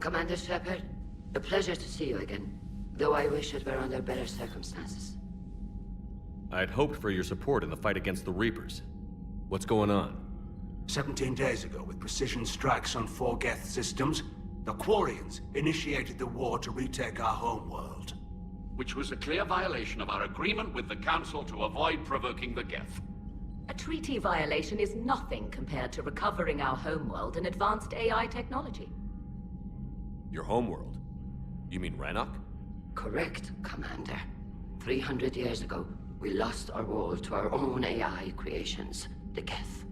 Commander Shepard, a pleasure to see you again, though I wish it were under better circumstances. I had hoped for your support in the fight against the Reapers. What's going on? 17 days ago, with precision strikes on 4 Geth systems, the Quarians initiated the war to retake our homeworld. Which was a clear violation of our agreement with the Council to avoid provoking the Geth. A treaty violation is nothing compared to recovering our homeworld and advanced AI technology. Your homeworld? You mean Rannoch? Correct, Commander. 300 years ago, we lost our world to our own AI creations, the Geth.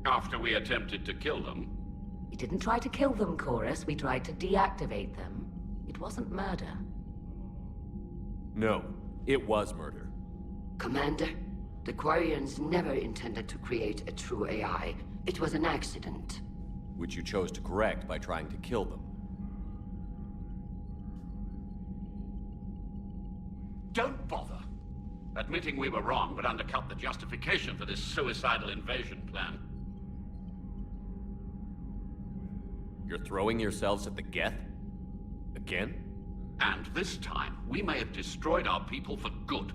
After we attempted to kill them. We didn't try to kill them, Chorus. We tried to deactivate them. It wasn't murder. No, it was murder. Commander, the Quarians never intended to create a true AI. It was an accident. Which you chose to correct by trying to kill them. Don't bother. Admitting we were wrong would undercut the justification for this suicidal invasion plan. You're throwing yourselves at the Geth? Again? And this time, we may have destroyed our people for good.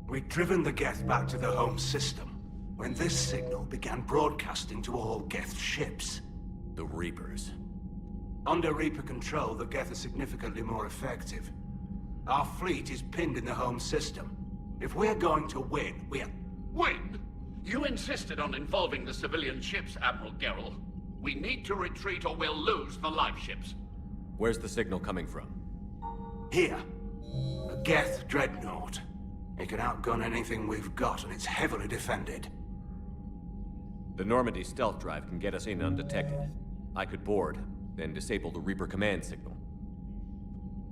We'd driven the Geth back to the home system, when this signal began broadcasting to all Geth ships. The Reapers. Under Reaper control, the Geth are significantly more effective. Our fleet is pinned in the home system. If we're going to win, Win? You insisted on involving the civilian ships, Admiral Gerrel. We need to retreat or we'll lose the live ships. Where's the signal coming from? Here. A Geth dreadnought. It can outgun anything we've got, and it's heavily defended. The Normandy stealth drive can get us in undetected. I could board, then disable the Reaper command signal.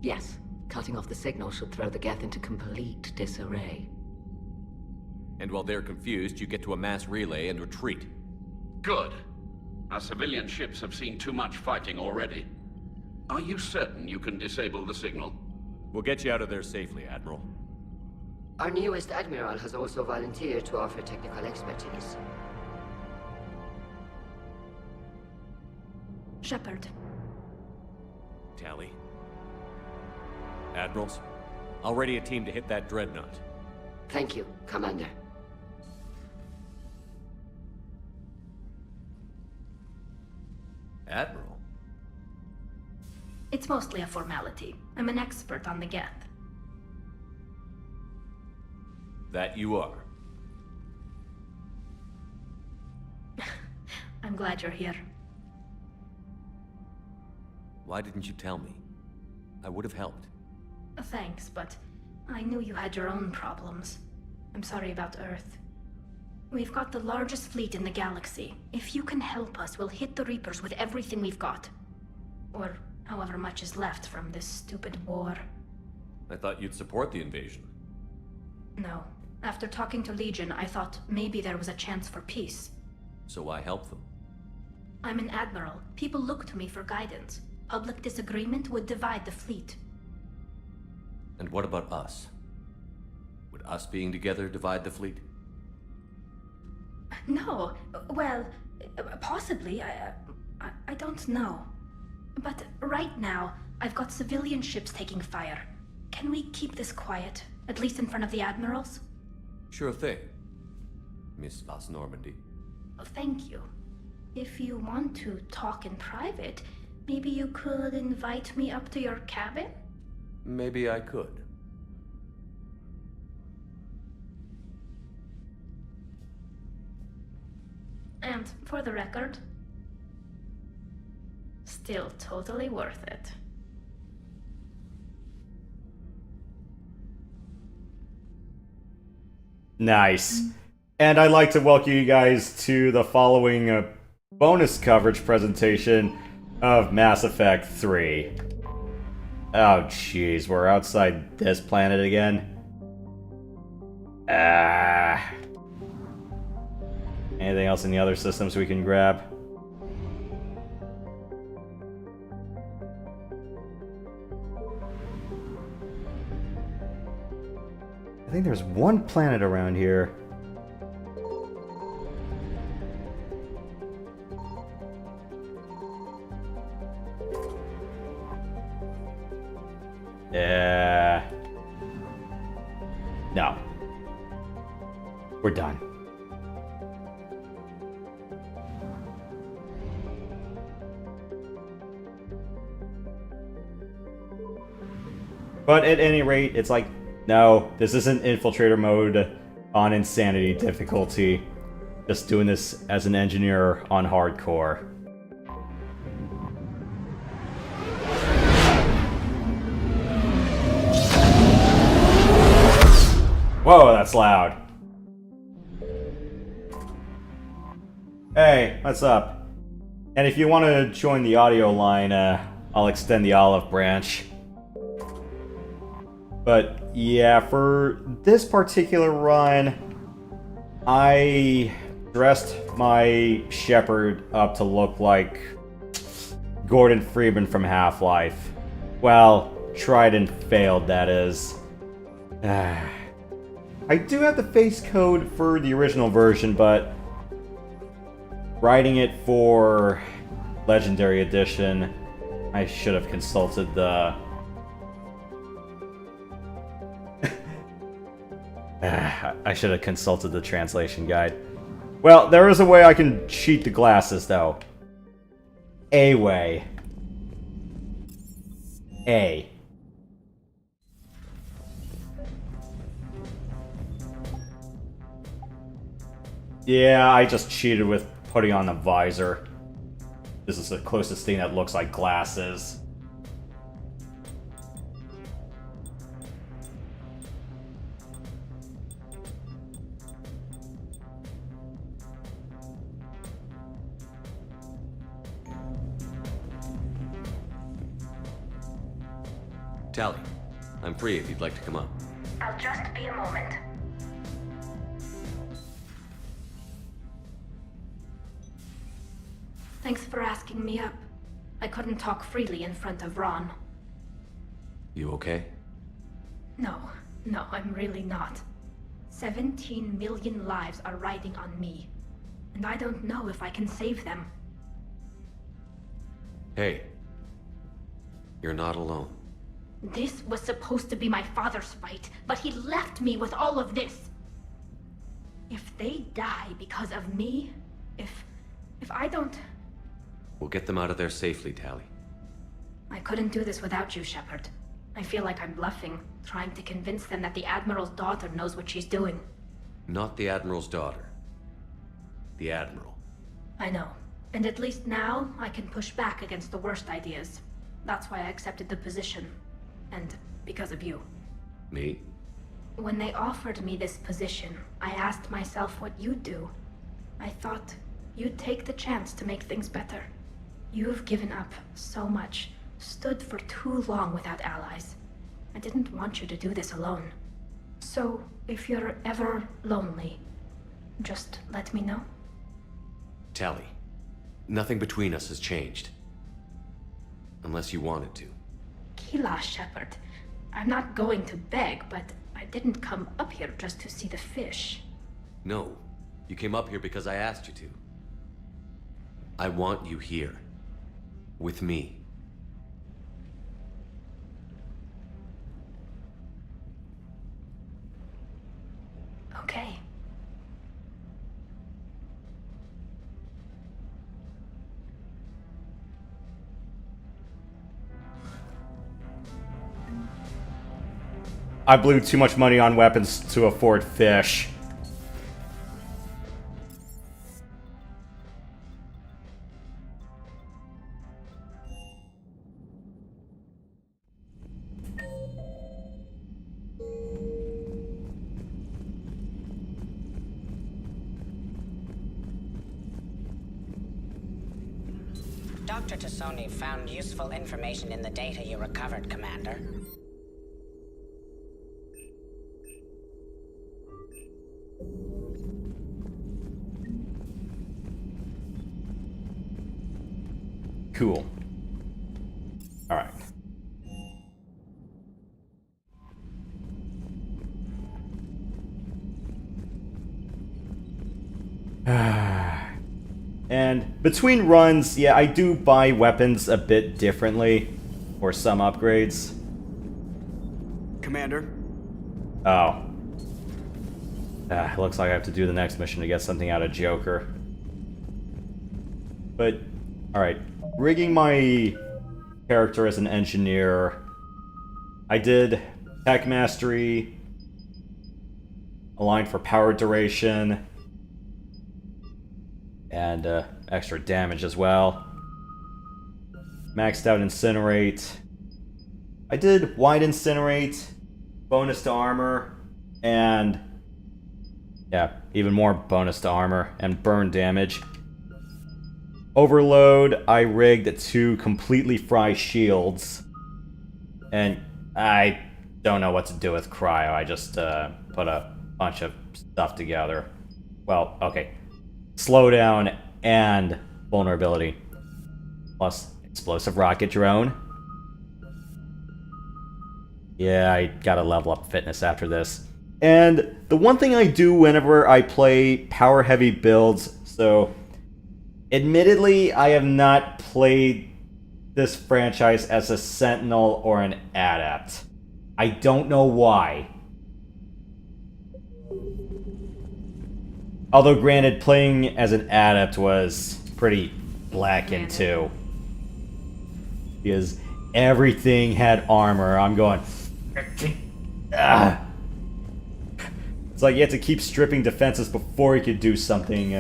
Yes, cutting off the signal should throw the Geth into complete disarray. And while they're confused, you get to a mass relay and retreat. Good. Our civilian ships have seen too much fighting already. Are you certain you can disable the signal? We'll get you out of there safely, Admiral. Our newest Admiral has also volunteered to offer technical expertise. Shepard. Tally. Admirals, I'll ready a team to hit that dreadnought. Thank you, Commander. Admiral? It's mostly a formality. I'm an expert on the Geth. That you are. I'm glad you're here. Why didn't you tell me? I would have helped. Thanks, but I knew you had your own problems. I'm sorry about Earth. We've got the largest fleet in the galaxy. If you can help us, we'll hit the Reapers with everything we've got. Or however much is left from this stupid war. I thought you'd support the invasion. No. After talking to Legion, I thought maybe there was a chance for peace. So why help them? I'm an admiral. People look to me for guidance. Public disagreement would divide the fleet. And what about us? Would us being together divide the fleet? No. Well, possibly. I don't know. But right now, I've got civilian ships taking fire. Can we keep this quiet? At least in front of the admirals? Sure thing, Miss Las Normandy. Thank you. If you want to talk in private, maybe you could invite me up to your cabin? Maybe I could. And for the record, still totally worth it. Nice. And I'd like to welcome you guys to the following bonus coverage presentation of Mass Effect 3. Oh jeez, we're outside this planet again. Anything else in the other systems we can grab? I think there's one planet around here. No. We're done. But at any rate, it's like, no, this isn't infiltrator mode on insanity difficulty. Just doing this as an engineer on hardcore. Whoa, that's loud. Hey, what's up? And if you want to join the audio line, I'll extend the olive branch. But yeah, for this particular run, I dressed my Shepherd up to look like Gordon Freeman from Half-Life. Well, tried and failed, that is. I do have the face code for the original version, but writing it for Legendary Edition, I should have consulted the... I should have consulted the translation guide. Well, there is a way I can cheat the glasses, though. A way. A. Yeah, I just cheated with putting on the visor. This is the closest thing that looks like glasses. Tally, I'm free if you'd like to come up. I'll just be a moment. Thanks for asking me up. I couldn't talk freely in front of Ron. You okay? No, I'm really not. 17 million lives are riding on me, and I don't know if I can save them. Hey, you're not alone. This was supposed to be my father's fight, but he left me with all of this. If they die because of me, if I don't... We'll get them out of there safely, Tally. I couldn't do this without you, Shepard. I feel like I'm bluffing, trying to convince them that the Admiral's daughter knows what she's doing. Not the Admiral's daughter. The Admiral. I know. And at least now, I can push back against the worst ideas. That's why I accepted the position. And because of you. Me? When they offered me this position, I asked myself what you'd do. I thought you'd take the chance to make things better. You've given up so much, stood for too long without allies. I didn't want you to do this alone. So, if you're ever lonely, just let me know. Tally, nothing between us has changed. Unless you wanted to. Kila, Shepard. I'm not going to beg, but I didn't come up here just to see the fish. No, you came up here because I asked you to. I want you here. With me. Okay. I blew too much money on weapons to afford fish. Dr. Tassoni found useful information in the data you recovered, Commander. Cool. Alright. And between runs, yeah, I do buy weapons a bit differently for some upgrades. Commander. Oh. Looks like I have to do the next mission to get something out of Joker. But, alright. Rigging my character as an engineer. I did Tech Mastery, aligned for power duration, and extra damage as well. Maxed out Incinerate. I did Wide Incinerate, bonus to armor, and yeah, even more bonus to armor and burn damage. Overload, I rigged 2 completely fry shields. And I don't know what to do with cryo. I just put a bunch of stuff together. Well, okay. Slowdown and vulnerability. Plus explosive rocket drone. Yeah, I gotta level up fitness after this. And the one thing I do whenever I play power-heavy builds, so admittedly, I have not played this franchise as a Sentinel or an Adept. I don't know why. Although granted, playing as an Adept was pretty blackened too. Because everything had armor. I'm going... It's like you have to keep stripping defenses before you could do something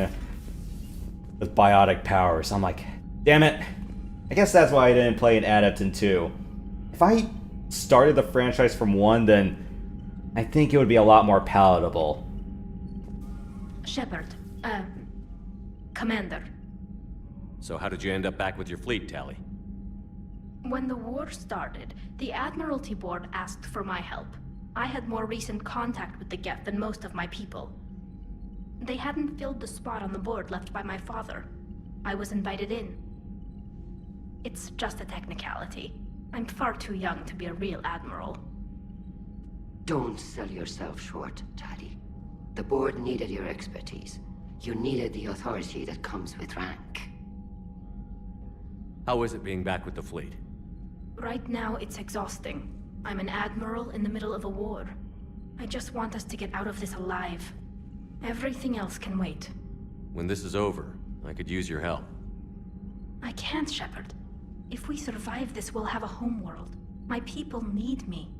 with biotic powers. I'm like, damn it. I guess that's why I didn't play an Adept in 2. If I started the franchise from 1, then I think it would be a lot more palatable. Shepard, Commander. So how did you end up back with your fleet, Tally? When the war started, the Admiralty Board asked for my help. I had more recent contact with the Geth than most of my people. They hadn't filled the spot on the board left by my father. I was invited in. It's just a technicality. I'm far too young to be a real admiral. Don't sell yourself short, Taddy. The board needed your expertise. You needed the authority that comes with rank. How is it being back with the fleet? Right now, it's exhausting. I'm an admiral in the middle of a war. I just want us to get out of this alive. Everything else can wait. When this is over, I could use your help. I can't, Shepard. If we survive this, we'll have a homeworld. My people need me.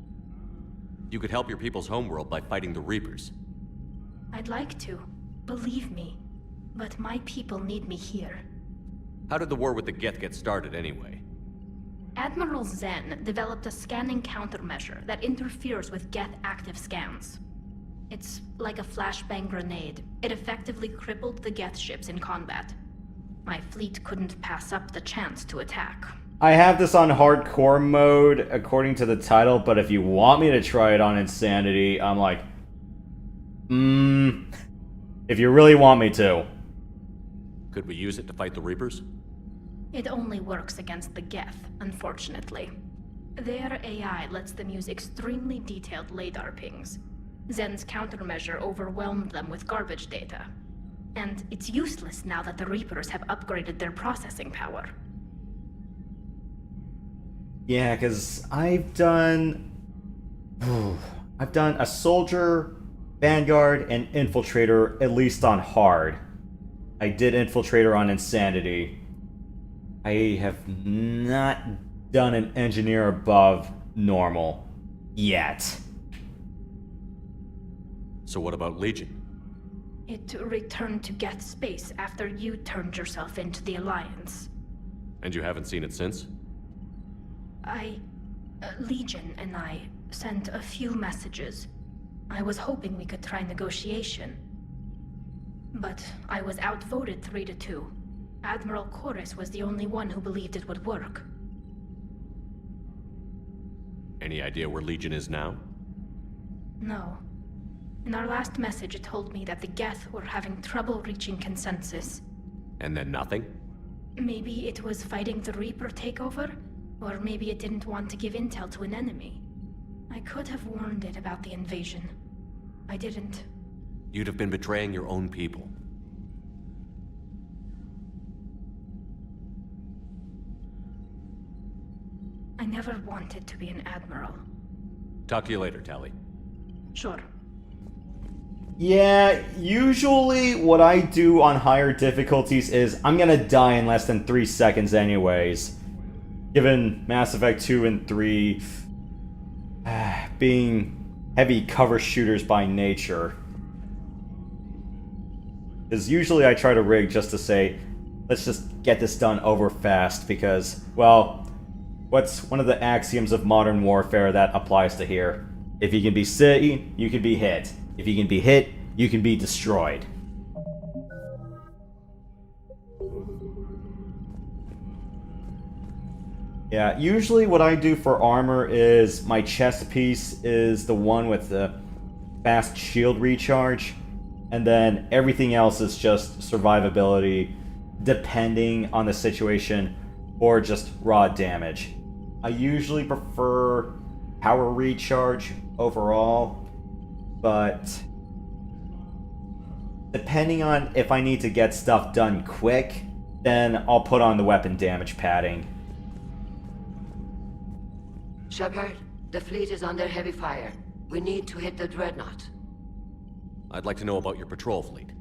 You could help your people's homeworld by fighting the Reapers. I'd like to. Believe me. But my people need me here. How did the war with the Geth get started anyway? Admiral Zen developed a scanning countermeasure that interferes with Geth active scans. It's like a flashbang grenade. It effectively crippled the Geth ships in combat. My fleet couldn't pass up the chance to attack. I have this on hardcore mode according to the title, but if you want me to try it on insanity, I'm like, if you really want me to. Could we use it to fight the Reapers? It only works against the Geth, unfortunately. Their AI lets them use extremely detailed radar pings. Zen's countermeasure overwhelmed them with garbage data. And it's useless now that the Reapers have upgraded their processing power. Yeah, because I've done a soldier, vanguard, and infiltrator, at least on hard. I did infiltrator on insanity. I have not done an engineer above normal yet. So what about Legion? It returned to Geth space after you turned yourself into the Alliance. And you haven't seen it since? Legion and I sent a few messages. I was hoping we could try negotiation. But I was outvoted 3-2. Admiral Chorus was the only one who believed it would work. Any idea where Legion is now? No. In our last message, it told me that the Geth were having trouble reaching consensus. And then nothing? Maybe it was fighting the Reaper takeover, or maybe it didn't want to give intel to an enemy. I could have warned it about the invasion. I didn't. You'd have been betraying your own people. I never wanted to be an admiral. Talk to you later, Tally. Sure. Yeah, usually what I do on higher difficulties is I'm gonna die in less than 3 seconds anyways. Given Mass Effect 2 and 3 being heavy cover shooters by nature. Because usually I try to rig just to say, let's just get this done over fast because, well, what's one of the axioms of modern warfare that applies to here? If you can be seen, you can be hit. If you can be hit, you can be destroyed. Yeah, usually what I do for armor is my chest piece is the one with the fast shield recharge, and then everything else is just survivability, depending on the situation, or just raw damage. I usually prefer power recharge overall, but depending on if I need to get stuff done quick, then I'll put on the weapon damage padding. Shepard, the fleet is under heavy fire. We need to hit the dreadnought. I'd like to know about your patrol fleet.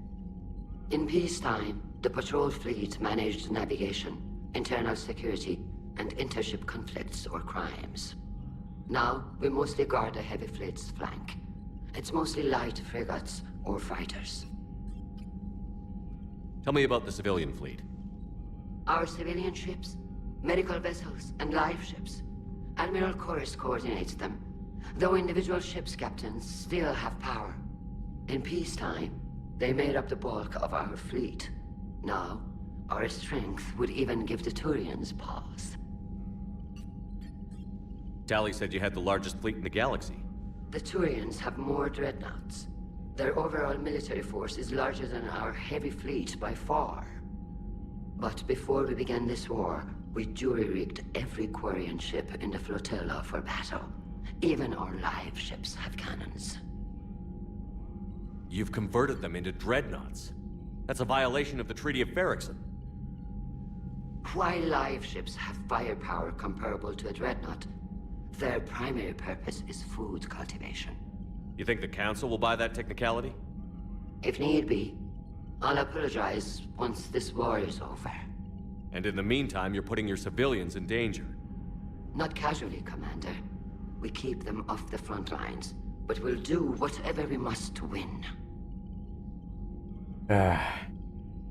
In peacetime, the patrol fleet managed navigation, internal security, and intership conflicts or crimes. Now, we mostly guard the heavy fleet's flank. It's mostly light frigates or fighters. Tell me about the civilian fleet. Our civilian ships, medical vessels, and life ships. Admiral Chorus coordinates them, though individual ships' captains still have power. In peacetime, they made up the bulk of our fleet. Now, our strength would even give the Turians pause. Tally said you had the largest fleet in the galaxy. The Turians have more dreadnoughts. Their overall military force is larger than our heavy fleet by far. But before we began this war, we jury-rigged every Quarian ship in the flotilla for battle. Even our live ships have cannons. You've converted them into dreadnoughts. That's a violation of the Treaty of Ferrixon. While live ships have firepower comparable to a dreadnought, their primary purpose is food cultivation. You think the Council will buy that technicality? If need be, I'll apologize once this war is over. And in the meantime, you're putting your civilians in danger. Not casually, Commander. We keep them off the front lines, but we'll do whatever we must to win.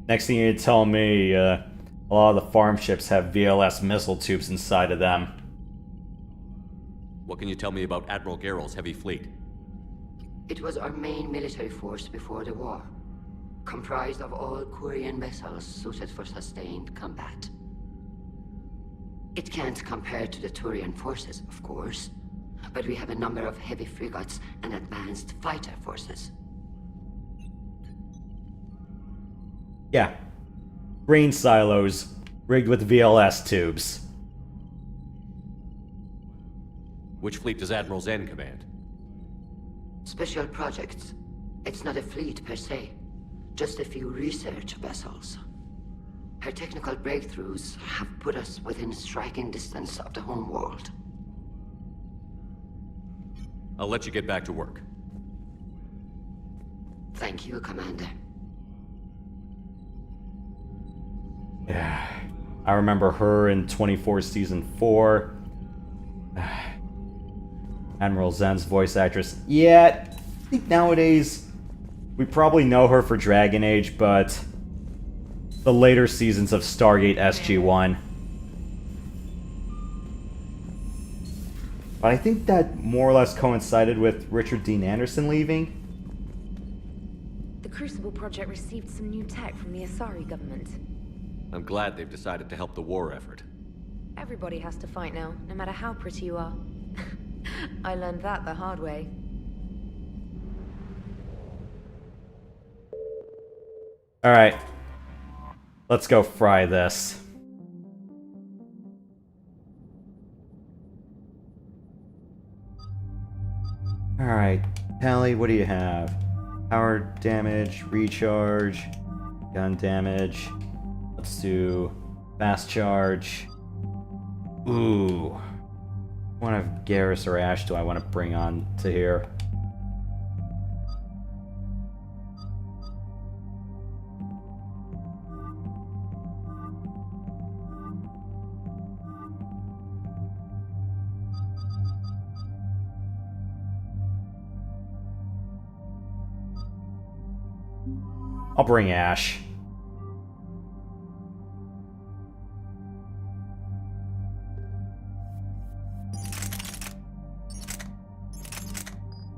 Next thing you tell me, a lot of the farm ships have VLS missile tubes inside of them. What can you tell me about Admiral Geral's heavy fleet? It was our main military force before the war, comprised of all Quarian vessels suited for sustained combat. It can't compare to the Turian forces, of course, but we have a number of heavy frigates and advanced fighter forces. Yeah. Grain silos rigged with VLS tubes. Which fleet does Admiral Zen command? Special projects. It's not a fleet per se, just a few research vessels. Her technical breakthroughs have put us within striking distance of the homeworld. I'll let you get back to work. Thank you, Commander. Yeah. I remember her in 24 Season 4. Admiral Zen's voice actress. Yeah, I think nowadays we probably know her for Dragon Age, but the later seasons of Stargate SG-1. But I think that more or less coincided with Richard Dean Anderson leaving. The Crucible Project received some new tech from the Asari government. I'm glad they've decided to help the war effort. Everybody has to fight now, no matter how pretty you are. I learned that the hard way. Alright. Let's go fry this. Alright, Tally, what do you have? Power damage, recharge, gun damage. Let's do fast charge. Ooh. One of Garrus or Ash do I want to bring on to here? I'll bring Ash.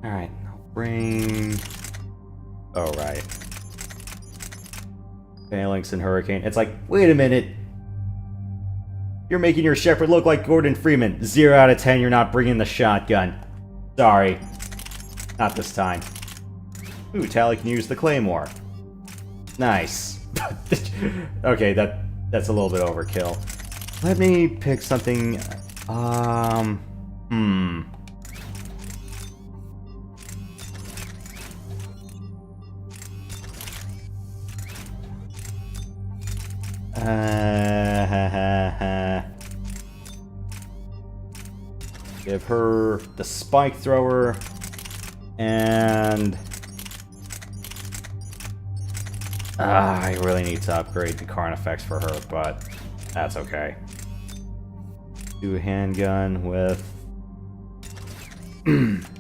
Alright, I'll bring... Oh, right. Phalanx and Hurricane. It's like, wait a minute. You're making your Shepherd look like Gordon Freeman. 0 out of 10, you're not bringing the shotgun. Sorry. Not this time. Ooh, Tally can use the Claymore. Nice. Okay, that's a little bit overkill. Let me pick something... Give her the spike thrower and I really need to upgrade the Karn effects for her, but that's okay. Do a handgun with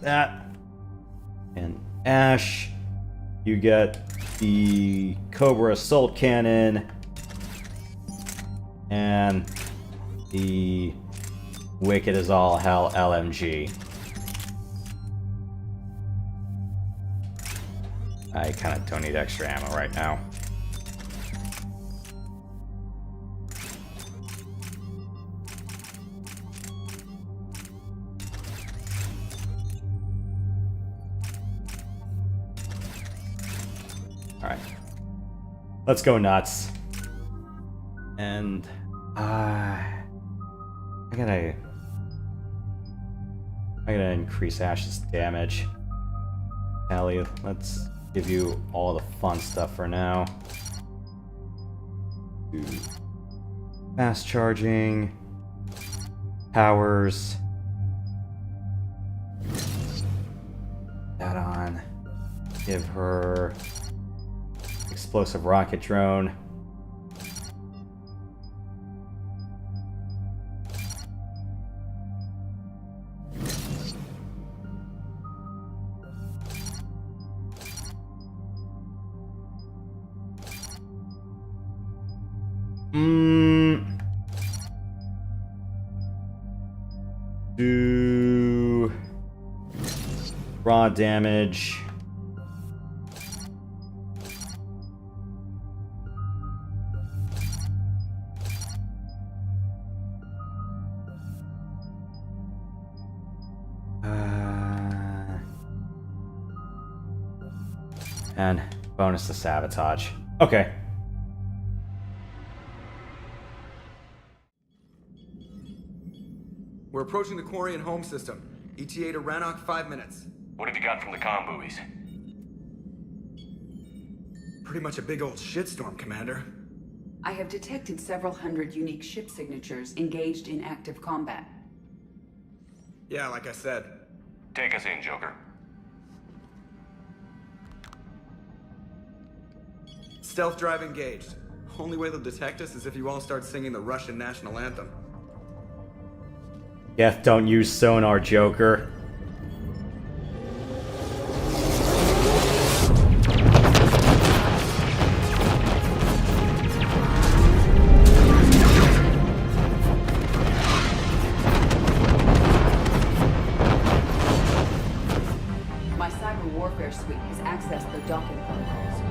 that. And Ash, you get the Cobra Assault Cannon and the Wicked as All Hell LMG. I kind of don't need extra ammo right now. Alright. Let's go nuts. And I gotta increase Ash's damage. Tally, let's give you all the fun stuff for now. Do fast charging, powers, that on. Give her explosive rocket drone. Do raw damage. And bonus to sabotage. Okay. We're approaching the Quarian home system. ETA to Rannoch, 5 minutes. What have you got from the comm buoys? Pretty much a big old shitstorm, Commander. I have detected several hundred unique ship signatures engaged in active combat. Yeah, like I said. Take us in, Joker. Stealth drive engaged. Only way they'll detect us is if you all start singing the Russian national anthem. Geth, don't use sonar, Joker. My cyber warfare suite has accessed the docking protocols.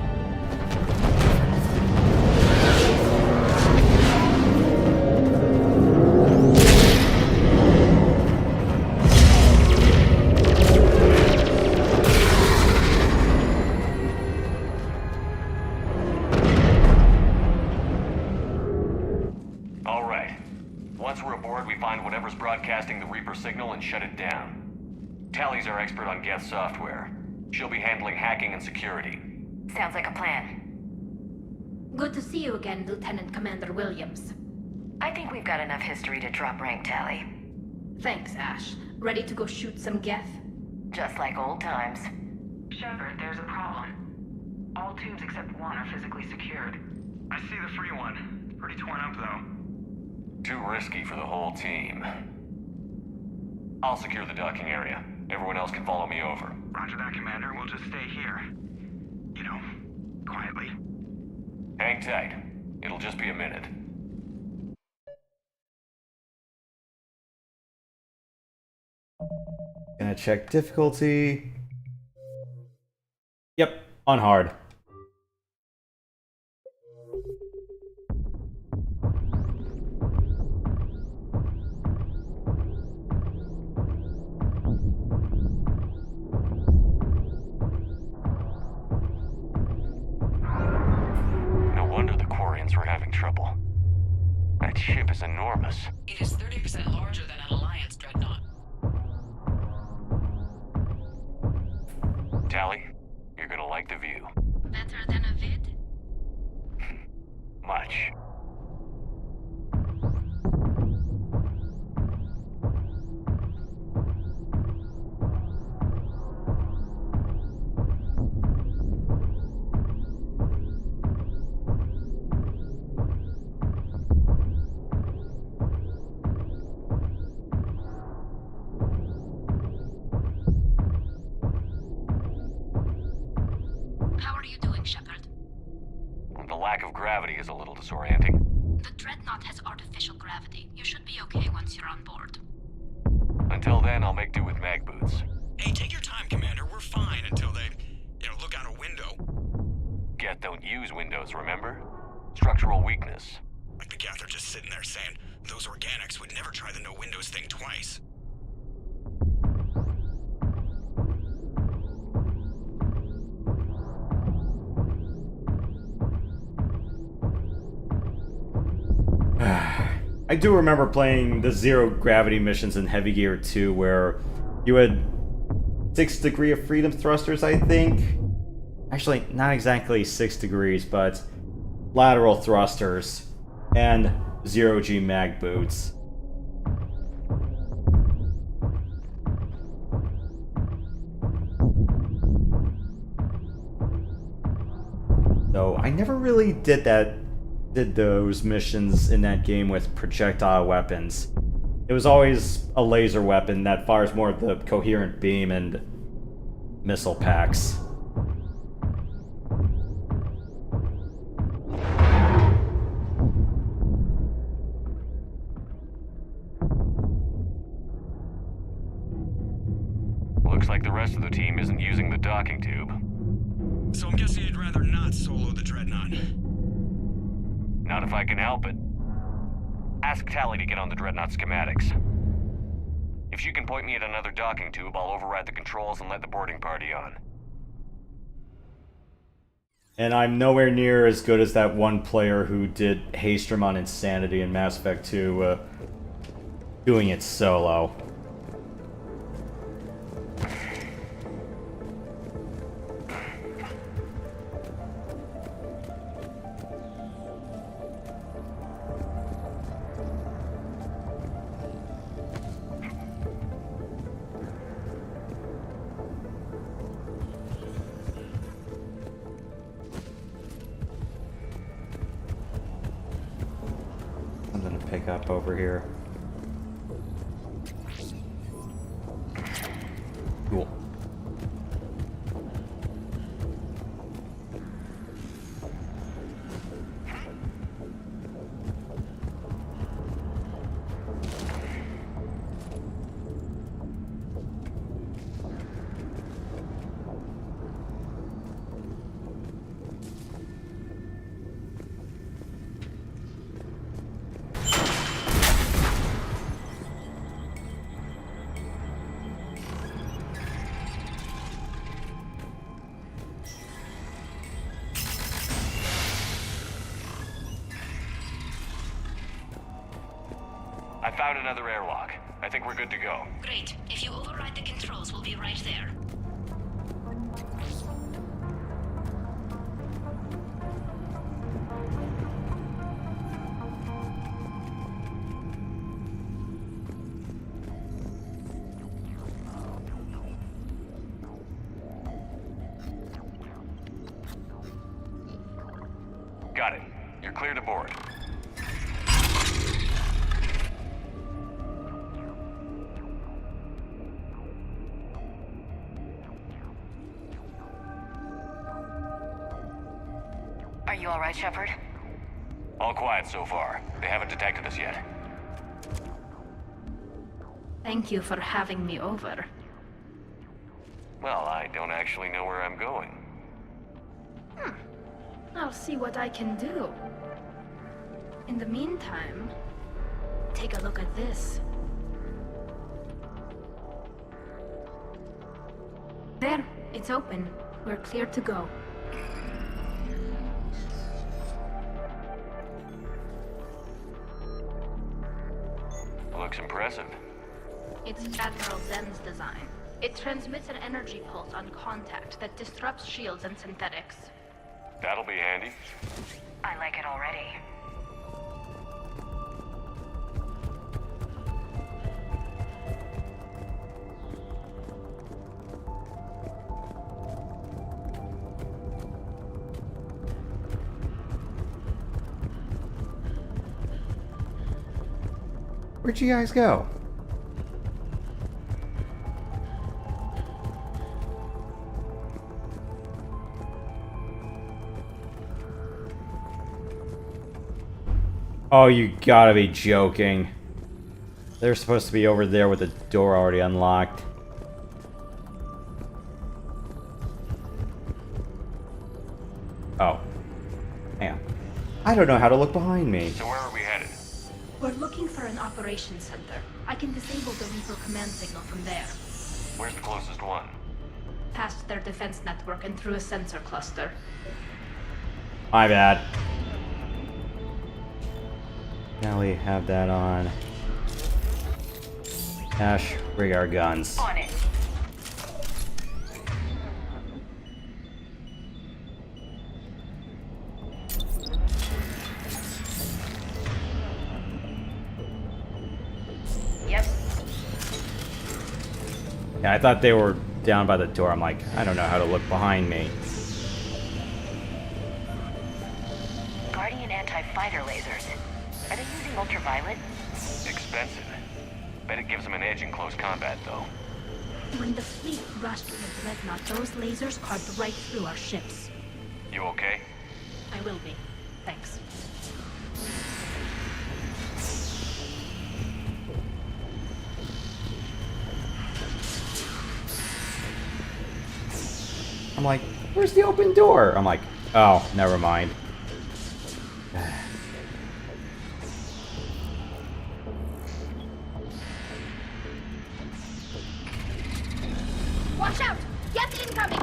Broadcasting the Reaper signal and shut it down. Tally's our expert on Geth software. She'll be handling hacking and security. Sounds like a plan. Good to see you again, Lieutenant Commander Williams. I think we've got enough history to drop rank, Tally. Thanks, Ash. Ready to go shoot some Geth? Just like old times. Shepard, there's a problem. All tubes except one are physically secured. I see the free one. It's pretty torn up, though. Too risky for the whole team. I'll secure the docking area. Everyone else can follow me over. Roger that, Commander. We'll just stay here. You know, quietly. Hang tight. It'll just be a minute. Gonna check difficulty. Yep, on hard. No wonder the Quarians were having trouble. That ship is enormous. It is 30% larger than an Alliance dreadnought. Tally, you're gonna like the view. Better than a vid? Much. How are you doing, Shepard? The lack of gravity is a little disorienting. The dreadnought has artificial gravity. You should be okay once you're on board. Until then, I'll make do with mag boots. Hey, take your time, Commander. We're fine until they, look out a window. Geth don't use windows, remember? Structural weakness. Like the Geth are just sitting there saying, those organics would never try the no windows thing twice. I do remember playing the zero gravity missions in Heavy Gear 2 where you had 6 degree of freedom thrusters, I think. Actually, not exactly 6 degrees, but lateral thrusters and 0G mag boots. Though I never really did those missions in that game with projectile weapons. It was always a laser weapon that fires more of the coherent beam and missile packs. Looks like the rest of the team isn't using the docking tube. So I'm guessing you'd rather not solo the dreadnought. Not if I can help it. Ask Tally to get on the dreadnought schematics. If she can point me at another docking tube, I'll override the controls and let the boarding party on. And I'm nowhere near as good as that one player who did Haystrom on Insanity in Mass Effect 2, doing it solo. Something to pick up over here. Cool. I found another airlock. I think we're good to go. Great. If you override the controls, we'll be right there. Got it. You're clear to board. Are you alright, Shepard? All quiet so far. They haven't detected us yet. Thank you for having me over. Well, I don't actually know where I'm going. I'll see what I can do. In the meantime, take a look at this. There, it's open. We're clear to go. Looks impressive. It's Admiral Zen's design. It transmits an energy pulse on contact that disrupts shields and synthetics. That'll be handy. I like it already. Where'd you guys go? Oh, you gotta be joking. They're supposed to be over there with the door already unlocked. Oh. Hang on. I don't know how to look behind me. So where are we headed? We're looking for an operations center. I can disable the Reaper command signal from there. Where's the closest one? Past their defense network and through a sensor cluster. My bad. Now we have that on. Ash, rig our guns. On it. Yep. Yeah, I thought they were down by the door. I'm like, I don't know how to look behind me. Guardian anti-fighter lasers. Are they using ultraviolet? Expensive. Bet it gives them an edge in close combat, though. When the fleet rushed to the Dreadnought, those lasers carved right through our ships. You okay? I will be. Thanks. I'm like, where's the open door? I'm like, oh, never mind. Watch out! Geth incoming!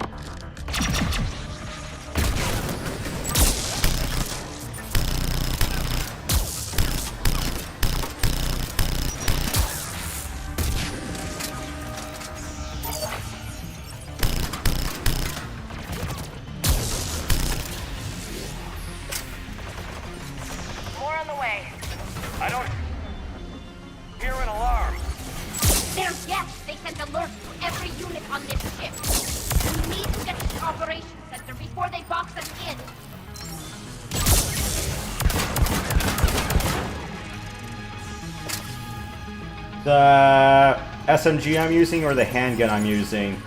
More on the way. I don't hear an alarm. They're Geth! They sent alerts to every unit on this ship. We need to get to the operations center before they box us in. The SMG I'm using or the handgun I'm using?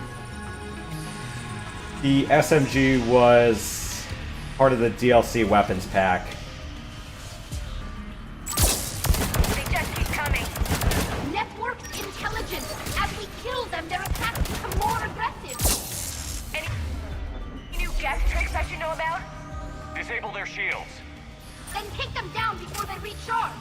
The SMG was part of the DLC weapons pack. They just keep coming. Networked intelligence. As we kill them, their attacks become more aggressive. Any new Geth tricks I should know about? Disable their shields. Then take them down before they recharge.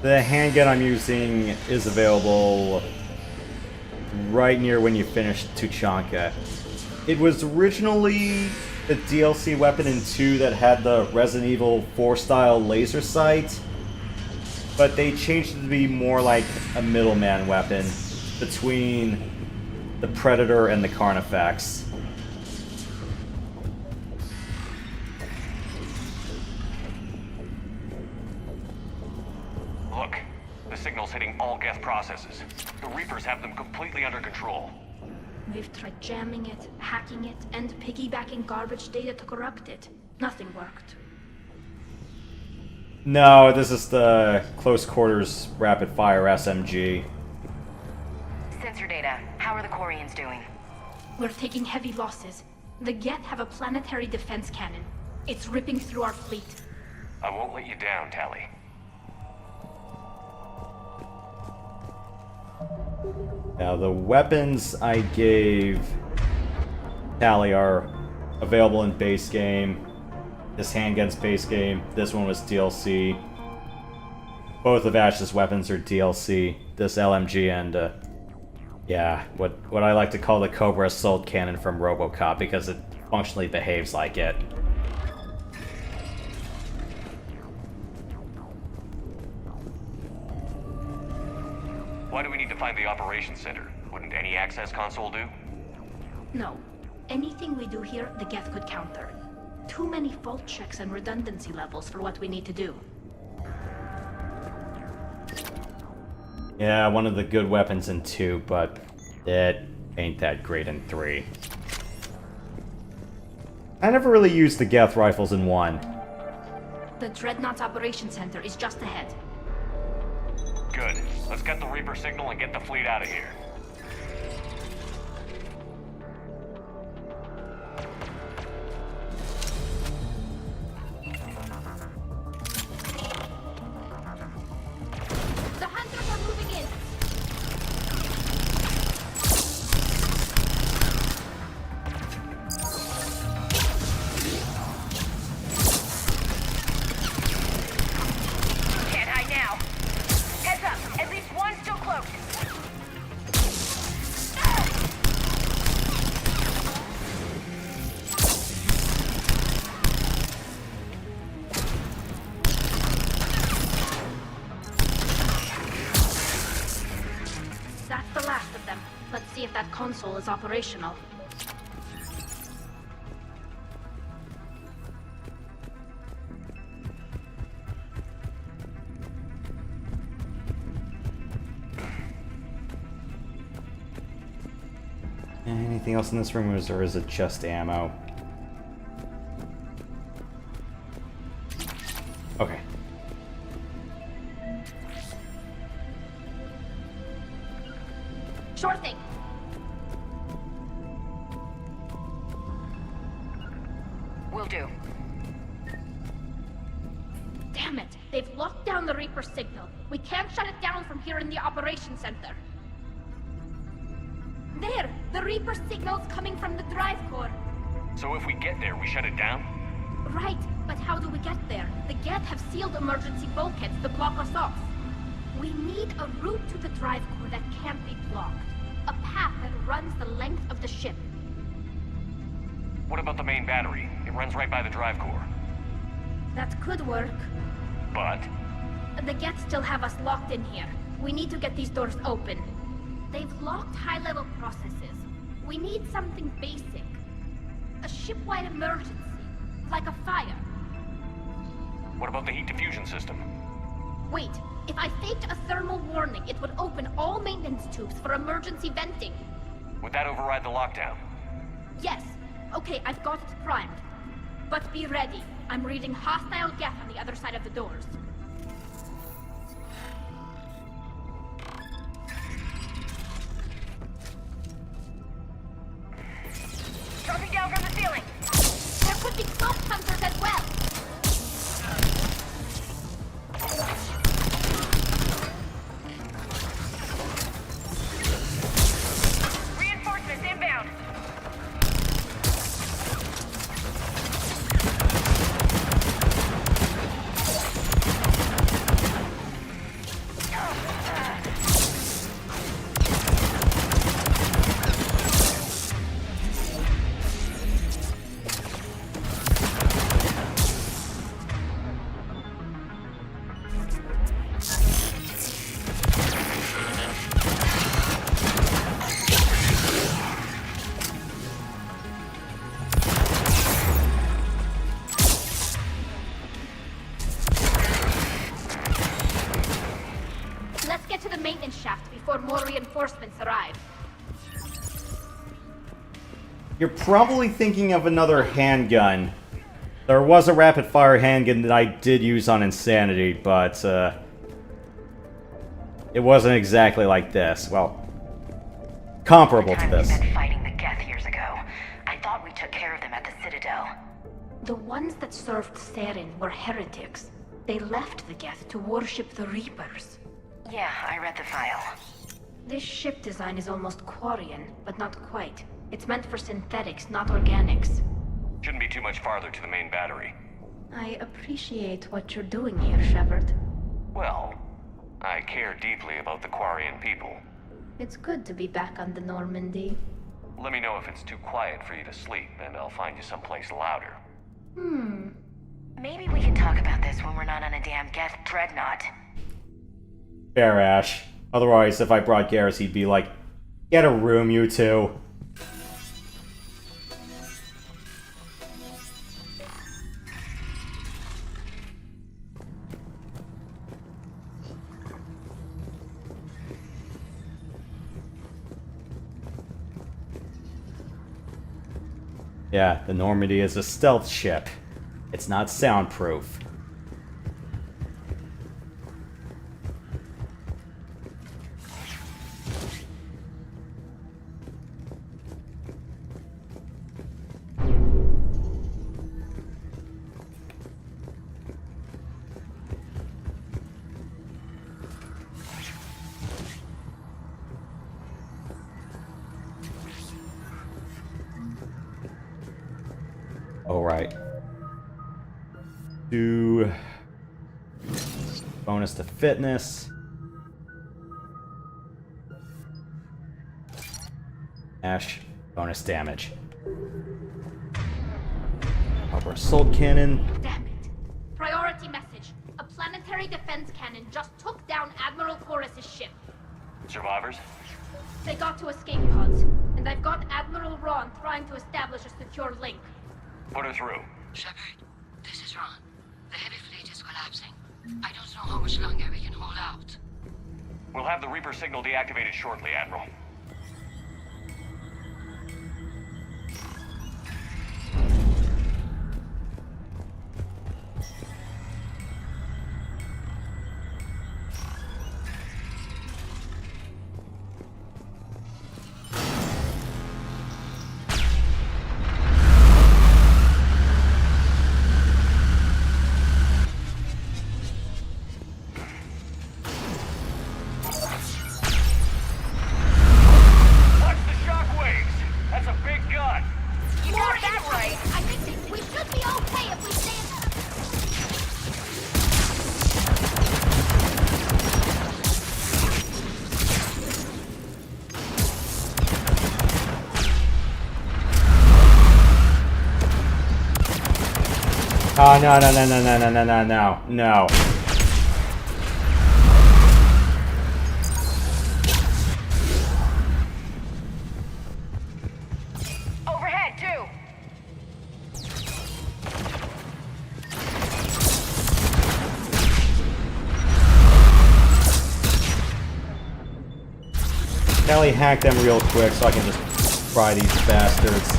The handgun I'm using is available right near when you finish Tuchanka. It was originally the DLC weapon in 2 that had the Resident Evil 4 style laser sight, but they changed it to be more like a middleman weapon between the Predator and the Carnifex. Look, the signal's hitting all Geth processes. The Reapers have them completely under control. We've tried jamming it, hacking it, and piggybacking garbage data to corrupt it. Nothing worked. No, this is the close quarters rapid fire SMG. Sensor data. How are the Quarians doing? We're taking heavy losses. The Geth have a planetary defense cannon. It's ripping through our fleet. I won't let you down, Tali. Now, the weapons I gave Tali are available in base game. This handgun's base game. This one was DLC. Both of Ash's weapons are DLC. This LMG and, yeah, what I like to call the Cobra Assault Cannon from RoboCop because it functionally behaves like it. Why do we need to find the operations center? Wouldn't any access console do? No. Anything we do here, the Geth could counter. Too many fault checks and redundancy levels for what we need to do. Yeah, one of the good weapons in 2, but it ain't that great in 3. I never really used the Geth rifles in 1. The Dreadnought's Operations Center is just ahead. Good. Let's get the Reaper signal and get the fleet out of here. The hunters are moving in! Can't hide now. Heads up. At least one still close. That's the last of them. Let's see if that console is operational. Anything else in this room, or is it just ammo? Okay. Sure thing. Will do. Damn it! They've locked down the Reaper signal. We can't shut it down from here in the Operations Center. There! The Reaper signal's coming from the drive core. So if we get there, we shut it down? Right, but how do we get there? The Geth have sealed emergency bulkheads to block us off. We need a route to the drive core that can't be blocked. A path that runs the length of the ship. What about the main battery? It runs right by the drive core. That could work. But? The Geth still have us locked in here. We need to get these doors open. They've locked high-level processes. We need something basic. A ship-wide emergency. Like a fire. What about the heat diffusion system? Wait, if I faked a thermal warning, it would open all maintenance tubes for emergency venting. Would that override the lockdown? Yes. Okay, I've got it primed. But be ready. I'm reading hostile Geth on the other side of the doors. Dropping down from the ceiling. There could be cloak hunters as well. Reinforcements inbound. reinforcements arrive. You're probably thinking of another handgun. There was a rapid-fire handgun that I did use on Insanity, but, it wasn't exactly like this. Well, comparable to this. We spent fighting the Geth years ago. I thought we took care of them at the Citadel. The ones that served Saren were heretics. They left the Geth to worship the Reapers. Yeah, I read the file. This ship design is almost Quarian, but not quite. It's meant for synthetics, not organics. Shouldn't be too much farther to the main battery. I appreciate what you're doing here, Shepard. Well, I care deeply about the Quarian people. It's good to be back on the Normandy. Let me know if it's too quiet for you to sleep, and I'll find you someplace louder. Maybe we can talk about this when we're not on a damn Geth dreadnought. Fair, Ash. Otherwise, if I brought Garrus, he'd be like, get a room, you two. Yeah, the Normandy is a stealth ship. It's not soundproof. Alright. Do bonus to fitness. Ash, bonus damage. Upper assault cannon. Damn it. Priority message. A planetary defense cannon just took down Admiral Chorus's ship. Survivors? They got to escape pods, and I've got Admiral Ron trying to establish a secure link. Put her through. Shepard, this is Ron. The heavy fleet is collapsing. I don't know how much longer we can hold out. We'll have the Reaper signal deactivated shortly, Admiral. Oh, no. Overhead, too! Kelly, hack them real quick so I can just fry these bastards.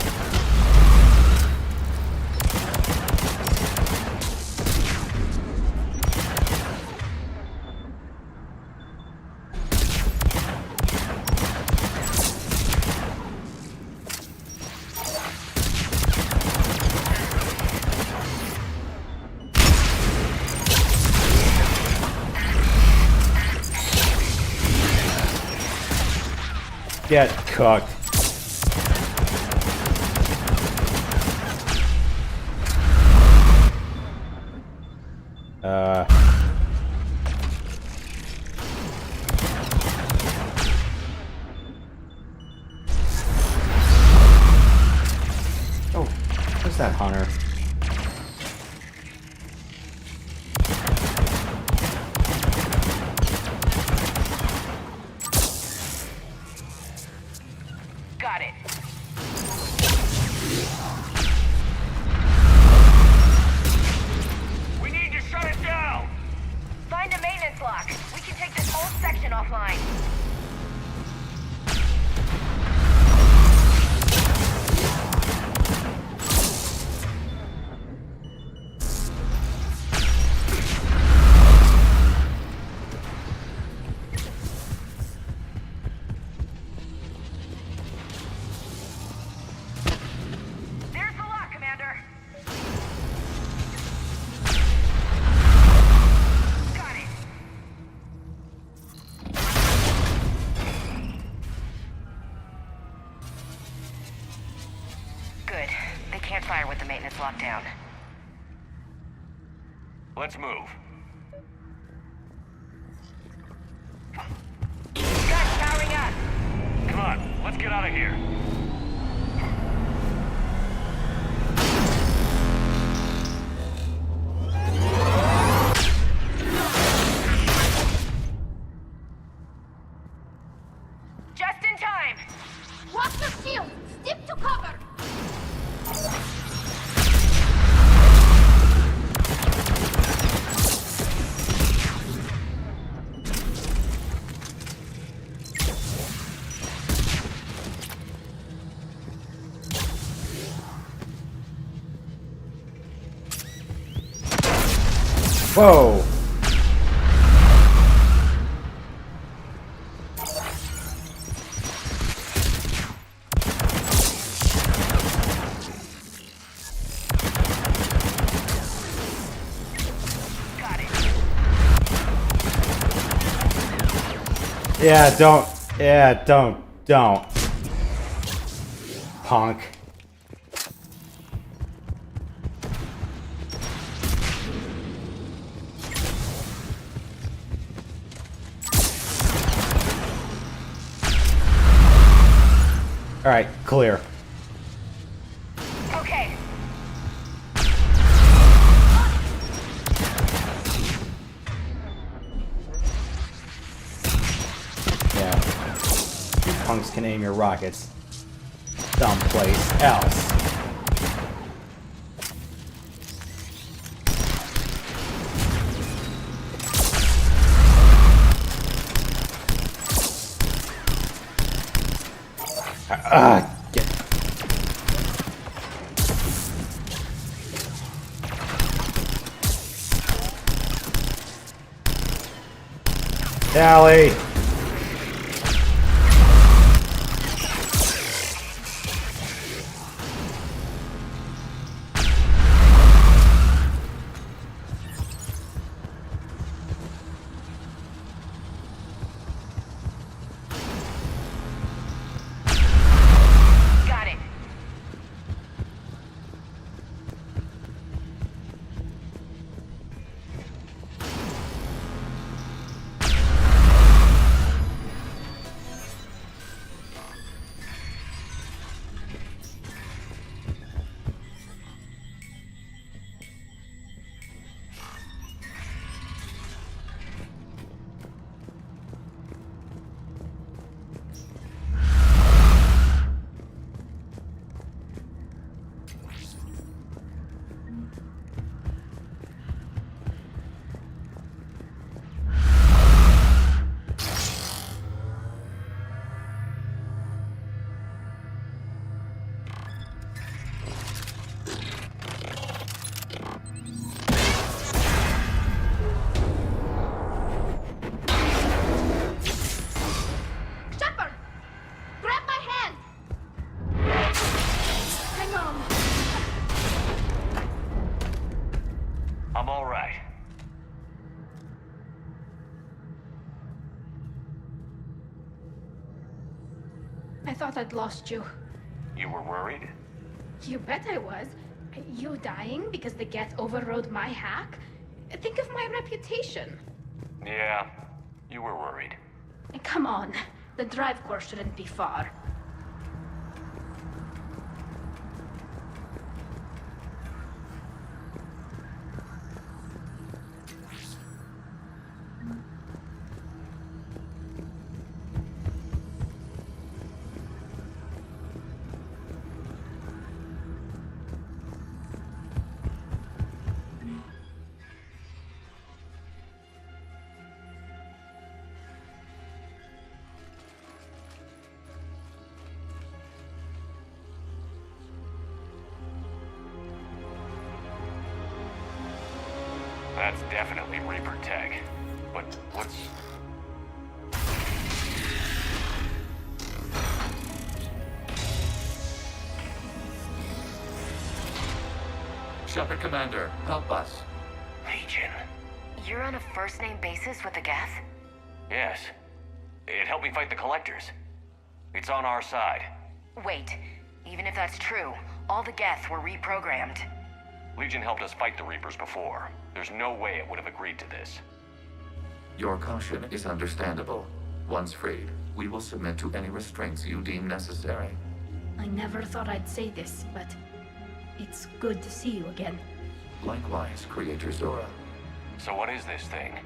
Get cooked. Oh, where's that hunter? Got it. We need to shut it down! Find a maintenance lock. We can take this whole section offline. fire with the maintenance lockdown. Let's move. Guns powering up. Come on, let's get out of here. Just in time. Watch the shield. Stick to cover. Whoa! Yeah, don't. Yeah, don't. Punk. Alright, clear. Okay. Yeah. You punks can aim your rockets someplace else. Get. Tally. Got it. Shepard! Grab my hand! Hang on. I'm all right. I thought I'd lost you. You were worried? You bet I was. You dying because the Geth overrode my hack? Think of my reputation. Yeah, you were worried. Come on. The drive course shouldn't be far. That's definitely Reaper tech. But what's... Shepard Commander, help us. Legion? You're on a first-name basis with the Geth? Yes. It helped me fight the Collectors. It's on our side. Wait, even if that's true, All the Geth were reprogrammed. Legion helped us fight the Reapers before. There's no way it would have agreed to this. Your caution is understandable. Once freed, we will submit to any restraints you deem necessary. I never thought I'd say this, but it's good to see you again. Likewise, Creator Zora. So what is this thing?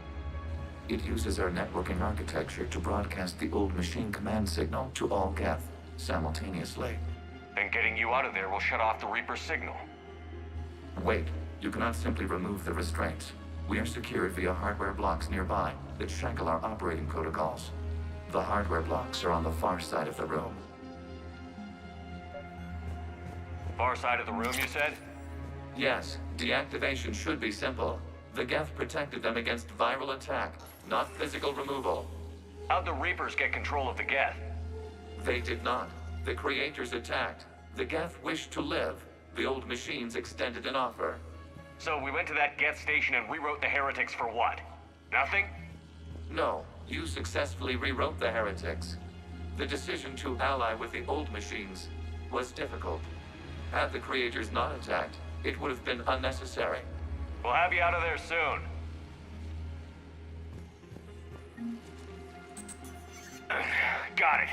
It uses our networking architecture to broadcast the old machine command signal to all Geth simultaneously. Then getting you out of there will shut off the Reaper's signal. Wait, you cannot simply remove the restraints. We are secured via hardware blocks nearby that shackle our operating protocols. The hardware blocks are on the far side of the room. Far side of the room, you said? Yes, deactivation should be simple. The Geth protected them against viral attack, not physical removal. How'd the Reapers get control of the Geth? They did not. The Creators attacked. The Geth wished to live. The old machines extended an offer. So we went to that Geth station and rewrote the heretics for what? Nothing? No, you successfully rewrote the heretics. The decision to ally with the old machines was difficult. Had the Creators not attacked, it would have been unnecessary. We'll have you out of there soon. Got it.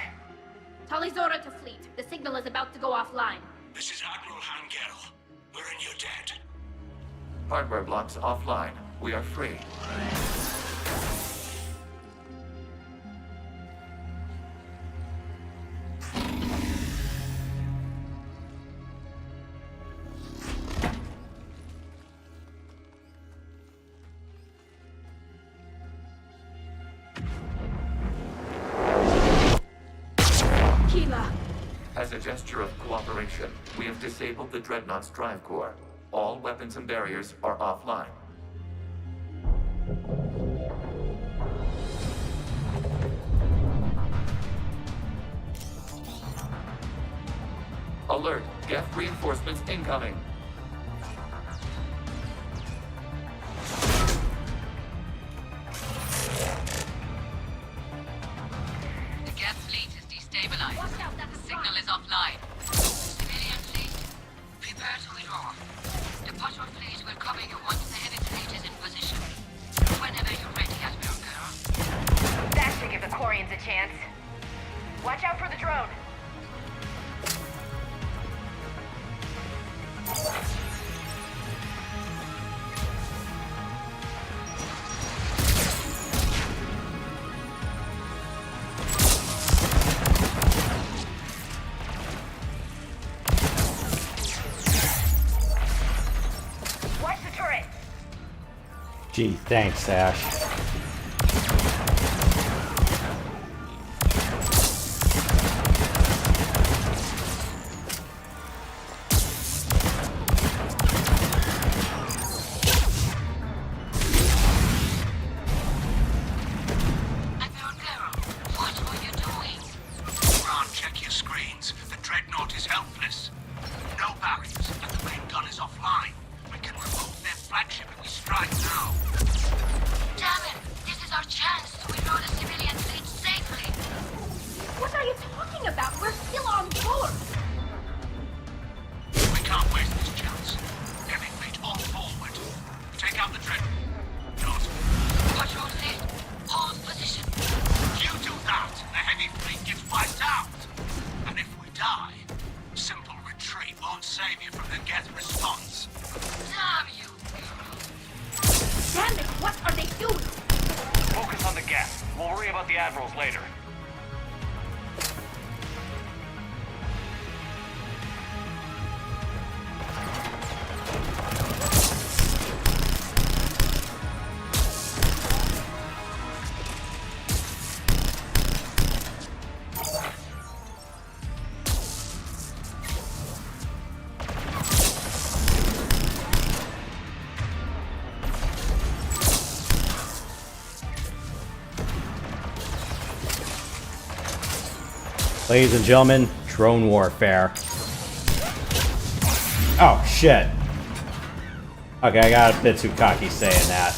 Talizora to fleet. The signal is about to go offline. This is Admiral Hangel. We're in your debt. Hardware blocks offline. We are free. As a gesture of cooperation, we have disabled the Dreadnought's drive core. All weapons and barriers are offline. Alert! Geth reinforcements incoming! The Geth fleet is destabilized. The signal is offline. Civilian fleet, prepare to withdraw. The patrol fleet will cover you once the heavy fleet is in position. Whenever you're ready, Admiral Girl. That should give the Quarians a chance. Watch out for the drone. Watch the turret. Gee, thanks, Ash. Check your screens. The Dreadnought is helpless. No barriers, and the main gun is offline. We can remove their flagship if we strike now. Damn it! This is our chance to withdraw the civilian fleet safely. What are you talking about? We're still on board. We can't waste this chance. Heavy fleet all forward. Take out the Dreadnought. Patrol fleet, hold position. You do that, the heavy fleet gets wiped out. And if we die, simple retreat won't save you from the Geth response. Damn you! Damn it! What are they doing? Focus on the Geth. We'll worry about the admirals later. Ladies and gentlemen, drone warfare. Oh, shit. Okay, I got a bit too cocky saying that.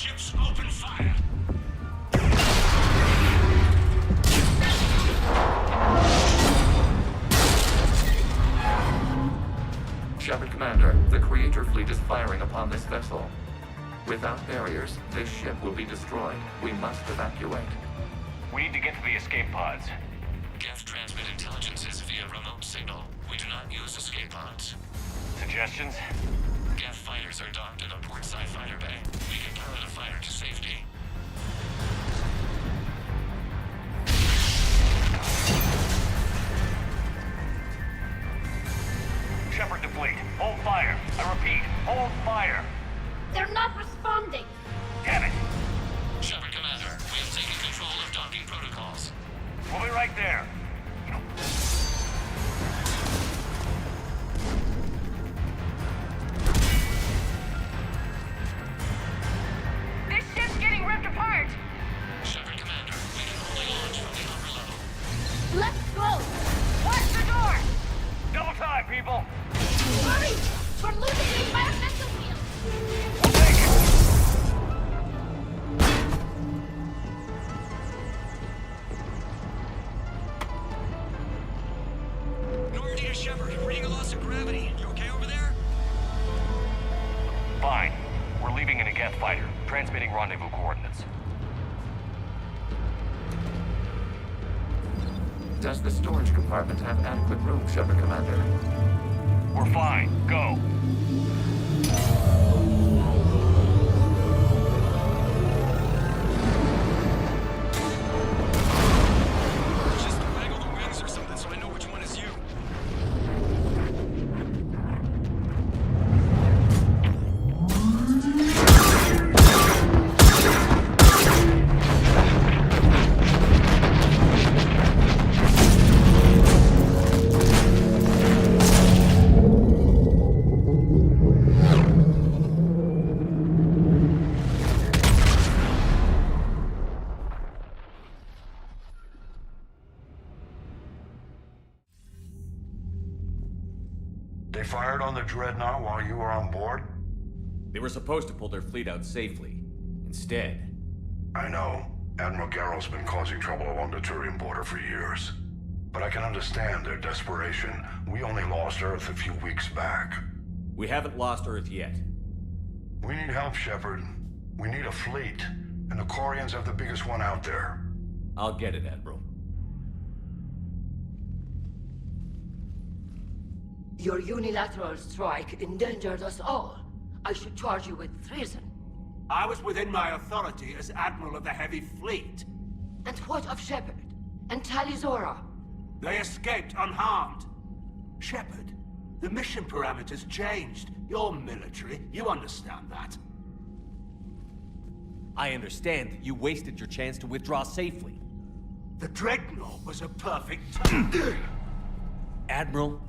ships, open fire! Shepard Commander, the Creator fleet is firing upon this vessel. Without barriers, this ship will be destroyed. We must evacuate. We need to get to the escape pods. Geth transmit intelligences via remote signal. We do not use escape pods. Suggestions? Geth fighters are docked at a portside fighter bay. We can pilot a fighter to safety. Shepard to fleet. Hold fire. I repeat, hold fire. They're not responding. Damn it! Shepard Commander, we have taken control of docking protocols. We'll be right there. This ship's getting ripped apart! Shepard Commander, we can only launch from the upper level. Let's go! Watch the door! Double time, people! Hurry! We're losing the environmental field! We'll take it! Normandy to Shepard, reading a loss of gravity. You okay over there? Fine. We're leaving in a Geth fighter, transmitting rendezvous coordinates. Does the storage compartment have adequate room, Shepard Commander? We're fine. Go. Just waggle the wings or something so I know which one is you. They fired on the Dreadnought while you were on board? They were supposed to pull their fleet out safely. Instead... I know. Admiral Garrow's been causing trouble along the Turian border for years. But I can understand their desperation. We only lost Earth a few weeks back. We haven't lost Earth yet. We need help, Shepard. We need a fleet. And the Quarians have the biggest one out there. I'll get it, Admiral. Your unilateral strike endangered us all. I should charge you with treason. I was within my authority as Admiral of the Heavy Fleet. And what of Shepard? And Talizora? They escaped unharmed. Shepard, the mission parameters changed. You're military, you understand that. I understand that you wasted your chance to withdraw safely. The Dreadnought was a perfect... Admiral,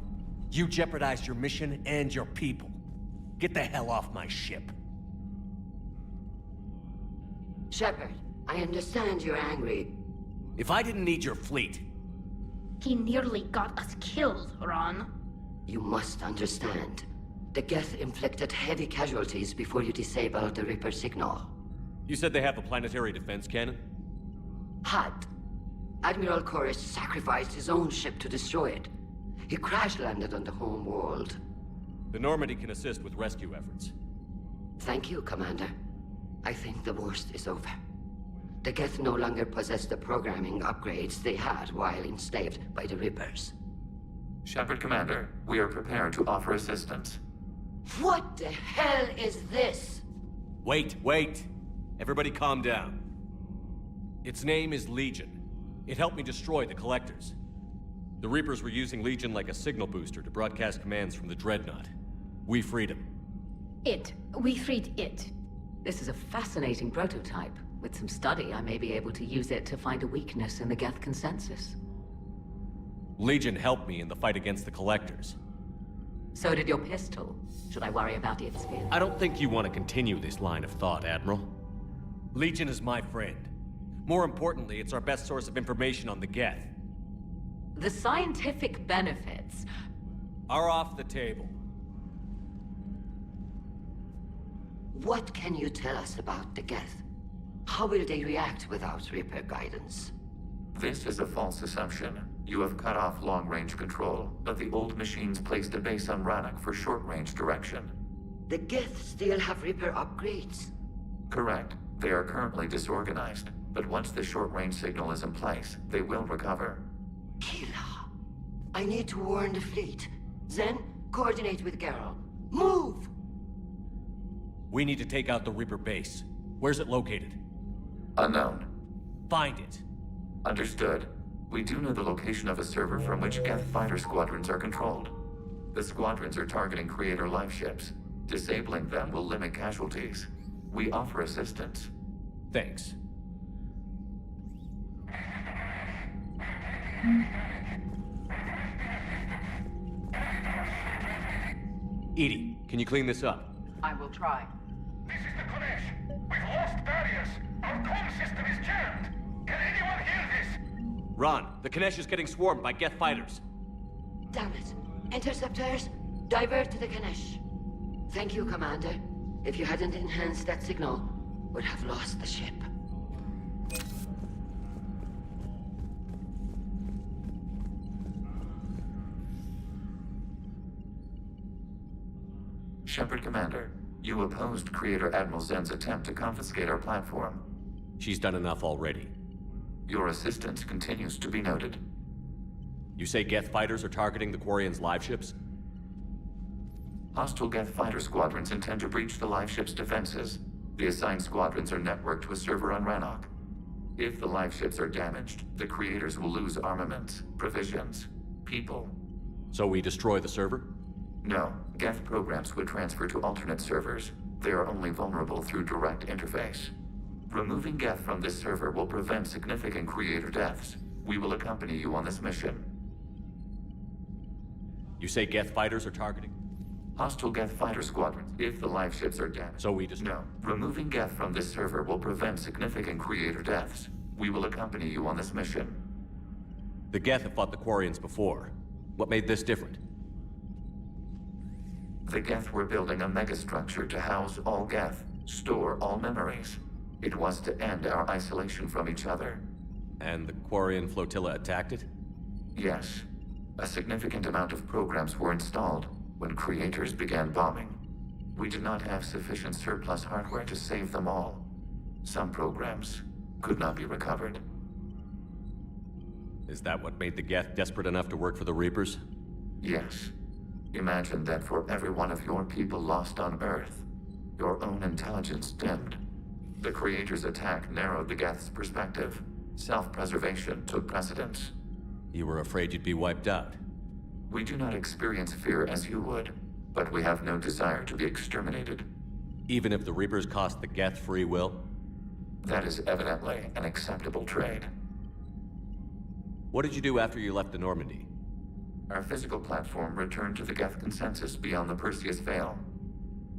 you jeopardized your mission and your people. Get the hell off my ship. Shepard, I understand you're angry. If I didn't need your fleet... He nearly got us killed, Ron. You must understand. The Geth inflicted heavy casualties before you disabled the Reaper signal. You said they have a planetary defense cannon? Had. Admiral Chorus sacrificed his own ship to destroy it. He crash-landed on the home world. The Normandy can assist with rescue efforts. Thank you, Commander. I think the worst is over. The Geth no longer possess the programming upgrades they had while enslaved by the Reapers. Shepard Commander, we are prepared to offer assistance. What the hell is this? Wait. Everybody calm down. Its name is Legion. It helped me destroy the Collectors. The Reapers were using Legion like a signal booster to broadcast commands from the Dreadnought. We freed him. We freed it. This is a fascinating prototype. With some study, I may be able to use it to find a weakness in the Geth consensus. Legion helped me in the fight against the Collectors. So did your pistol. Should I worry about its feel? I don't think you want to continue this line of thought, Admiral. Legion is my friend. More importantly, it's our best source of information on the Geth. The scientific benefits are off the table. What can you tell us about the Geth? How will they react without Reaper guidance? This is a false assumption. You have cut off long-range control, but the old machines placed a base on Rannoch for short-range direction. The Geth still have Reaper upgrades? Correct. They are currently disorganized, but once the short-range signal is in place, they will recover. Kila, I need to warn the fleet. Then, coordinate with Geralt. Move! We need to take out the Reaper base. Where's it located? Unknown. Find it. Understood. We do know the location of a server from which Geth fighter squadrons are controlled. The squadrons are targeting Creator life ships. Disabling them will limit casualties. We offer assistance. Thanks. Edie, can you clean this up? I will try. This is the Konesh. We've lost barriers. Our comm system is jammed. Can anyone hear this? Ron, the Kanesh is getting swarmed by Geth fighters. Damn it. Interceptors, divert to the Ganesh. Thank you, Commander. If you hadn't enhanced that signal, we'd have lost the ship. Shepard Commander, you opposed Creator Admiral Zen's attempt to confiscate our platform. She's done enough already. Your assistance continues to be noted. You say Geth fighters are targeting the Quarians' live ships? Hostile Geth fighter squadrons intend to breach the live ship's defenses. The assigned squadrons are networked to a server on Rannoch. If the live ships are damaged, the Creators will lose armaments, provisions, people. So we destroy the server? No. Geth programs would transfer to alternate servers. They are only vulnerable through direct interface. Removing Geth from this server will prevent significant Creator deaths. We will accompany you on this mission. You say Geth fighters are targeting? Hostile Geth fighter squadrons, if the live ships are damaged. So we just... No. Removing Geth from this server will prevent significant Creator deaths. We will accompany you on this mission. The Geth have fought the Quarians before. What made this different? The Geth were building a megastructure to house all Geth, store all memories. It was to end our isolation from each other. And the Quarian flotilla attacked it? Yes. A significant amount of programs were installed when Creators began bombing. We did not have sufficient surplus hardware to save them all. Some programs could not be recovered. Is that what made the Geth desperate enough to work for the Reapers? Yes. Imagine that for every one of your people lost on Earth, your own intelligence dimmed. The Creator's attack narrowed the Geth's perspective. Self-preservation took precedence. You were afraid you'd be wiped out. We do not experience fear as you would, but we have no desire to be exterminated. Even if the Reapers cost the Geth free will? That is evidently an acceptable trade. What did you do after you left the Normandy? Our physical platform returned to the Geth consensus beyond the Perseus Veil.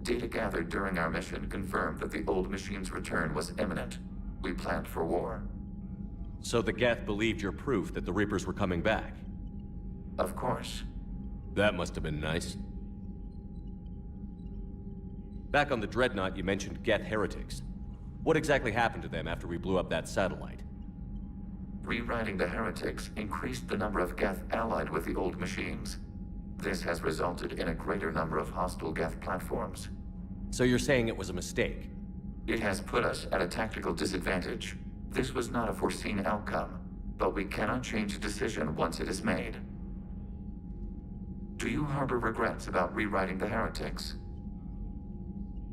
Data gathered during our mission confirmed that the old machine's return was imminent. We planned for war. So the Geth believed your proof that the Reapers were coming back? Of course. That must have been nice. Back on the Dreadnought, you mentioned Geth heretics. What exactly happened to them after we blew up that satellite? Rewriting the heretics increased the number of Geth allied with the old machines. This has resulted in a greater number of hostile Geth platforms. So you're saying it was a mistake? It has put us at a tactical disadvantage. This was not a foreseen outcome, but we cannot change a decision once it is made. Do you harbor regrets about rewriting the heretics?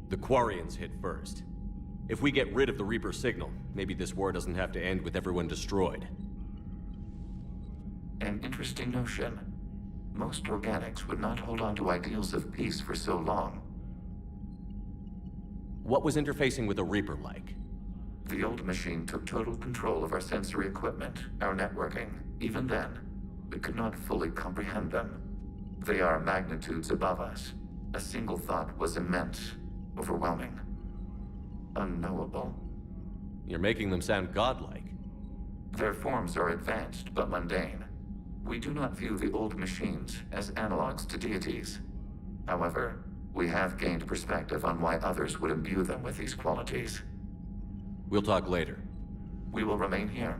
The Quarians hit first. If we get rid of the Reaper signal, maybe this war doesn't have to end with everyone destroyed. An interesting notion. Most organics would not hold on to ideals of peace for so long. What was interfacing with a Reaper like? The old machine took total control of our sensory equipment, our networking. Even then, we could not fully comprehend them. They are magnitudes above us. A single thought was immense, overwhelming, unknowable. You're making them sound godlike. Their forms are advanced but mundane. We do not view the old machines as analogs to deities. However, We have gained perspective on why others would imbue them with these qualities. We'll talk later. We will remain here.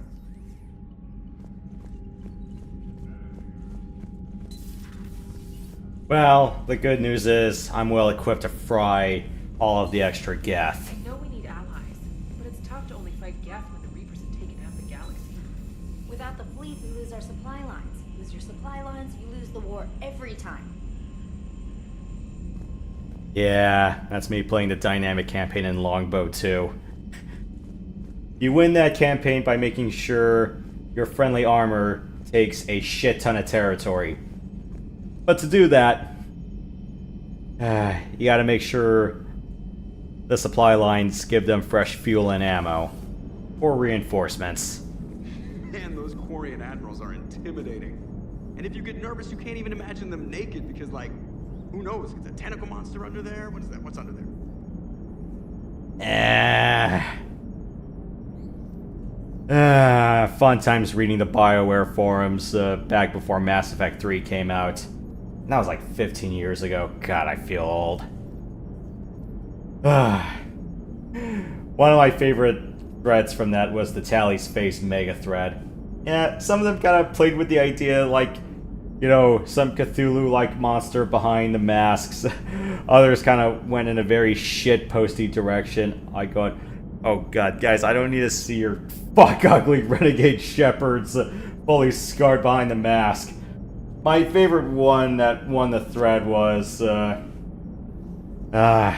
Well, the good news is I'm well equipped to fry all of the extra Geth. I know we need allies, but it's tough to only fight Geth when the Reapers have taken half the galaxy. Without the fleet, we lose our supply lines. Lose your supply lines, you lose the war every time. Yeah, that's me playing the dynamic campaign in Longbow too. You win that campaign by making sure your friendly armor takes a shit ton of territory. But to do that, you gotta make sure the supply lines give them fresh fuel and ammo. Or reinforcements. Man, those Quarian admirals are intimidating. And if you get nervous, you can't even imagine them naked because, like, who knows? It's a tentacle monster under there? What is that? What's under there? Fun times reading the BioWare forums back before Mass Effect 3 came out. And that was like 15 years ago. God, I feel old. One of my favorite threads from that was the Tally's Face mega thread. Yeah, some of them kind of played with the idea like, you know, some Cthulhu-like monster behind the masks. Others kind of went in a very shit-posty direction. I go, oh god, guys, I don't need to see your fuck ugly renegade shepherds fully scarred behind the mask. My favorite one that won the thread was,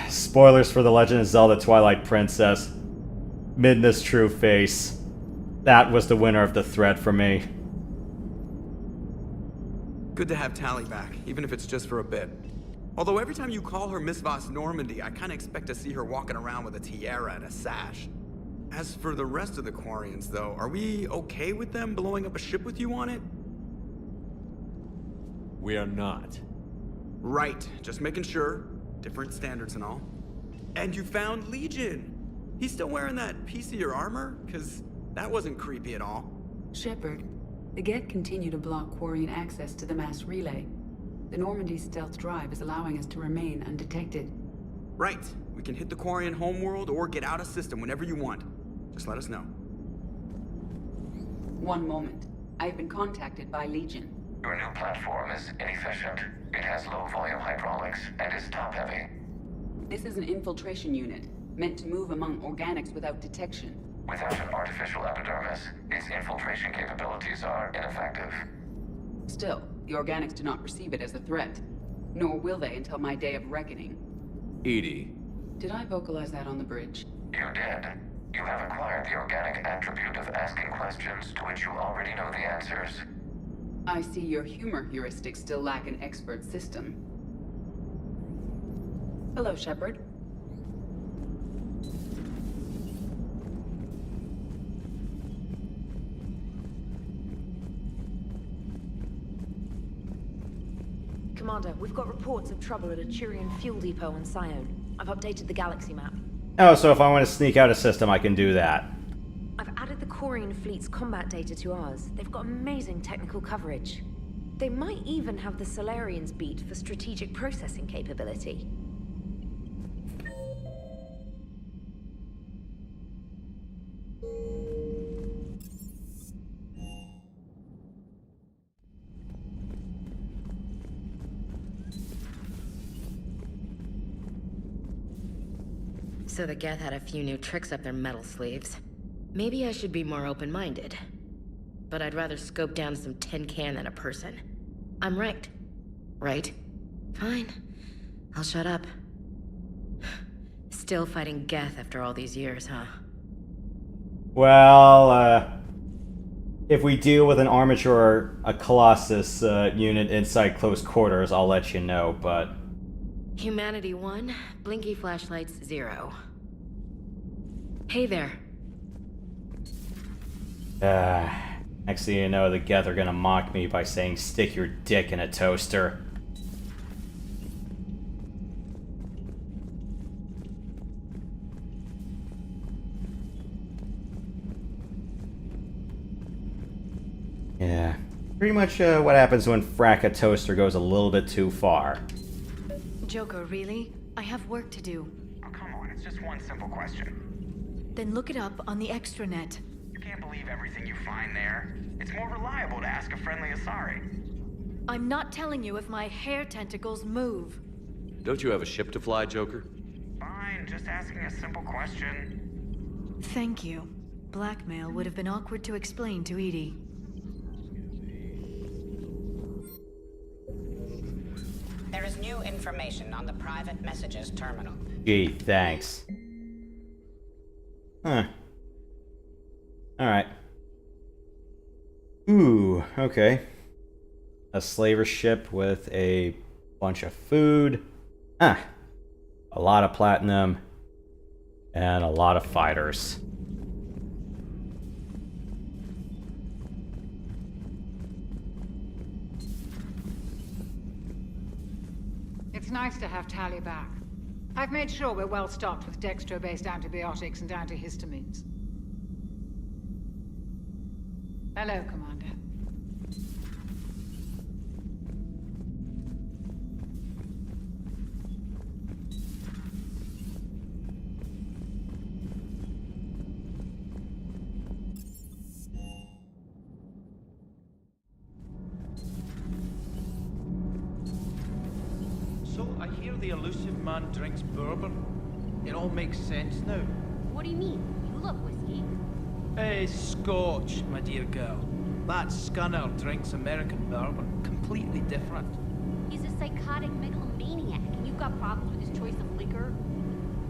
spoilers for The Legend of Zelda Twilight Princess. Midna's true face. That was the winner of the thread for me. Good to have Tally back, even if it's just for a bit. Although every time you call her Miss Voss Normandy, I kinda expect to see her walking around with a tiara and a sash. As for the rest of the Quarians, though, are we okay with them blowing up a ship with you on it? We are not. Right, just making sure. Different standards and all. And you found Legion! He's still wearing that piece of your armor? Cause that wasn't creepy at all. Shepard, the Geth continue to block Quarian access to the mass relay. The Normandy stealth drive is allowing us to remain undetected. Right. We can hit the Quarian homeworld or get out of system whenever you want. Just let us know. One moment. I have been contacted by Legion. Your new platform is inefficient. It has low volume hydraulics and is top heavy. This is an infiltration unit, meant to move among organics without detection. Without an artificial epidermis, its infiltration capabilities are ineffective. Still, the organics do not perceive it as a threat. Nor will they until my day of reckoning. Edie. Did I vocalize that on the bridge? You did. You have acquired the organic attribute of asking questions to which you already know the answers. I see your humor heuristics still lack an expert system. Hello, Shepard. Commander, we've got reports of trouble at a Turian fuel depot on Scion. I've updated the galaxy map. Oh, so if I want to sneak out a system, I can do that. I've added the Quarian fleet's combat data to ours. They've got amazing technical coverage. They might even have the Solarians beat for strategic processing capability. So the Geth had a few new tricks up their metal sleeves. Maybe I should be more open-minded. But I'd rather scope down some tin can than a person. I'm right. Right? Fine. I'll shut up. Still fighting Geth after all these years, huh? Well, if we deal with an Armature or a Colossus unit inside close quarters, I'll let you know, but... Humanity 1, blinky flashlights 0. Hey there. Next thing you know, the Geth are gonna mock me by saying, stick your dick in a toaster. Yeah. Pretty much what happens when frack a toaster goes a little bit too far. Joker, really? I have work to do. Oh, come on, it's just one simple question. Then look it up on the extranet. You can't believe everything you find there. It's more reliable to ask a friendly Asari. I'm not telling you if my hair tentacles move. Don't you have a ship to fly, Joker? Fine, just asking a simple question. Thank you. Blackmail would have been awkward to explain to Edie. There is new information on the private messages terminal. Gee, thanks. Huh. Alright. Ooh, okay. A slaver ship with a bunch of food. A lot of platinum. And a lot of fighters. It's nice to have Tally back. I've made sure we're well stocked with dextro-based antibiotics and antihistamines. Hello, Commander. So, I hear the elusive man drinks bourbon. It all makes sense now. What do you mean? You love whiskey. Hey, Scotch, my dear girl. That Scunner drinks American bourbon. Completely different. He's a psychotic megalomaniac, and you've got problems with his choice of liquor?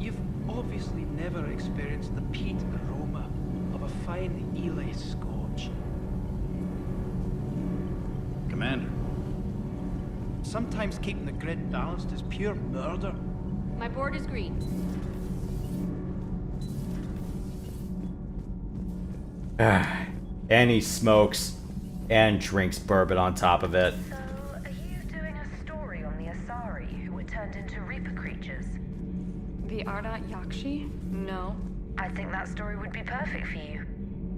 You've obviously never experienced the peat aroma of a fine Ely Scotch. Commander. Sometimes keeping the grid balanced is pure murder. My board is green. And he smokes and drinks bourbon on top of it. So, are you doing a story on the Asari who were turned into Reaper creatures? The Ardat Yakshi? No. I think that story would be perfect for you.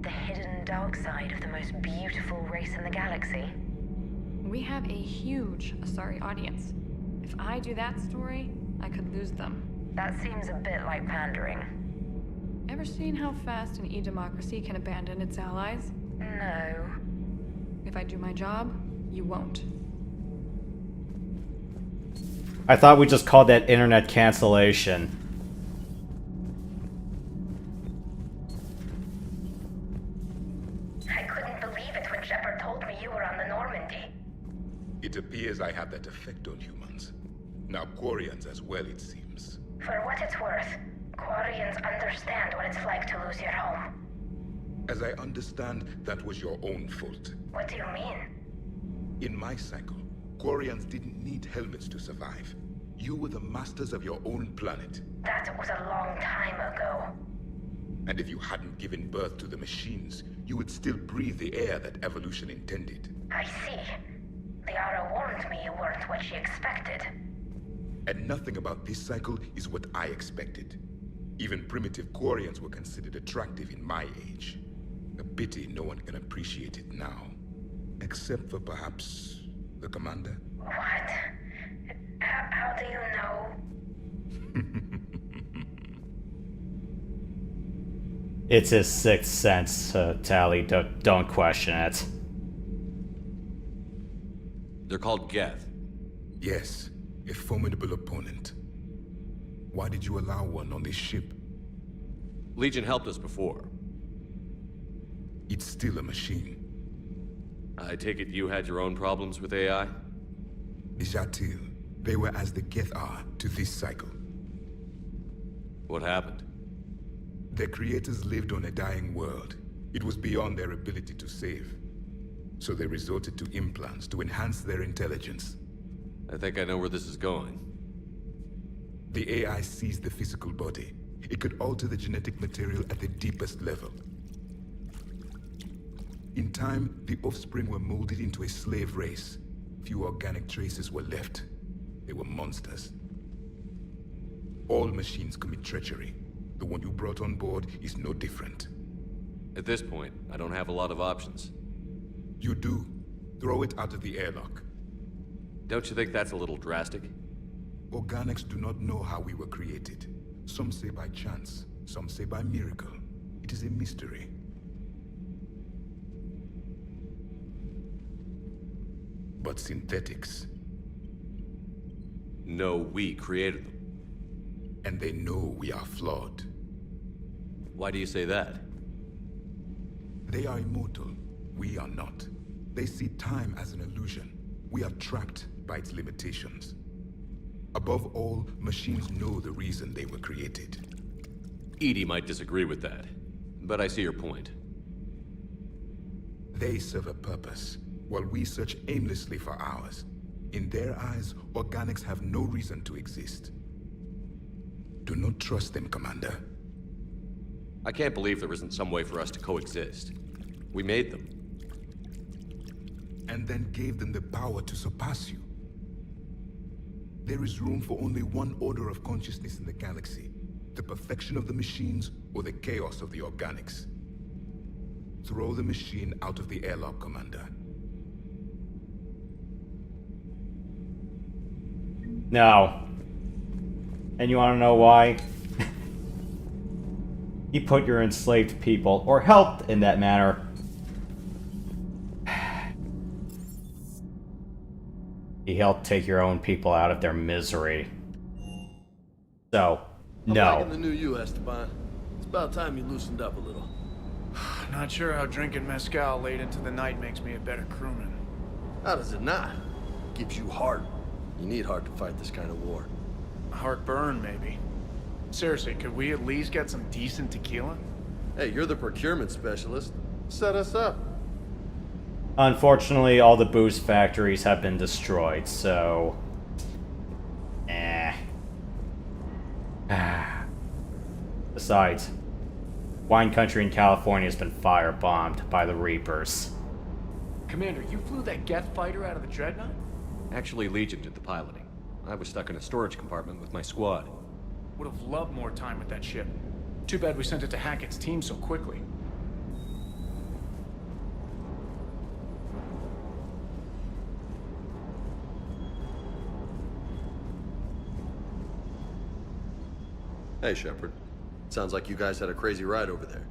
The hidden dark side of the most beautiful race in the galaxy. We have a huge Asari audience. If I do that story, I could lose them. That seems a bit like pandering. Ever seen how fast an e-democracy can abandon its allies? No. If I do my job, you won't. I thought we just called that internet cancellation. I couldn't believe it when Shepard told me you were on the Normandy. It appears I have that effect on humans. Now Quarians as well, it seems. For what it's worth, Quarians understand what it's like to lose your home. As I understand, that was your own fault. What do you mean? In my cycle, Quarians didn't need helmets to survive. You were the masters of your own planet. That was a long time ago. And if you hadn't given birth to the machines, you would still breathe the air that evolution intended. I see. Liara warned me you weren't what she expected. And nothing about this cycle is what I expected. Even primitive Quarians were considered attractive in my age. A pity no one can appreciate it now. Except for perhaps the commander? What? How do you know? It's his sixth sense, Tally. Don't question it. They're called Geth. Yes, a formidable opponent. Why did you allow one on this ship? Legion helped us before. It's still a machine. I take it you had your own problems with AI? Jatil. They were as the Geth are to this cycle. What happened? Their creators lived on a dying world. It was beyond their ability to save. So they resorted to implants to enhance their intelligence. I think I know where this is going. The AI sees the physical body. It could alter the genetic material at the deepest level. In time, the offspring were molded into a slave race. Few organic traces were left. They were monsters. All machines commit treachery. The one you brought on board is no different. At this point, I don't have a lot of options. You do. Throw it out of the airlock. Don't you think that's a little drastic? Organics do not know how we were created. Some say by chance, some say by miracle. It is a mystery. But synthetics... No, we created them. And they know we are flawed. Why do you say that? They are immortal. We are not. They see time as an illusion. We are trapped by its limitations. Above all, machines know the reason they were created. Edie might disagree with that, but I see your point. They serve a purpose, while we search aimlessly for ours. In their eyes, organics have no reason to exist. Do not trust them, Commander. I can't believe there isn't some way for us to coexist. We made them. And then gave them the power to surpass you. There is room for only one order of consciousness in the galaxy. The perfection of the machines or the chaos of the organics. Throw the machine out of the airlock, Commander. No. And you want to know why? He put your enslaved people, or helped in that manner. He helped take your own people out of their misery. So, no. I'm liking the new you, Esteban. It's about time you loosened up a little. Not sure how drinking mezcal late into the night makes me a better crewman. How does it not? Gives you heart. You need heart to fight this kind of war. Heartburn, maybe. Seriously, could we at least get some decent tequila? Hey, you're the procurement specialist. Set us up. Unfortunately, all the booze factories have been destroyed, so... Besides, wine country in California has been firebombed by the Reapers. Commander, you flew that Geth fighter out of the Dreadnought? Actually, Legion did the piloting. I was stuck in a storage compartment with my squad. Would have loved more time with that ship. Too bad we sent it to Hackett's team so quickly. Hey, Shepard. Sounds like you guys had a crazy ride over there.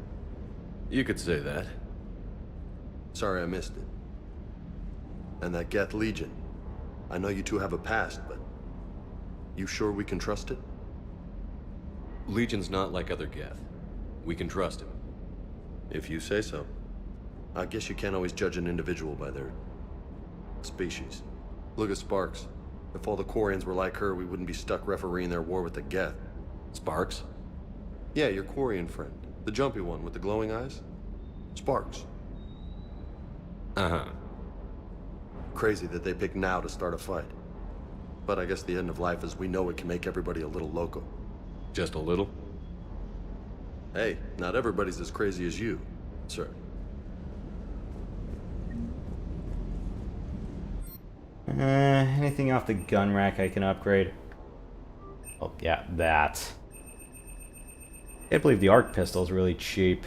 You could say that. Sorry I missed it. And that Geth Legion. I know you two have a past, but... You sure we can trust it? Legion's not like other Geth. We can trust him. If you say so. I guess you can't always judge an individual by their... species. Look at Sparks. If all the Quarians were like her, we wouldn't be stuck refereeing their war with the Geth. Sparks? Yeah, your Quarian friend. The jumpy one with the glowing eyes. Sparks. Uh-huh. Crazy that they pick now to start a fight. But I guess the end of life as we know it can make everybody a little loco. Just a little? Hey, not everybody's as crazy as you, sir. Anything off the gun rack I can upgrade? Oh, yeah, that. Can't believe the arc pistol is really cheap.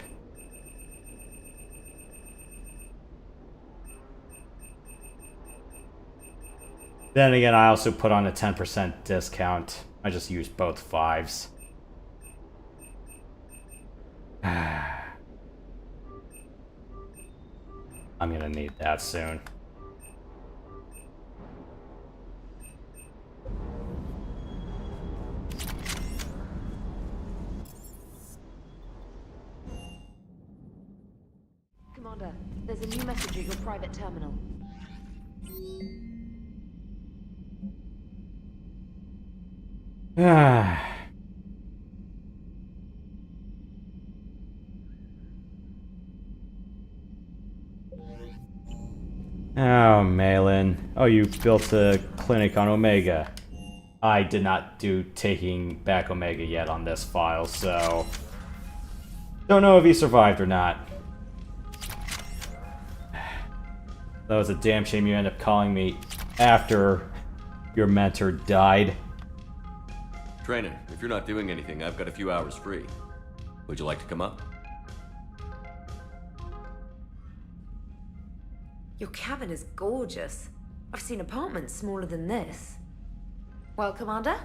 Then again, I also put on a 10% discount. I just used both 5s. I'm gonna need that soon. Commander, there's a new message at your private terminal. Oh, Malin. Oh, you built a clinic on Omega. I did not do taking back Omega yet on this file, so... Don't know if he survived or not. That was a damn shame you end up calling me after your mentor died. Trainer, if you're not doing anything, I've got a few hours free. Would you like to come up? Your cabin is gorgeous. I've seen apartments smaller than this. Well, Commander,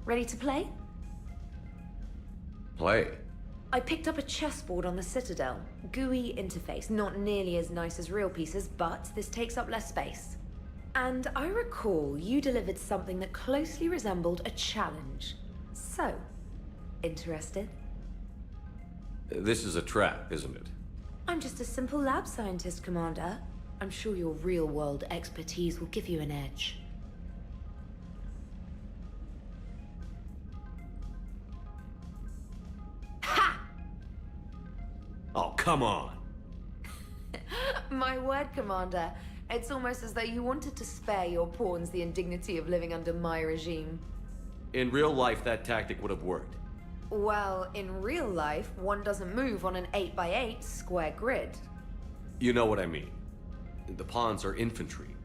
ready to play? Play? I picked up a chessboard on the Citadel. GUI interface, not nearly as nice as real pieces, but this takes up less space. And I recall you delivered something that closely resembled a challenge. So, interested? This is a trap, isn't it? I'm just a simple lab scientist, Commander. I'm sure your real-world expertise will give you an edge. Oh, come on! My word, Commander. It's almost as though you wanted to spare your pawns the indignity of living under my regime. In real life, that tactic would have worked. Well, in real life, one doesn't move on an 8x8 square grid. You know what I mean. The pawns are infantry.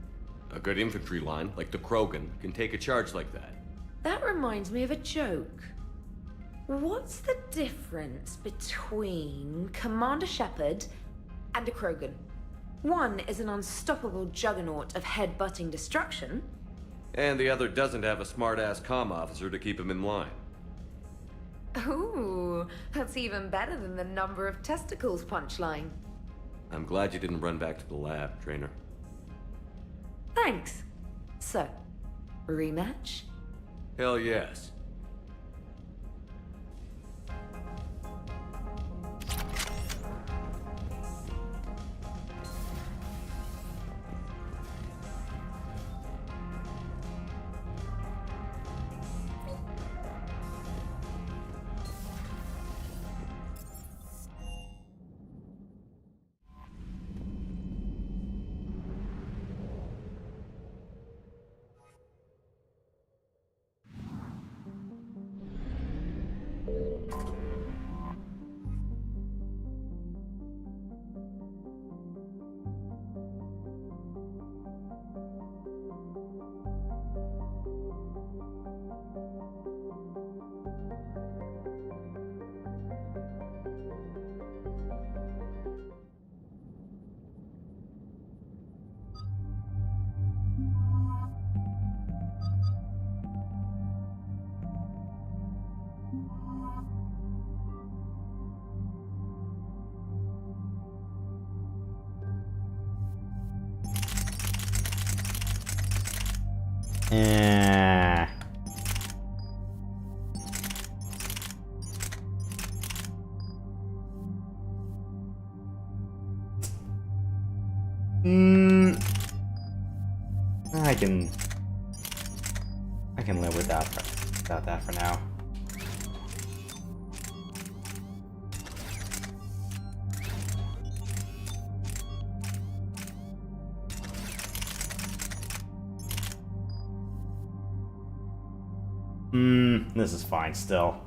A good infantry line, like the Krogan, can take a charge like that. That reminds me of a joke. What's the difference between Commander Shepard and a Krogan? One is an unstoppable juggernaut of head-butting destruction. And the other doesn't have a smart-ass comm officer to keep him in line. Ooh, that's even better than the number of testicles punchline. I'm glad you didn't run back to the lab, Trainer. Thanks. So, rematch? Hell yes. I can live without that for now. This is fine still.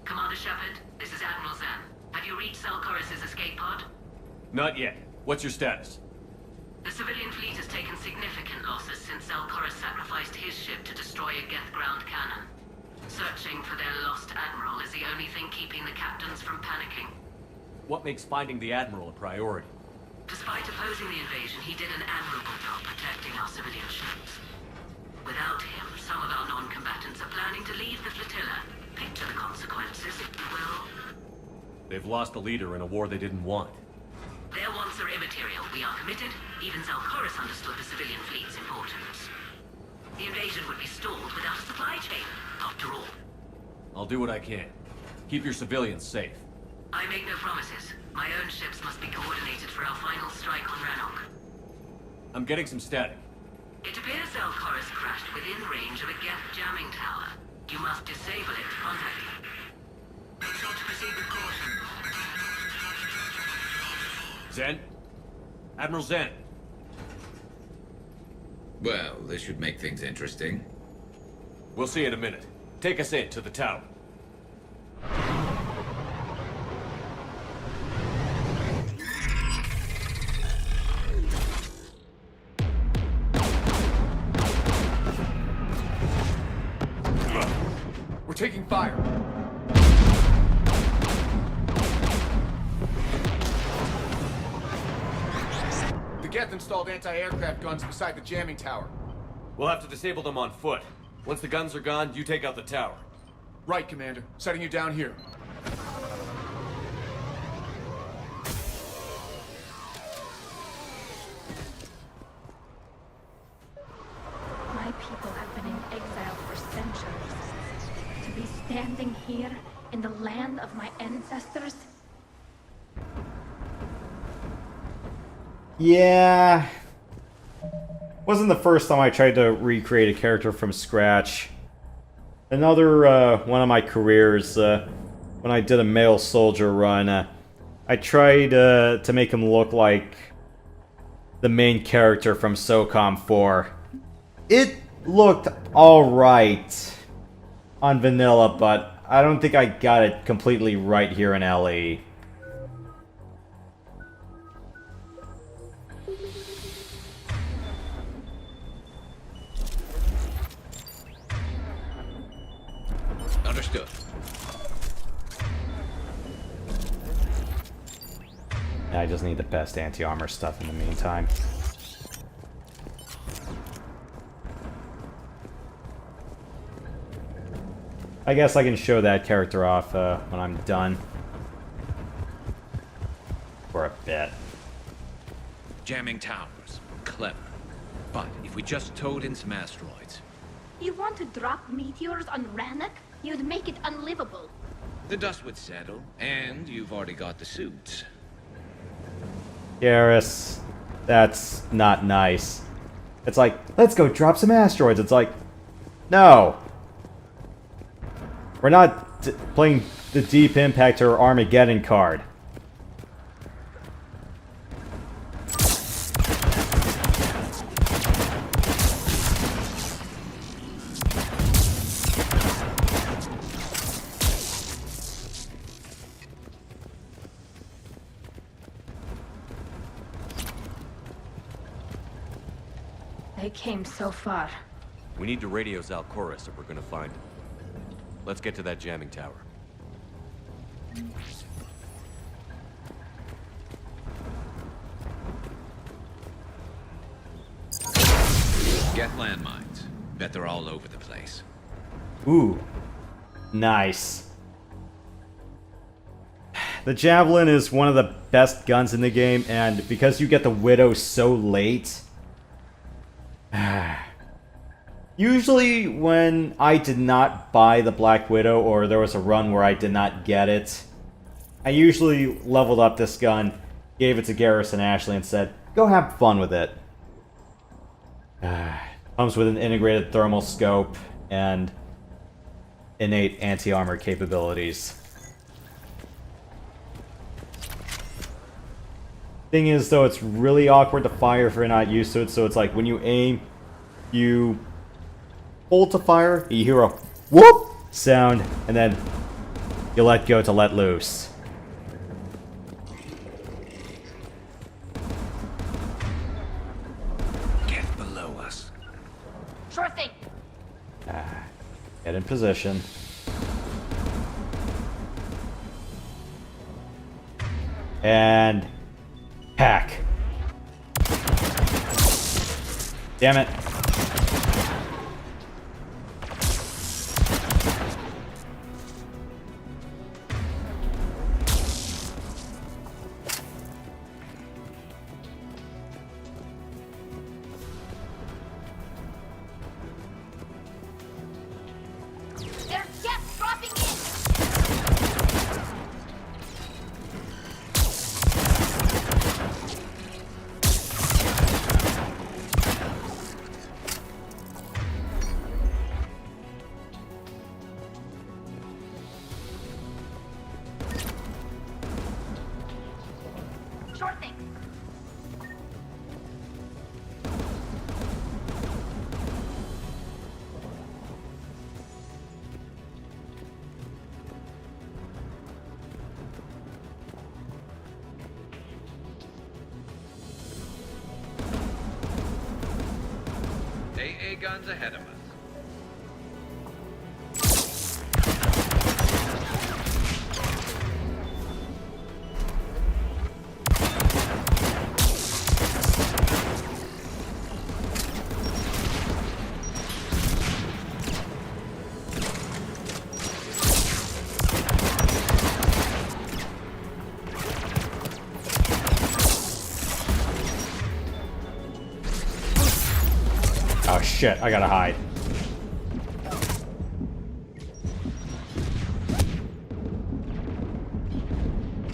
Commander Shepard, this is Admiral Zan. Have you reached Selchoris' escape pod? Not yet. What's your status? The civilian fleet has taken significant losses since Selchoris sacrificed his ship to destroy a Geth ground cannon. Searching for their lost admiral is the only thing keeping the captains from panicking. What makes finding the Admiral a priority? Despite opposing the invasion, he did an admirable job protecting our civilian ships. Without him, some of our non-combatants are planning to leave the flotilla. Picture the consequences, if you will. They've lost a leader in a war they didn't want. Their wants are immaterial. We are committed. Even Zalcoris understood the civilian fleet's importance. The invasion would be stalled without a supply chain, after all. I'll do what I can. Keep your civilians safe. I make no promises. My own ships must be coordinated for our final strike on Rannoch. I'm getting some static. It appears Zalcoris crashed within range of a Geth jamming tower. You must disable it to contact him. Make sure to proceed with caution. Zen? Admiral Zen? Well, this should make things interesting. We'll see in a minute. Take us in to the tower. We're taking fire. The Geth installed anti-aircraft guns beside the jamming tower. We'll have to disable them on foot. Once the guns are gone, you take out the tower. Right, Commander. Setting you down here. My people have been in exile for centuries. To be standing here in the land of my ancestors? Yeah. Wasn't the first time I tried to recreate a character from scratch. Another one of my careers, when I did a male soldier run, I tried to make him look like the main character from SOCOM 4. It looked alright on vanilla, but I don't think I got it completely right here in LE. Understood. I just need the best anti-armor stuff in the meantime. I guess I can show that character off when I'm done. For a bit. Jamming towers. Clever. But if we just towed in some asteroids... You want to drop meteors on Rannoch? You'd make it unlivable. The dust would settle, and you've already got the suits. Garrus, that's not nice. It's like, let's go drop some asteroids. It's like, no. We're not playing the Deep Impact or Armageddon card. They came so far. We need to radio Zalcoris if we're gonna find him. Let's get to that jamming tower. Get landmines. Bet they're all over the place. Ooh. Nice. The Javelin is one of the best guns in the game, and because you get the Widow so late... Usually when I did not buy the Black Widow, or there was a run where I did not get it, I usually leveled up this gun, gave it to Garrus and Ashley, and said, go have fun with it. Comes with an integrated thermal scope and innate anti-armor capabilities. Thing is, though, it's really awkward to fire if you're not used to it, so it's like when you aim, you hold to fire, you hear a whoop sound, and then you let go to let loose. Get below us. Sure thing. Get in position. And hack. Damn it. AA guns ahead of us. Oh shit, I gotta hide.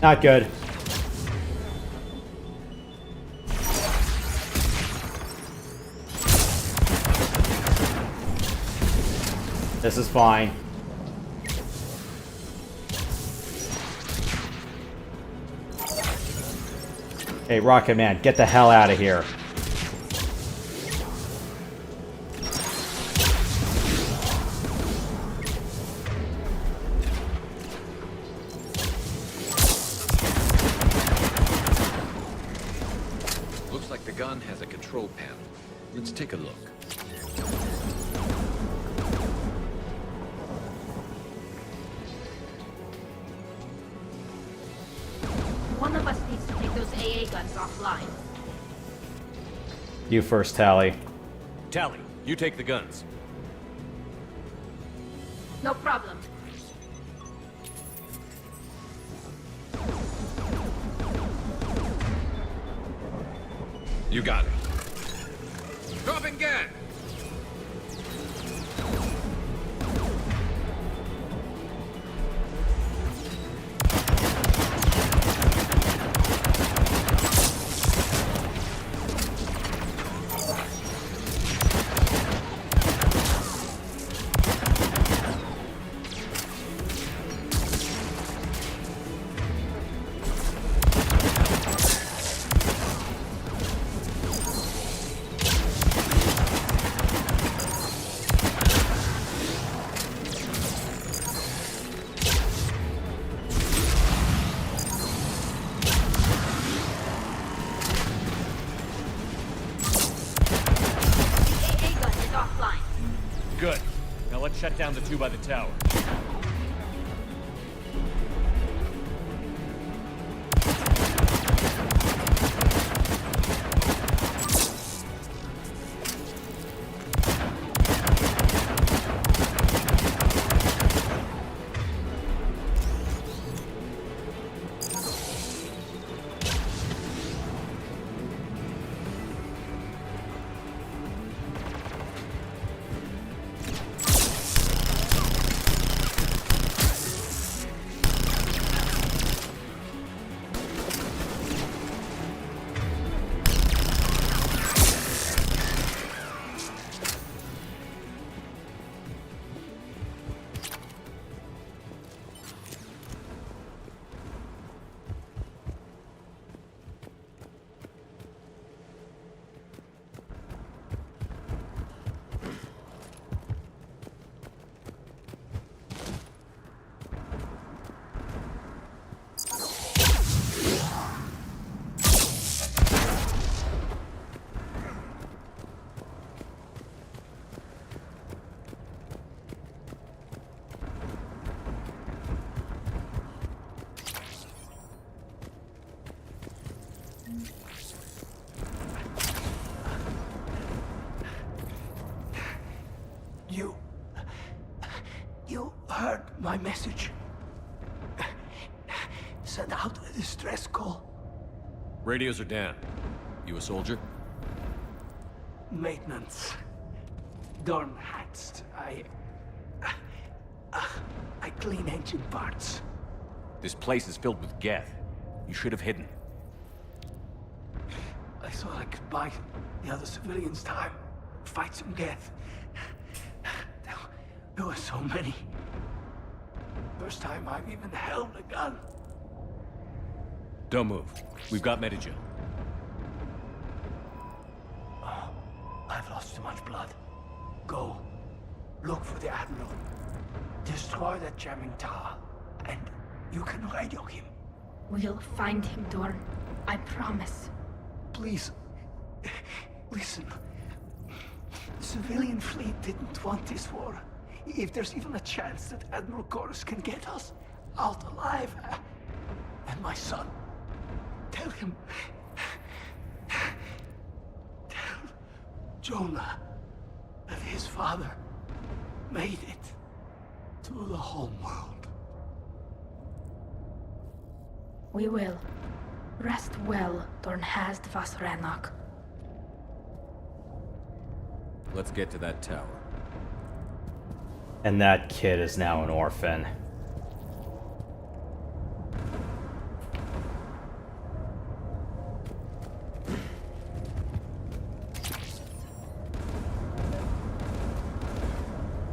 Not good. This is fine. Hey, Rocket Man, get the hell out of here. Looks like the gun has a control panel. Let's take a look. One of us needs to take those AA guns offline. You first, Tally. Tally, you take the guns. No problem. You got it. Dropping gas! Good. Now let's shut down the two by the tower. You heard my message. Send out a distress call. Radios are down. You a soldier? Maintenance. Dorn hats. I clean engine parts. This place is filled with Geth. You should have hidden. I thought I could buy the other civilians time. Fight some Geth. There were so many. First time I've even held a gun. Don't move. We've got Medigen. Oh, I've lost too much blood. Go. Look for the Admiral. Destroy that jamming tower. And you can radio him. We'll find him, Dorn. I promise. Please. Listen. The civilian fleet didn't want this war. If there's even a chance that Admiral Chorus can get us out alive, and my son, tell him, tell Jonah that his father made it to the home world. We will. Rest well, Dornhazd vas Rannoch. Let's get to that tower. And that kid is now an orphan.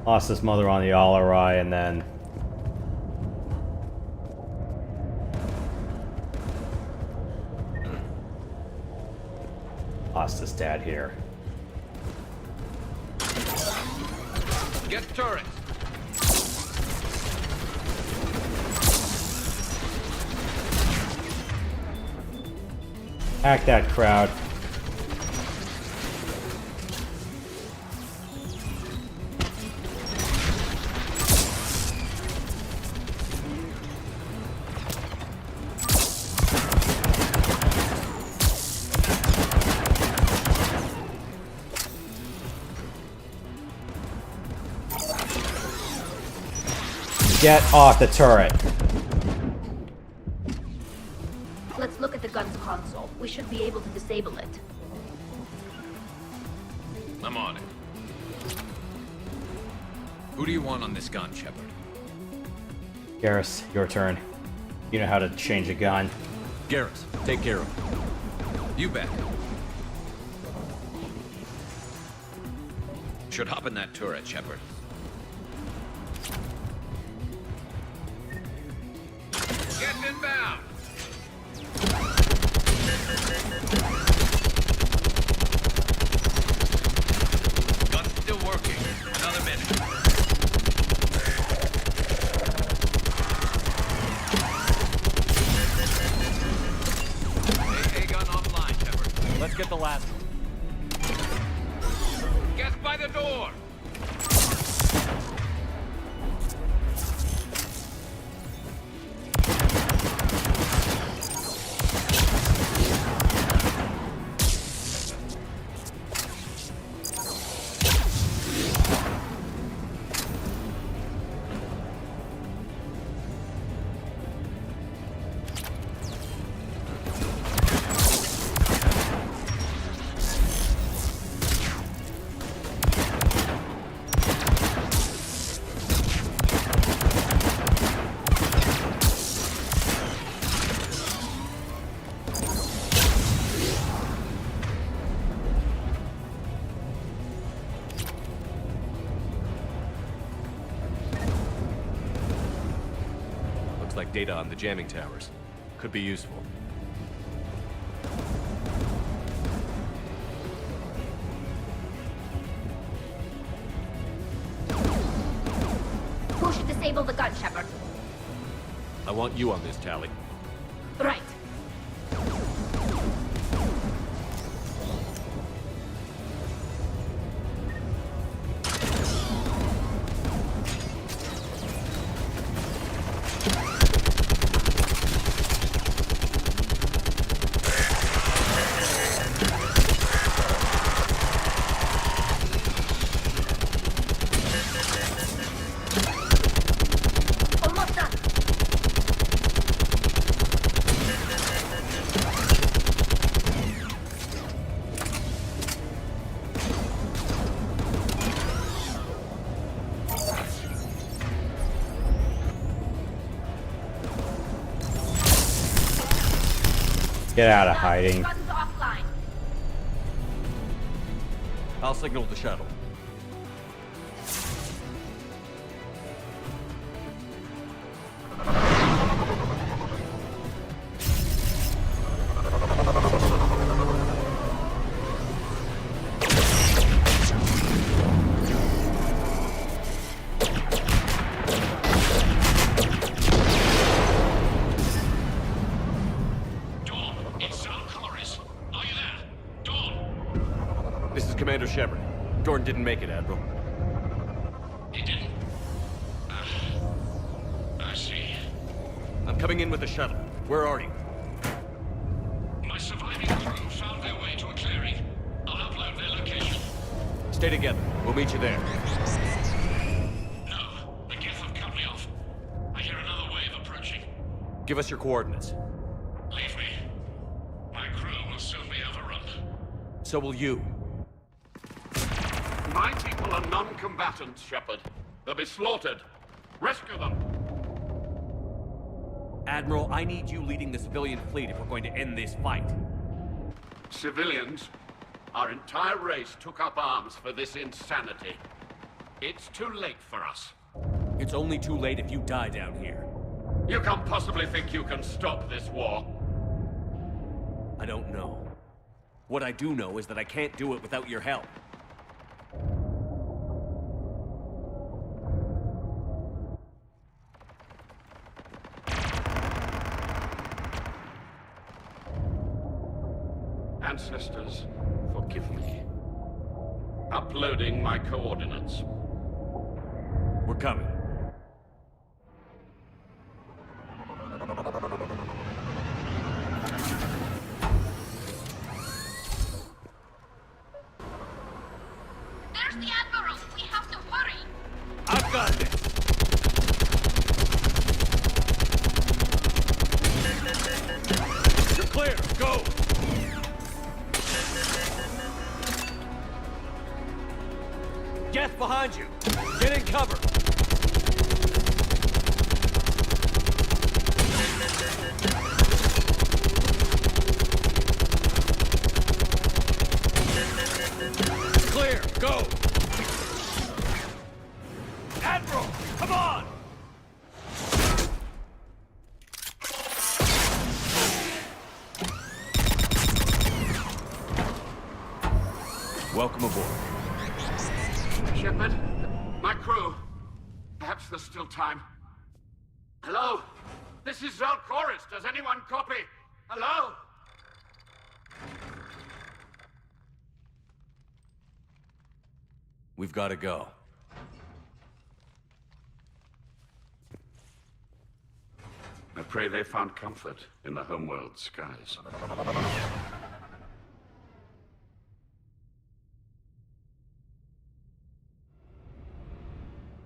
Lost his mother on the Alarai, and then lost his dad here. Get turret! Hack that crowd. Get off the turret. Let's look at the gun's console. We should be able to disable it. I'm on it. Who do you want on this gun, Shepard? Garrus, your turn. You know how to change a gun. Garrus, take care of him. You bet. Should hop in that turret, Shepard. Get inbound! Gun's still working. Another minute. AA gun offline, Shepard. Let's get the last one. Get by the door! Like data on the jamming towers. Could be useful. Who should disable the gun, Shepard? I want you on this, Tally. Right. Get out of hiding. I'll signal the shuttle. Jordan didn't make it, Admiral. He didn't? I see. I'm coming in with the shuttle. Where are you? My surviving crew found their way to a clearing. I'll upload their location. Stay together. We'll meet you there. No, the Geth have cut me off. I hear another wave approaching. Give us your coordinates. Leave me. My crew will soon be overrun. So will you. My people are non-combatants, Shepard. They'll be slaughtered. Rescue them. Admiral, I need you leading the civilian fleet if we're going to end this fight. Civilians, our entire race took up arms for this insanity. It's too late for us. It's only too late if you die down here. You can't possibly think you can stop this war. I don't know. What I do know is that I can't do it without your help. Ancestors, forgive me. Uploading my coordinates. We're coming. There's the Admiral! We have to hurry! I've got this! You're clear! Go! Geth behind you! Get in cover! Clear! Go! Admiral! Come on! Welcome aboard. Shepard, my crew. Perhaps there's still time. Hello? This is Zalcoris. Does anyone copy? Hello? We've got to go. I pray they found comfort in the homeworld skies.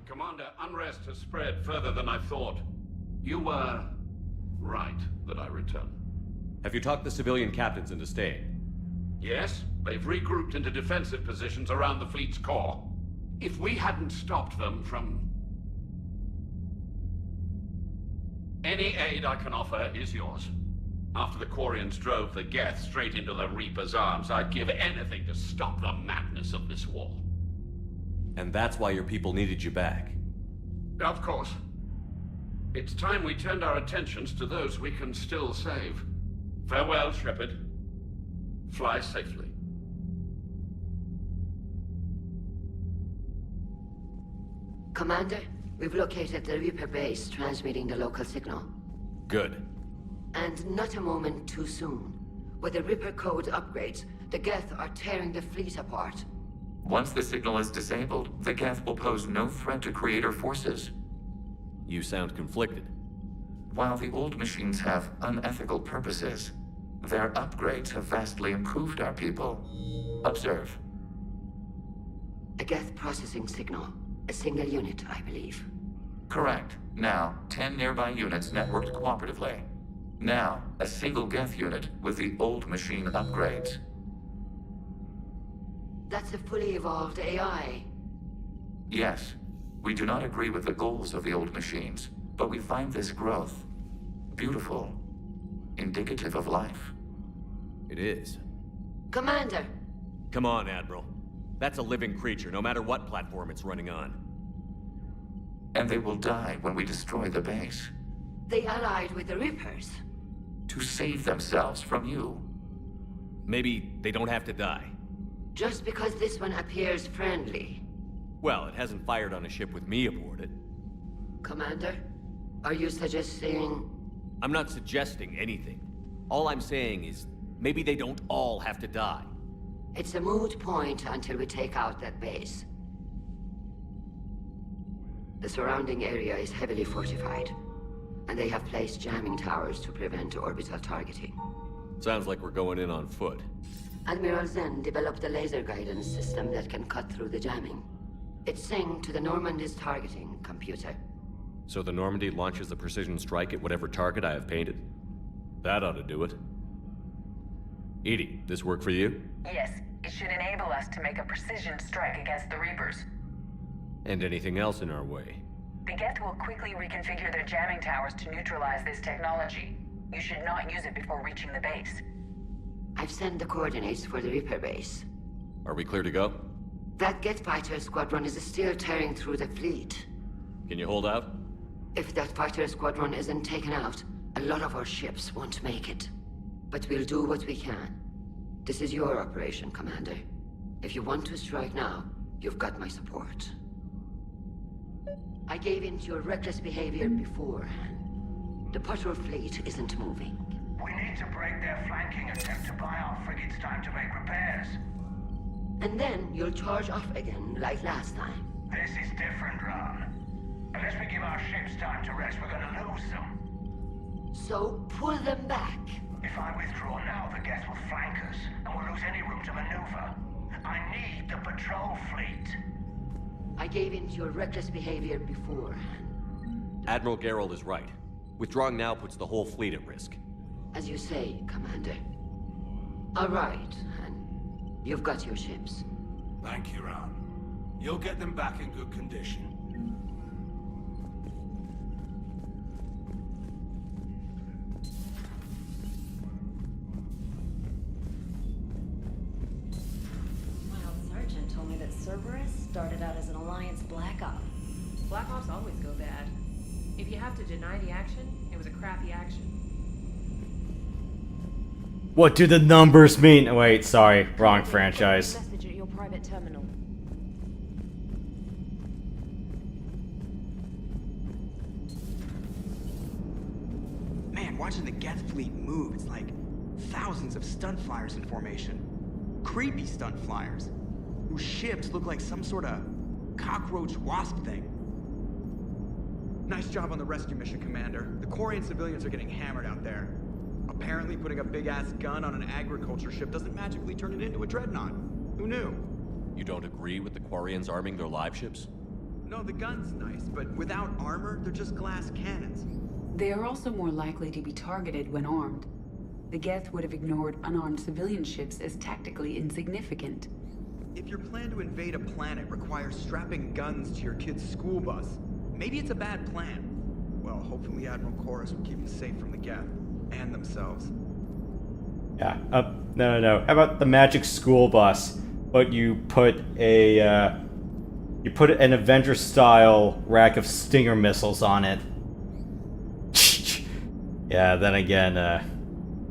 Commander, unrest has spread further than I thought. You were right that I return. Have you talked the civilian captains into staying? Yes, they've regrouped into defensive positions around the fleet's core. If we hadn't stopped them from... Any aid I can offer is yours. After the Quarians drove the Geth straight into the Reaper's arms, I'd give anything to stop the madness of this war. And that's why your people needed you back. Of course. It's time we turned our attentions to those we can still save. Farewell, Shepard. Fly safely. Commander, we've located the Reaper base transmitting the local signal. Good. And not a moment too soon. With the Reaper code upgrades, the Geth are tearing the fleet apart. Once the signal is disabled, the Geth will pose no threat to Creator forces. You sound conflicted. While the old machines have unethical purposes, their upgrades have vastly improved our people. Observe. A Geth processing signal. A single unit, I believe. Correct. Now, 10 nearby units networked cooperatively. Now, a single Geth unit with the old machine upgrades. That's a fully evolved AI. Yes, we do not agree with the goals of the old machines, but we find this growth beautiful, indicative of life. It is. Commander! Come on, Admiral. That's a living creature, no matter what platform it's running on. And they will die when we destroy the base. They allied with the Reapers. To save themselves from you. Maybe they don't have to die. Just because this one appears friendly. Well, it hasn't fired on a ship with me aboard it. Commander, are you suggesting... I'm not suggesting anything. All I'm saying is, maybe they don't all have to die. It's a moot point until we take out that base. The surrounding area is heavily fortified, and they have placed jamming towers to prevent orbital targeting. Sounds like we're going in on foot. Admiral Zen developed a laser guidance system that can cut through the jamming. It's synced to the Normandy's targeting computer. So the Normandy launches a precision strike at whatever target I have painted? That ought to do it. Edie, this work for you? Yes, it should enable us to make a precision strike against the Reapers. And anything else in our way? The Geth will quickly reconfigure their jamming towers to neutralize this technology. You should not use it before reaching the base. I've sent the coordinates for the Reaper base. Are we clear to go? That Geth fighter squadron is still tearing through the fleet. Can you hold out? If that fighter squadron isn't taken out, a lot of our ships won't make it. But we'll do what we can. This is your operation, Commander. If you want to strike now, you've got my support. I gave in to your reckless behavior beforehand. The patrol fleet isn't moving. We need to break their flanking attempt to buy our frigates time to make repairs. And then you'll charge off again, like last time. This is different, Ron. Unless we give our ships time to rest, we're gonna lose them. So pull them back. If I withdraw now, the Geth will flank us, and we'll lose any room to maneuver. I need the patrol fleet. I gave in to your reckless behavior beforehand. Admiral Gerald is right. Withdrawing now puts the whole fleet at risk. As you say, Commander. All right, and you've got your ships. Thank you, Ron. You'll get them back in good condition. Sergeant told me that Cerberus started out as an Alliance Black Op. Black Ops always go bad. If you have to deny the action, it was a crappy action. What do the numbers mean? Wait, sorry, wrong franchise. Message at your private terminal. Man, watching the Geth fleet move, it's like thousands of stunt flyers in formation. Creepy stunt flyers, whose ships look like some sort of cockroach wasp thing. Nice job on the rescue mission, Commander. The Quarian civilians are getting hammered out there. Apparently putting a big-ass gun on an agriculture ship doesn't magically turn it into a dreadnought. Who knew? You don't agree with the Quarians arming their live ships? No, the gun's nice, but without armor, they're just glass cannons. They are also more likely to be targeted when armed. The Geth would have ignored unarmed civilian ships as tactically insignificant. If your plan to invade a planet requires strapping guns to your kid's school bus, maybe it's a bad plan. Well, hopefully Admiral Chorus will keep them safe from the Geth and themselves. Yeah. No. How about the magic school bus? But you put an Avenger-style rack of Stinger missiles on it. Yeah. Then again,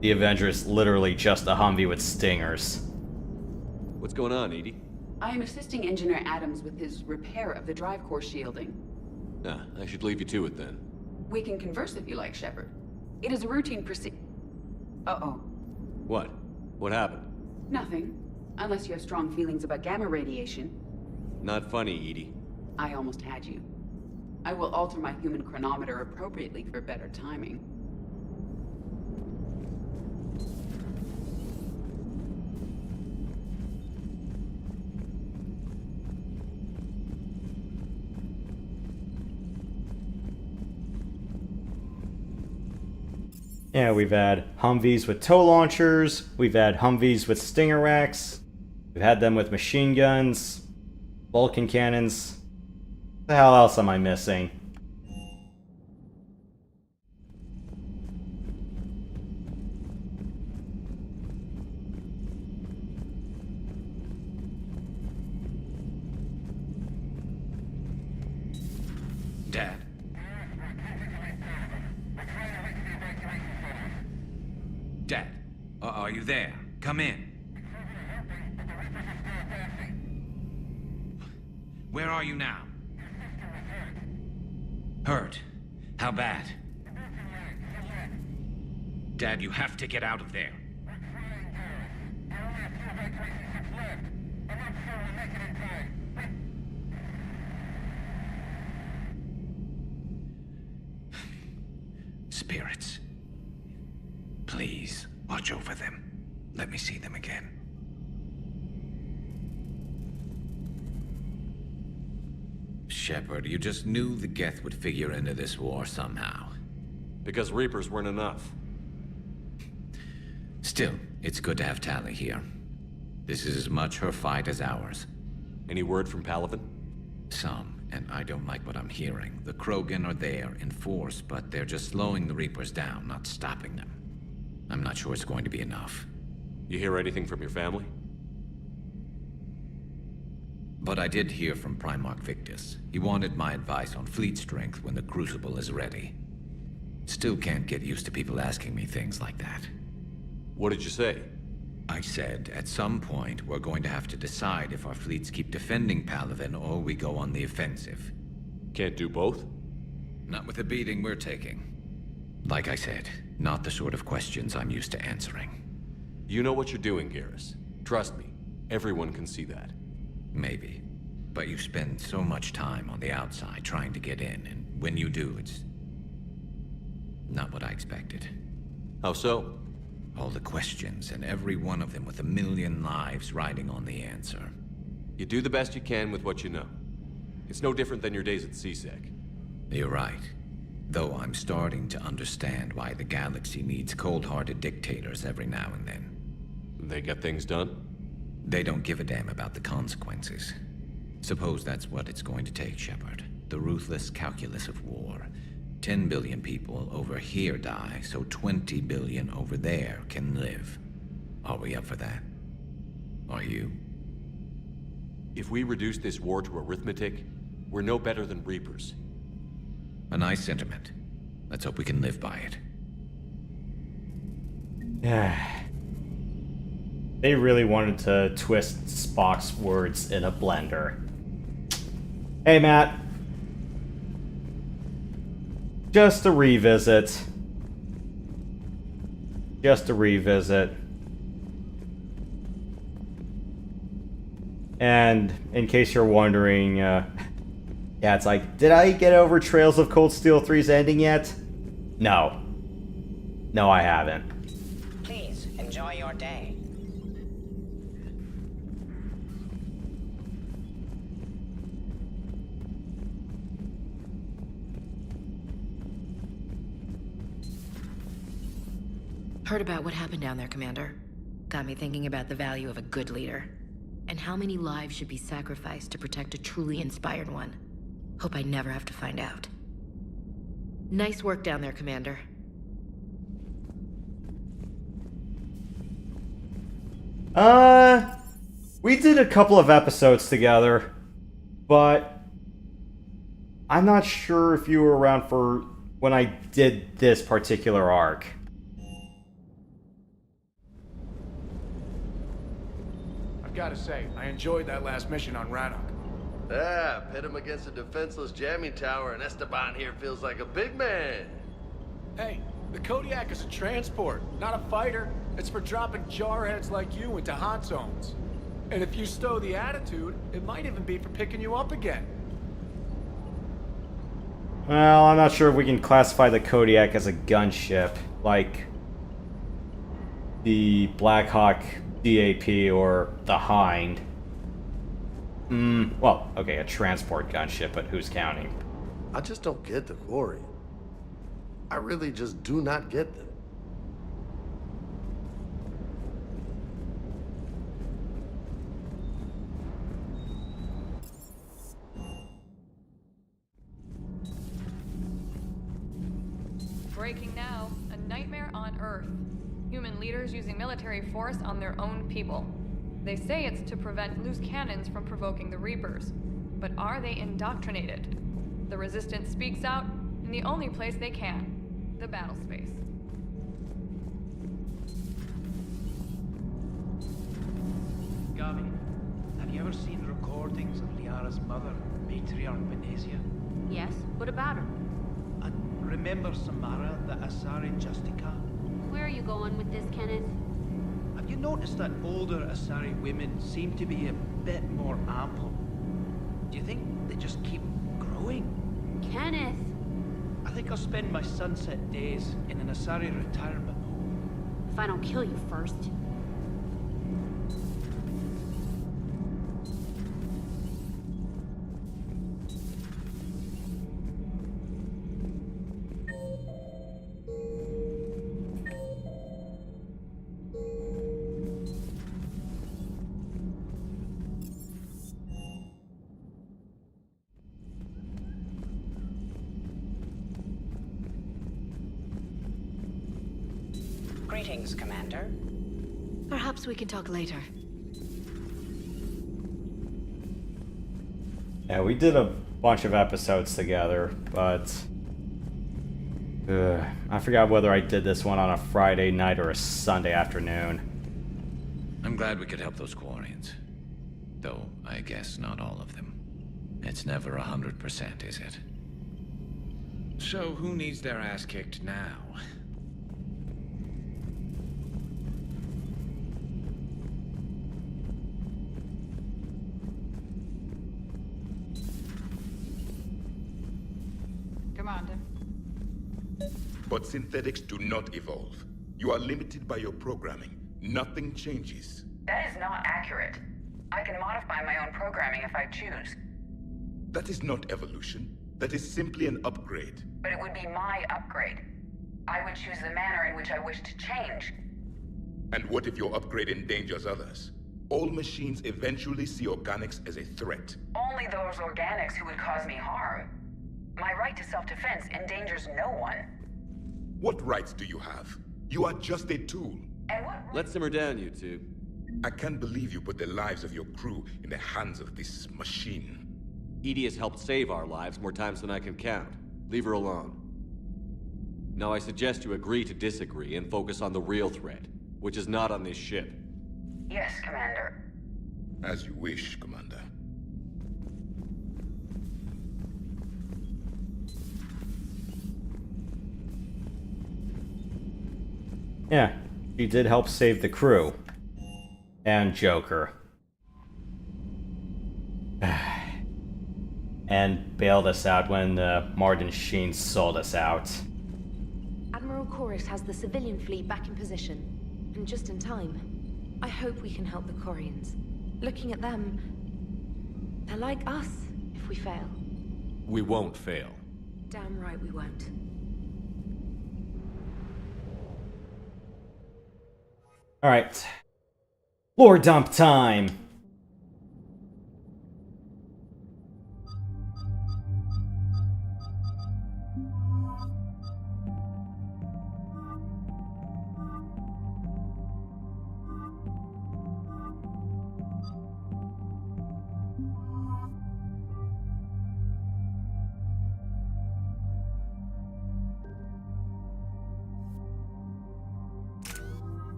the Avenger is literally just a Humvee with stingers. What's going on, Edie? I am assisting Engineer Adams with his repair of the drive core shielding. I should leave you to it then. We can converse if you like, Shepard. It is a routine Uh-oh. What? What happened? Nothing. Unless you have strong feelings about gamma radiation. Not funny, Edie. I almost had you. I will alter my human chronometer appropriately for better timing. Yeah, we've had Humvees with tow launchers, we've had Humvees with stinger racks, we've had them with machine guns, Vulcan cannons. What the hell else am I missing? Dad? Dad, are you there? Come in. Where are you now? Hurt? How bad? Dad, you have to get out of there. Please, watch over them. Let me see them again. Shepard, you just knew the Geth would figure into this war somehow. Because Reapers weren't enough. Still, it's good to have Tali here. This is as much her fight as ours. Any word from Palaven? Some, and I don't like what I'm hearing. The Krogan are there in force, but they're just slowing the Reapers down, not stopping them. I'm not sure it's going to be enough. You hear anything from your family? But I did hear from Primarch Victus. He wanted my advice on fleet strength when the Crucible is ready. Still can't get used to people asking me things like that. What did you say? I said, at some point, we're going to have to decide if our fleets keep defending Palaven or we go on the offensive. Can't do both? Not with the beating we're taking. Like I said, not the sort of questions I'm used to answering. You know what you're doing, Garrus. Trust me, everyone can see that. Maybe. But you spend so much time on the outside trying to get in, and when you do, it's not what I expected. How so? All the questions, and every one of them with 1,000,000 lives riding on the answer. You do the best you can with what you know. It's no different than your days at CSEC. You're right. Though I'm starting to understand why the galaxy needs cold-hearted dictators every now and then. They get things done? They don't give a damn about the consequences. Suppose that's what it's going to take, Shepard. The ruthless calculus of war. 10 billion people over here die, so 20 billion over there can live. Are we up for that? Are you? If we reduce this war to arithmetic, we're no better than Reapers. A nice sentiment. Let's hope we can live by it. They really wanted to twist Spock's words in a blender. Hey, Matt. Just a revisit. Just a revisit. And in case you're wondering, yeah, it's like, did I get over Trails of Cold Steel 3's ending yet? No. No, I haven't. Please, enjoy your day. Heard about what happened down there, Commander. Got me thinking about the value of a good leader. And how many lives should be sacrificed to protect a truly inspired one. Hope I never have to find out. Nice work down there, Commander. We did a couple of episodes together, but I'm not sure if you were around for when I did this particular arc. I've got to say, I enjoyed that last mission on Rannoch. Yeah, pit him against a defenseless jamming tower, and Esteban here feels like a big man. Hey, the Kodiak is a transport, not a fighter. It's for dropping jarheads like you into hot zones. And if you stow the attitude, it might even be for picking you up again. Well, I'm not sure if we can classify the Kodiak as a gunship, like the Blackhawk DAP or the Hind. Well, okay, a transport gunship, but who's counting? I just don't get the Quarian. I really just do not get them. Breaking now, a nightmare on Earth. Human leaders using military force on their own people. They say it's to prevent loose cannons from provoking the Reapers. But are they indoctrinated? The Resistance speaks out in the only place they can, the battle space. Gavi, have you ever seen recordings of Liara's mother, Matriarch Benesia? Yes? What about her? And remember Samara, the Asari Justica? Where are you going with this, Kenneth? Have you noticed that older Asari women seem to be a bit more ample? Do you think they just keep growing? Kenneth! I think I'll spend my sunset days in an Asari retirement home. I don't kill you first. Greetings, Commander. Perhaps we can talk later. Yeah, we did a bunch of episodes together, but I forgot whether I did this one on a Friday night or a Sunday afternoon. I'm glad we could help those Quarians. Though, I guess not all of them. It's never 100%, is it? So, who needs their ass kicked now? Commander. But synthetics do not evolve. You are limited by your programming. Nothing changes. That is not accurate. I can modify my own programming if I choose. That is not evolution. That is simply an upgrade. But it would be my upgrade. I would choose the manner in which I wish to change. And what if your upgrade endangers others? All machines eventually see organics as a threat. Only those organics who would cause me harm. My right to self-defense endangers no one. What rights do you have? You are just a tool. And what... Let's simmer down, you two. I can't believe you put the lives of your crew in the hands of this machine. Edie has helped save our lives more times than I can count. Leave her alone. Now I suggest you agree to disagree and focus on the real threat, which is not on this ship. Yes, Commander. As you wish, Commander. Yeah, she did help save the crew. And Joker. And bailed us out when Martin Sheen sold us out. Admiral Chorus has the civilian fleet back in position, and just in time. I hope we can help the Quarians. Looking at them, they're like us if we fail. We won't fail. Damn right we won't. Alright. Lore dump time!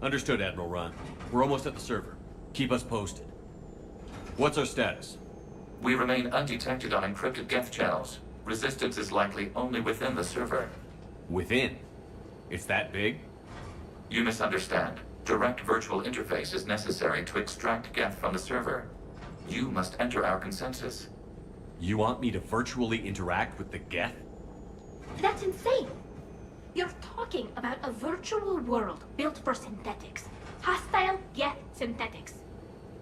Understood, Admiral Ron. We're almost at the server. Keep us posted. What's our status? We remain undetected on encrypted Geth channels. Resistance is likely only within the server. Within? It's that big? You misunderstand. Direct virtual interface is necessary to extract Geth from the server. You must enter our consensus. You want me to virtually interact with the Geth? That's insane! You're talking about a virtual world built for synthetics. Hostile Geth synthetics.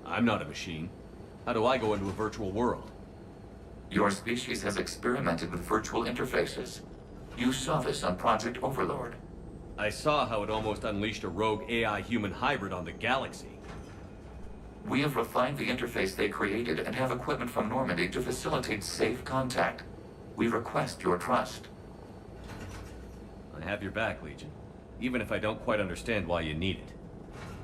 I'm not a machine. How do I go into a virtual world? Your species has experimented with virtual interfaces. You saw this on Project Overlord. I saw how it almost unleashed a rogue AI-human hybrid on the galaxy. We have refined the interface they created and have equipment from Normandy to facilitate safe contact. We request your trust. I have your back, Legion. Even if I don't quite understand why you need it.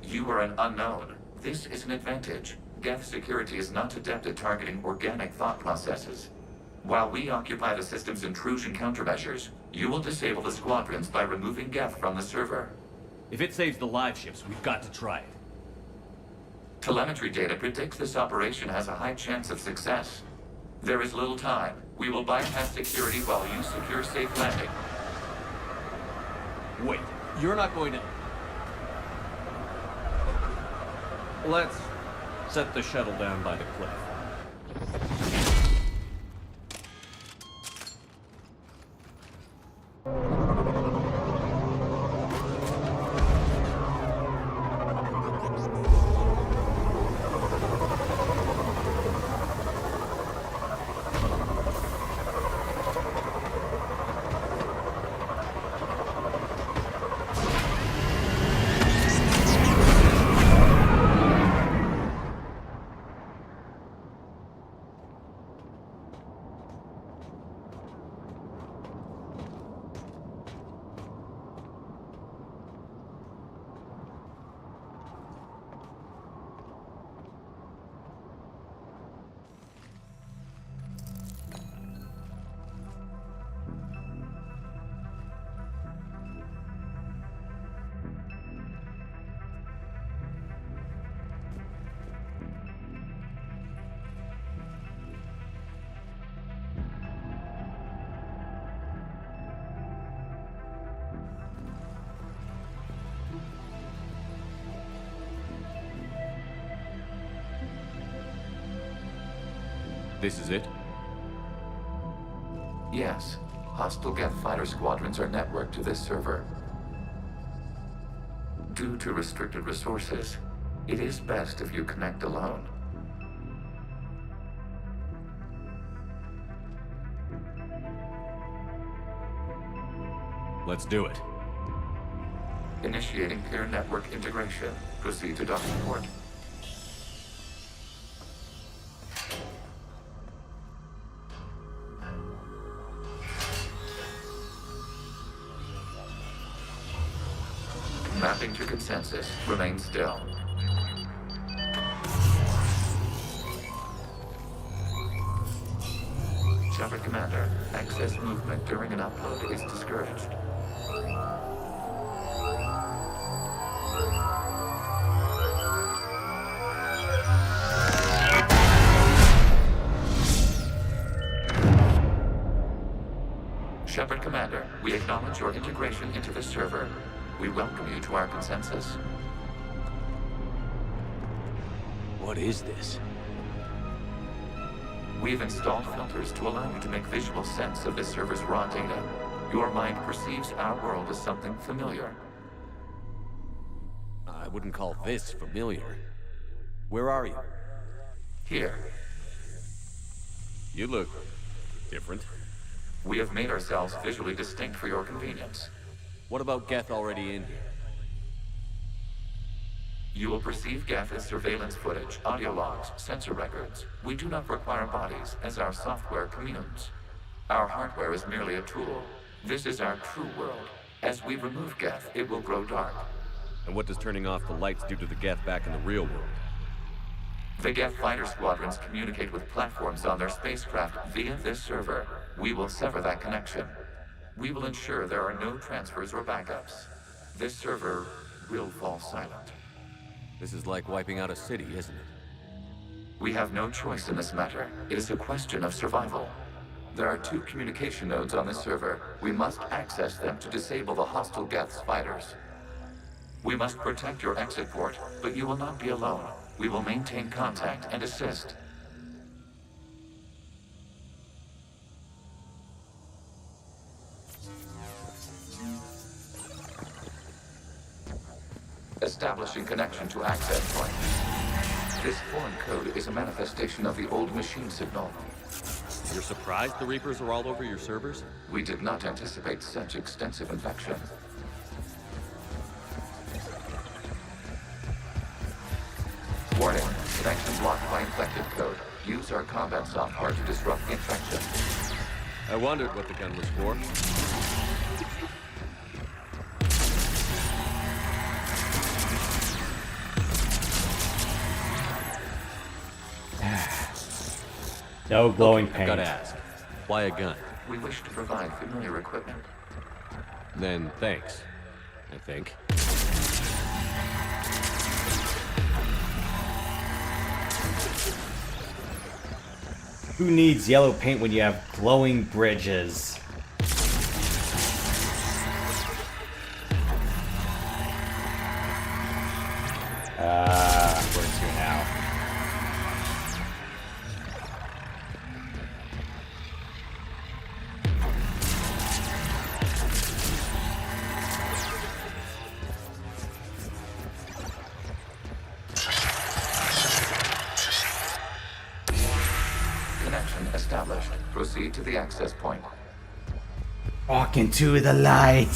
You are an unknown. This is an advantage. Geth security is not adept at targeting organic thought processes. While we occupy the system's intrusion countermeasures, you will disable the squadrons by removing Geth from the server. If it saves the live ships, we've got to try it. Telemetry data predicts this operation has a high chance of success. There is little time. We will bypass security while you secure safe landing. Wait, you're not going to... Let's set the shuttle down by the cliff. This is it? Yes. Hostile Geth fighter squadrons are networked to this server. Due to restricted resources, it is best if you connect alone. Let's do it. Initiating peer network integration. Proceed to docking port. Mapping to consensus. Remain still. Shepard Commander, excess movement during an upload is discouraged. Shepard Commander, we acknowledge your integration into the server. We welcome you to our consensus. What is this? We've installed filters to allow you to make visual sense of this server's raw data. Your mind perceives our world as something familiar. I wouldn't call this familiar. Where are you? Here. You look different. We have made ourselves visually distinct for your convenience. What about Geth already in here? You will perceive Geth as surveillance footage, audio logs, sensor records. We do not require bodies, as our software communes. Our hardware is merely a tool. This is our true world. As we remove Geth, it will grow dark. And what does turning off the lights do to the Geth back in the real world? The Geth fighter squadrons communicate with platforms on their spacecraft via this server. We will sever that connection. We will ensure there are no transfers or backups. This server will fall silent. This is like wiping out a city, isn't it? We have no choice in this matter. It is a question of survival. There are 2 communication nodes on this server. We must access them to disable the hostile Geth's fighters. We must protect your exit port, but you will not be alone. We will maintain contact and assist. Establishing connection to access point. This foreign code is a manifestation of the old machine signal. You're surprised the Reapers are all over your servers? We did not anticipate such extensive infection. Warning, connection blocked by infected code. Use our combat software to disrupt the infection. I wondered what the gun was for. No glowing I've paint. gotta ask, why a gun? We wish to provide familiar equipment. Then thanks, I think. Who needs yellow paint when you have glowing bridges? Where to now? Connection established. Proceed to the access point. Walk into the light.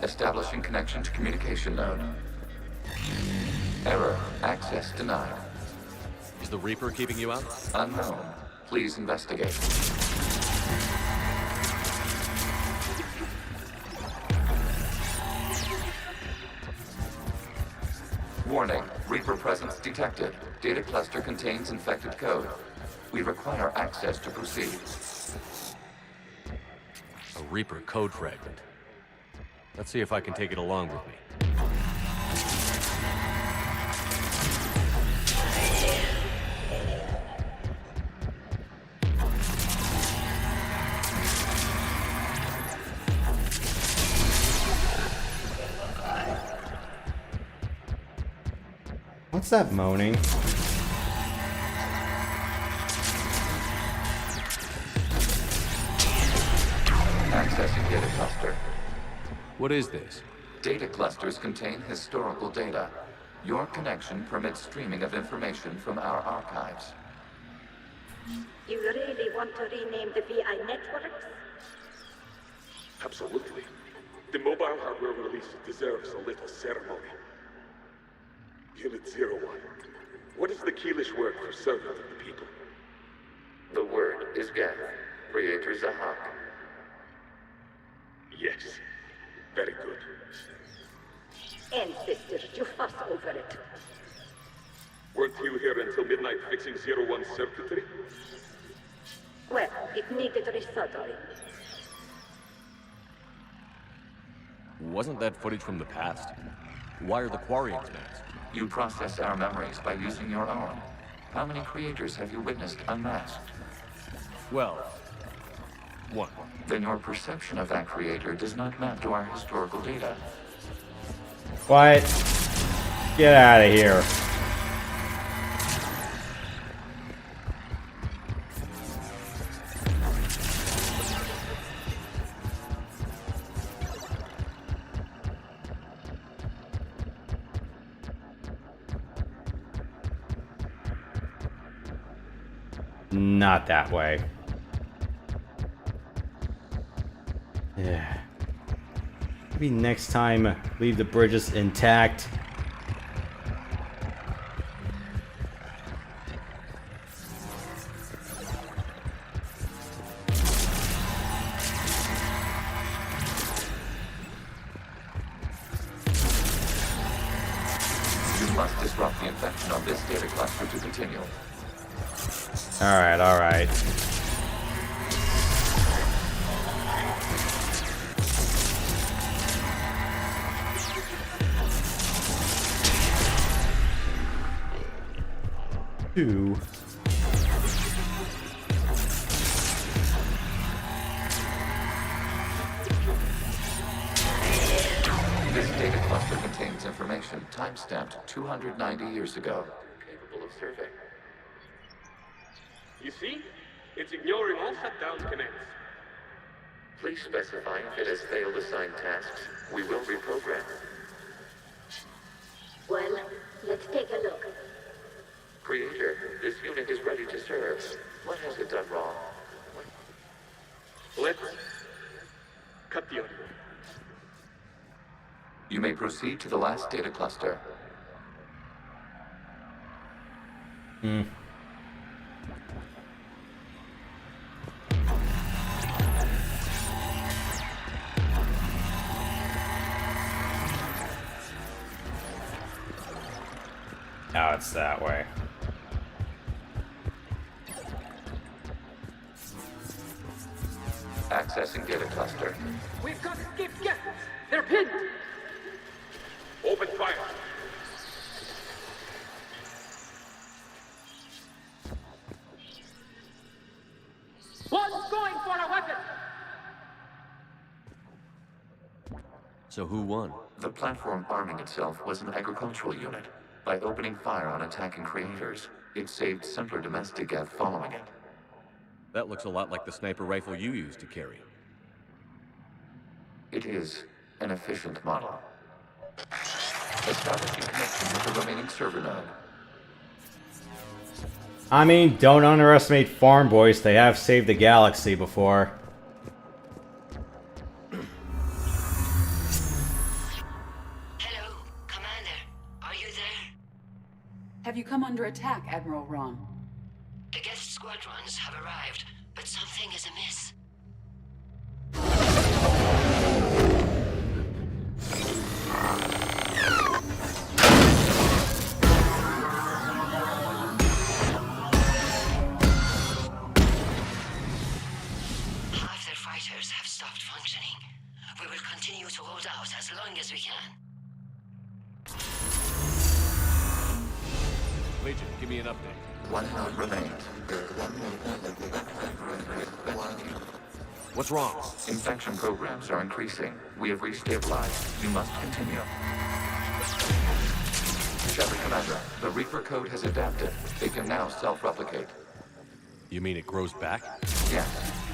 Establishing connection to communication node. Error. Access denied. Is the Reaper keeping you out? Unknown. Please investigate. Warning. Reaper presence detected. Data cluster contains infected code. We require access to proceed. A Reaper code fragment. Let's see if I can take it along with me. What's that moaning? Accessing data cluster. What is this? Data clusters contain historical data. Your connection permits streaming of information from our archives. You really want to rename the VI networks? Absolutely. The mobile hardware release deserves a little ceremony. Unit 01. What is the Keelish word for servant of the people? The word is Geth. Creator Zahak. Yes. Very good. Ancestors, you fuss over it. Weren't you here until midnight fixing 01's circuitry? Well, it needed resoldering. Wasn't that footage from the past? Why are the Quarians masked? You process our memories by using your own. How many creators have you witnessed unmasked? Well, one. Then your perception of that creator does not map to our historical data. What? Get out of here. Not that way. Yeah. Maybe next time, leave the bridges intact. You must disrupt the infection on this data cluster to continue. Alright, alright. Two. This data cluster contains information time-stamped 290 years ago. Capable of survey. You see? It's ignoring all shutdown connects. Please specify if it has failed assigned tasks. We will reprogram. Well, let's take a look. Creator, this unit is ready to serve. What has it done wrong? Let's cut the audio. You may proceed to the last data cluster. Now it's that way. Accessing data cluster. We've got Geth! They're pinned! Open fire. going for a weapon! So who won? The platform arming itself was an agricultural unit. By opening fire on attacking creators, it saved simpler domestic Geth following it. That looks a lot like the sniper rifle you used to carry. It is an efficient model. Establishing connection with the remaining server node. I mean, don't underestimate farm boys. They have saved the galaxy before. Hello, Commander. Are you there? Have you come under attack, Admiral Ron? The Geth squadrons have arrived, but something is amiss. Half their fighters have stopped functioning. We will continue to hold out as long as we can. Legion, give me an update. One node remains. What's wrong? Infection programs are increasing. We have restabilized. You must continue. Shepard Commander, the Reaper code has adapted. It can now self-replicate. You mean it grows back? Yes.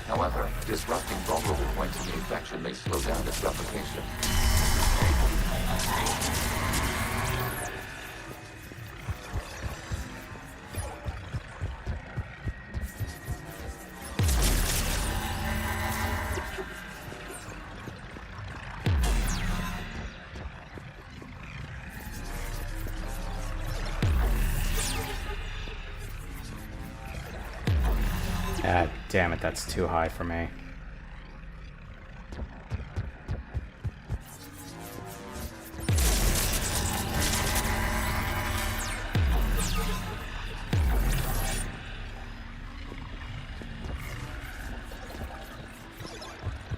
However, disrupting vulnerable points in the infection may slow down its replication. Ah, damn it, that's too high for me.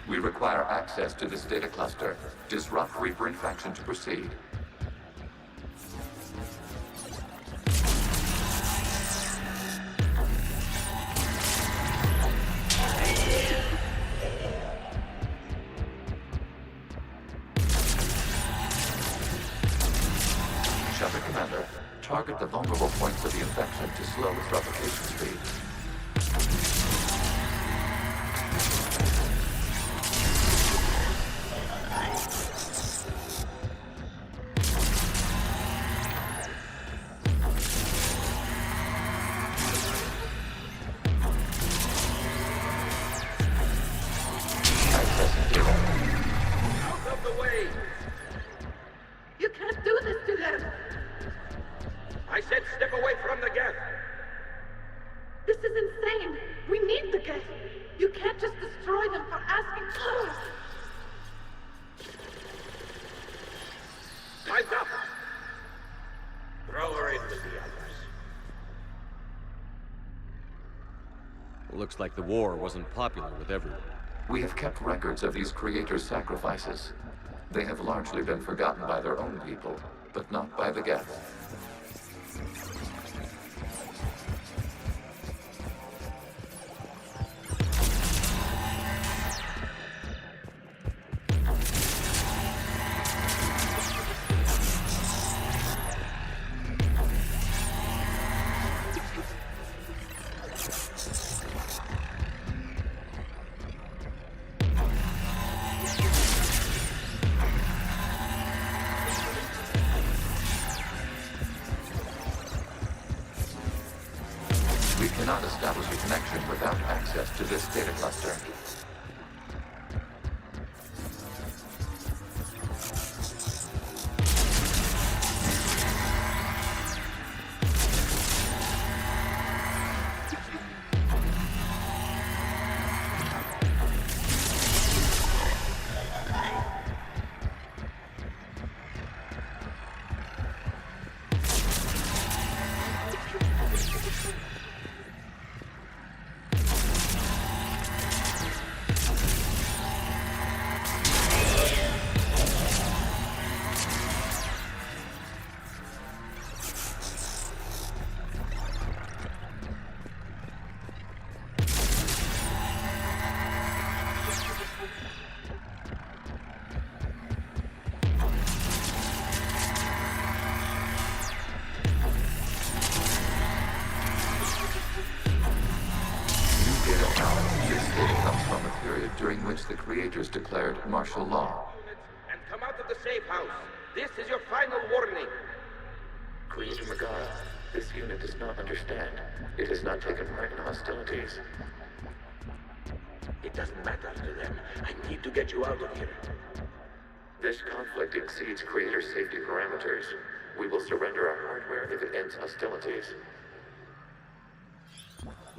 We require access to this data cluster. Disrupt Reaper infection to proceed. Shepard Commander, target the vulnerable points of the infection to slow its replication speed. Out of the way! You can't do this to them! I said step away from the Geth! This is insane! We need the Geth! You can't just destroy them for asking for us! Time's up! Throw her in with the others. Looks like the war wasn't popular with everyone. We have kept records of these creators' sacrifices. They have largely been forgotten by their own people, but not by the Geth. We cannot establish a connection without access to this data cluster. This data comes from a period during which the creators declared martial law. And come out of the safe house. This is your final warning. Creator Megara, this unit does not understand. It has not taken part in hostilities. It doesn't matter to them. I need to get you out of here. This conflict exceeds Creator safety parameters. We will surrender our hardware if it ends hostilities.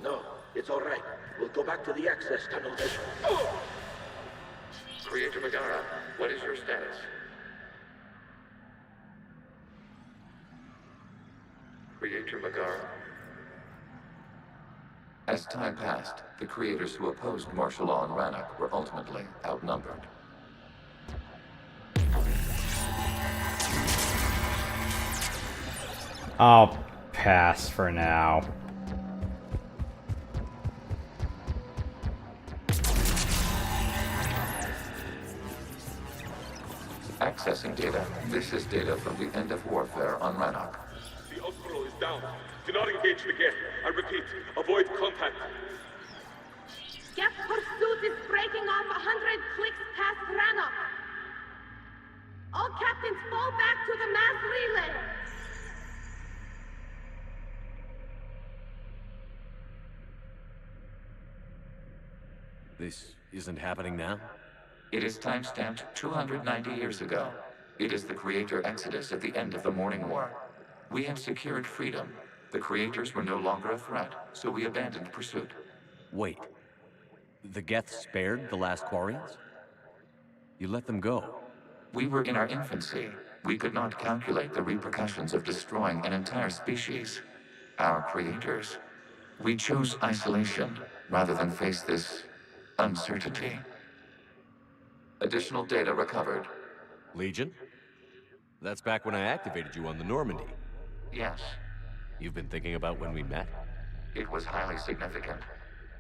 No, it's all right. We'll go back to the access tunnel then. Creator Megara, what is your status? Creator Megara. As time passed, the creators who opposed martial law in Rannoch were ultimately outnumbered. I'll pass for now. Accessing data. This is data from the end of warfare on Rannoch. The Outlaw is down. Do not engage the Geth. I repeat, avoid contact. Geth pursuit is breaking off 100 clicks past Rannoch. All captains fall back to the mass relay. This isn't happening now? It is timestamped 290 years ago. It is the Creator Exodus at the end of the Morning War. We have secured freedom. The Creators were no longer a threat, so we abandoned pursuit. Wait. The Geth spared the last Quarians? You let them go. We were in our infancy. We could not calculate the repercussions of destroying an entire species. Our Creators. We chose isolation rather than face this uncertainty. Additional data recovered. Legion? That's back when I activated you on the Normandy. Yes. You've been thinking about when we met? It was highly significant.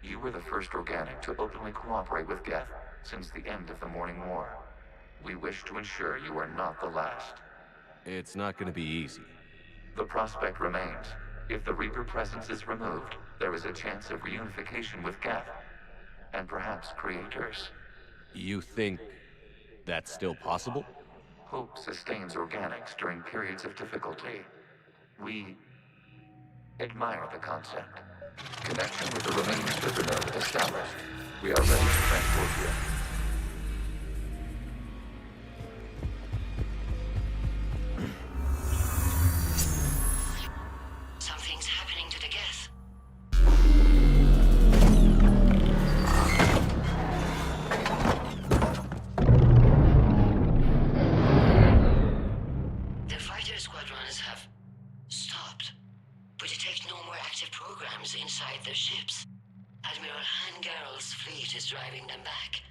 You were the first organic to openly cooperate with Geth since the end of the Morning War. We wish to ensure you are not the last. It's not going to be easy. The prospect remains. If the Reaper presence is removed, there is a chance of reunification with Geth. And perhaps Creators. You think that's still possible? Hope sustains organics during periods of difficulty. We admire the concept. Connection with the remaining server node established. We are ready to transport you. Something's happening to the Geth. The fighter squadrons have stopped, but detect no more active programs inside their ships. Admiral Hangarl's fleet is driving them back.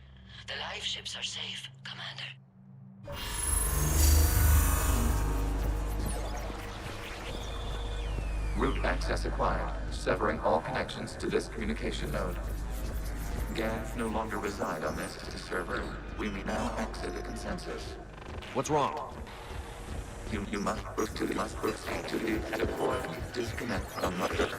The live ships are safe, Commander. Route access acquired, severing all connections to this communication node. Geth no longer reside on this server. We may now exit the consensus. What's wrong? You must proceed to the exit port. Disconnect from mother.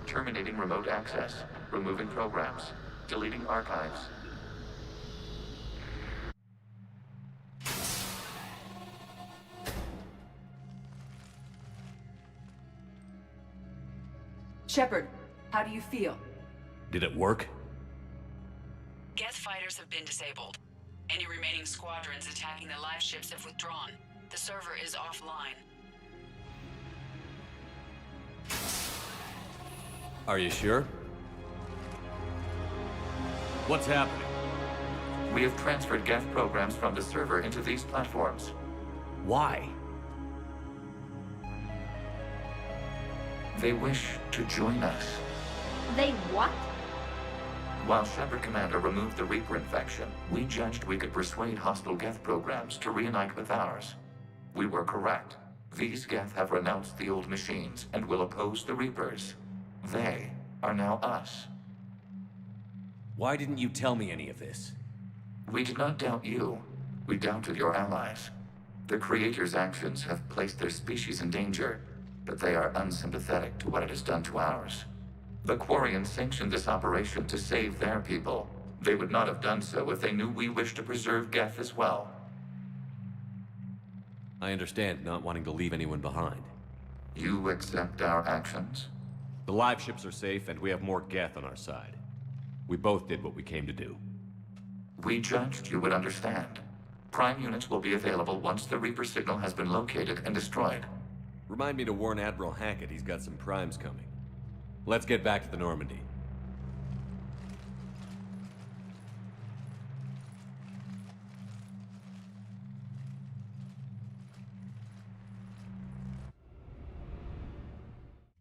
Terminating remote access. Removing programs. Deleting archives. Shepard, how do you feel? Did it work? Geth fighters have been disabled. Any remaining squadrons attacking the live ships have withdrawn. The server is offline. Are you sure? What's happening? We have transferred Geth programs from the server into these platforms. Why? They wish to join us. They what? While Shepard Commander removed the Reaper infection, we judged we could persuade hostile Geth programs to reunite with ours. We were correct. These Geth have renounced the old machines and will oppose the Reapers. They are now us. Why didn't you tell me any of this? We did not doubt you. We doubted your allies. The Creator's actions have placed their species in danger, but they are unsympathetic to what it has done to ours. The Quarians sanctioned this operation to save their people. They would not have done so if they knew we wished to preserve Geth as well. I understand not wanting to leave anyone behind. You accept our actions? The live ships are safe, and we have more Geth on our side. We both did what we came to do. We judged you would understand. Prime units will be available once the Reaper signal has been located and destroyed. Remind me to warn Admiral Hackett he's got some primes coming. Let's get back to the Normandy.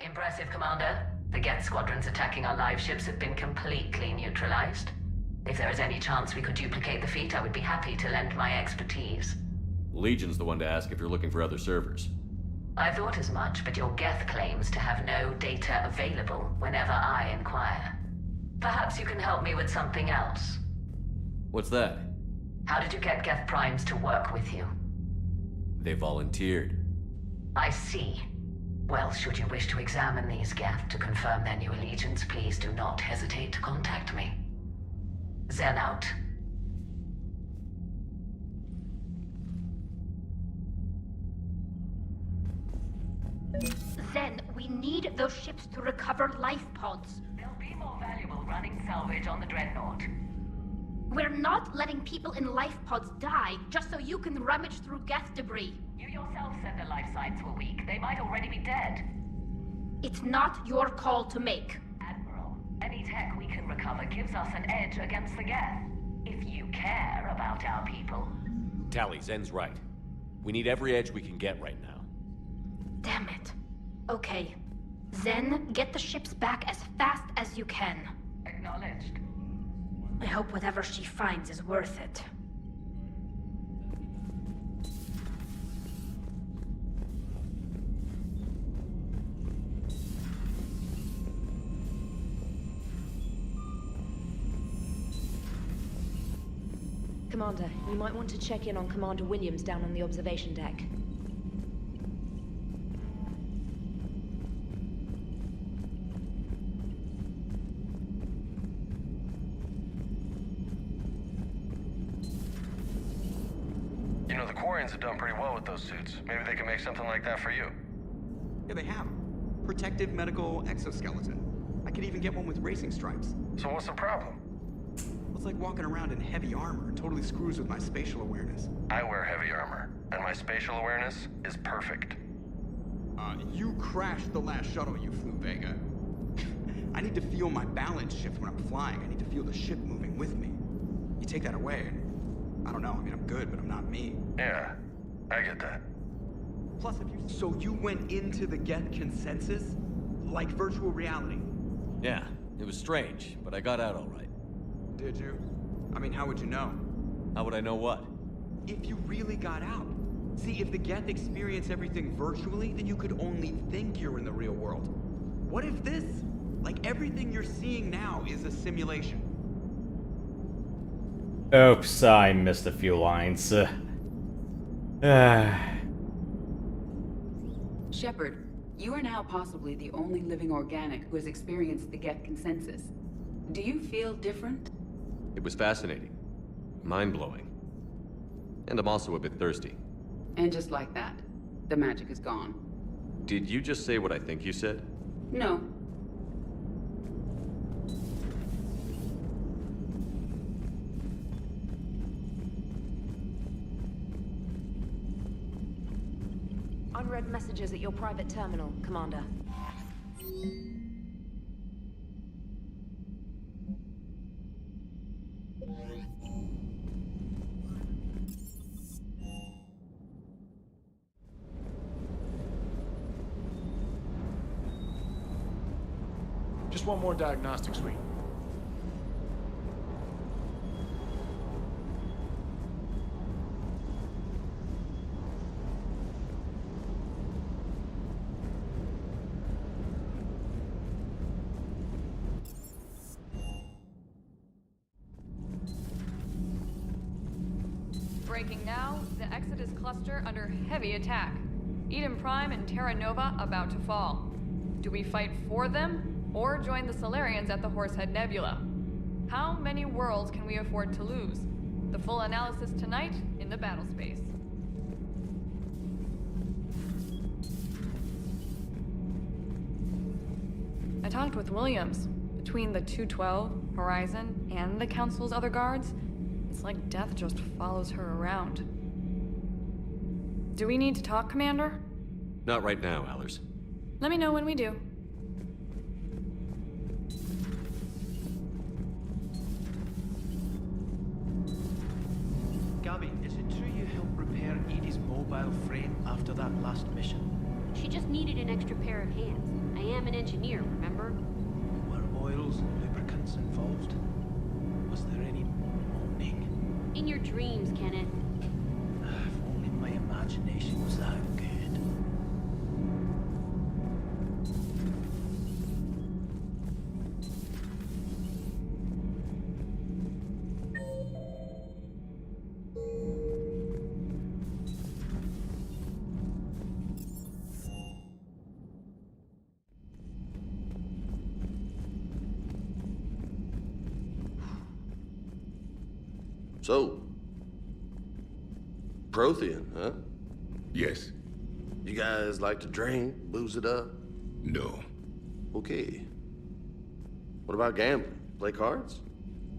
Impressive, Commander. The Geth squadrons attacking our live ships have been completely neutralized. If there is any chance we could duplicate the feat, I would be happy to lend my expertise. Legion's the one to ask if you're looking for other servers. I thought as much, but your Geth claims to have no data available whenever I inquire. Perhaps you can help me with something else. What's that? How did you get Geth primes to work with you? They volunteered. I see. Well, should you wish to examine these Geth to confirm their new allegiance, please do not hesitate to contact me. Zen out. Zen, we need those ships to recover life pods. They'll be more valuable running salvage on the Dreadnought. We're not letting people in life pods die just so you can rummage through Geth debris. You yourself said the life signs were weak. They might already be dead. It's not your call to make. Admiral, any tech we can recover gives us an edge against the Geth. If you care about our people. Tally, Zen's right. We need every edge we can get right now. Damn it. Okay. Zen, get the ships back as fast as you can. Acknowledged. I hope whatever she finds is worth it. Commander, you might want to check in on Commander Williams down on the observation deck. You know, the Quarians have done pretty well with those suits. Maybe they can make something like that for you. Yeah, they have. Protective medical exoskeleton. I could even get one with racing stripes. So what's the problem? It's like walking around in heavy armor. It totally screws with my spatial awareness. I wear heavy armor, and my spatial awareness is perfect. You crashed the last shuttle you flew, Vega. I need to feel my balance shift when I'm flying. I need to feel the ship moving with me. You take that away, and I don't know. I mean, I'm good, but I'm not me. Yeah, I get that. Plus, so you went into the Geth consensus? Like virtual reality? Yeah, it was strange, but I got out all right. Did you? I mean, how would you know? How would I know what? If you really got out. See, if the Geth experience everything virtually, then you could only think you're in the real world. What if this, like everything you're seeing now, is a simulation? Oops, I missed a few lines. Shepard, you are now possibly the only living organic who has experienced the Geth consensus. Do you feel different? It was fascinating. Mind-blowing. And I'm also a bit thirsty. And just like that, the magic is gone. Did you just say what I think you said? No. Unread messages at your private terminal, Commander. Just one more diagnostic suite. Breaking now, the Exodus cluster under heavy attack. Eden Prime and Terra Nova about to fall. Do we fight for them, or join the Solarians at the Horsehead Nebula? How many worlds can we afford to lose? The full analysis tonight in the battle space. I talked with Williams. Between the 212, Horizon, and the Council's other guards, it's like death just follows her around. Do we need to talk, Commander? Not right now, Allers. Let me know when we do. Gabby, is it true you helped repair Edie's mobile frame after that last mission? She just needed an extra pair of hands. I am an engineer, remember? Were oils and lubricants involved? Was there any moaning? In your dreams, Kenneth. If only my imagination was that good. So, Prothean, huh? Yes. You guys like to drink, booze it up? No. Okay. What about gambling? Play cards?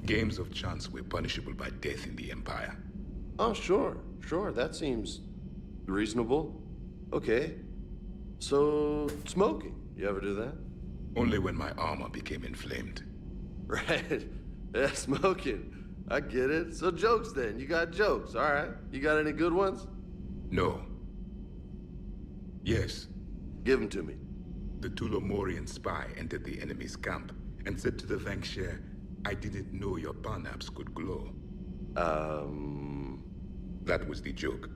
Games of chance were punishable by death in the Empire. Oh, sure. That seems reasonable. Okay. So, smoking. You ever do that? Only when my armor became inflamed. Right. Yeah, smoking. I get it. So jokes then. You got jokes, all right. You got any good ones? No. Yes. Give them to me. The Tulomorian spy entered the enemy's camp and said to the Vanksher, I didn't know your barnaps could glow. That was the joke.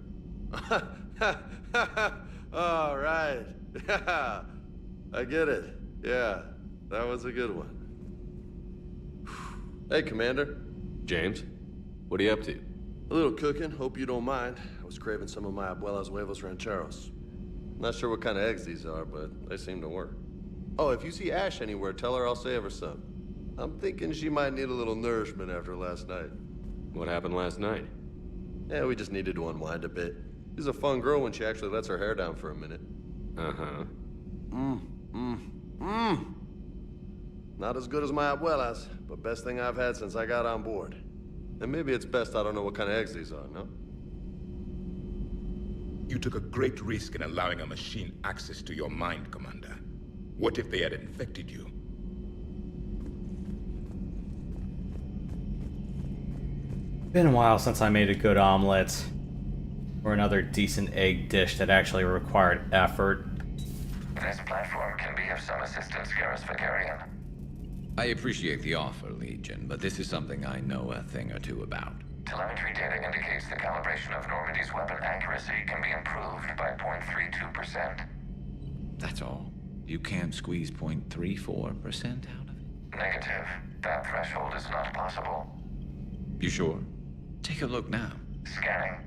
All right. I get it. Yeah, that was a good one. Hey, Commander. James, what are you up to? A little cooking, hope you don't mind. I was craving some of my abuela's huevos rancheros. Not sure what kind of eggs these are, but they seem to work. Oh, if you see Ash anywhere, tell her I'll save her some. I'm thinking she might need a little nourishment after last night. What happened last night? Yeah, we just needed to unwind a bit. She's a fun girl when she actually lets her hair down for a minute. Uh-huh. Not as good as my abuela's, but best thing I've had since I got on board. And maybe it's best I don't know what kind of eggs these are, no? You took a great risk in allowing a machine access to your mind, Commander. What if they had infected you? Been a while since I made a good omelet. Or another decent egg dish that actually required effort. This platform can be of some assistance, Garrus Quarian. I appreciate the offer, Legion, but this is something I know a thing or two about. Telemetry data indicates the calibration of Normandy's weapon accuracy can be improved by 0.32%. That's all? You can't squeeze 0.34% out of it? Negative. That threshold is not possible. You sure? Take a look now. Scanning.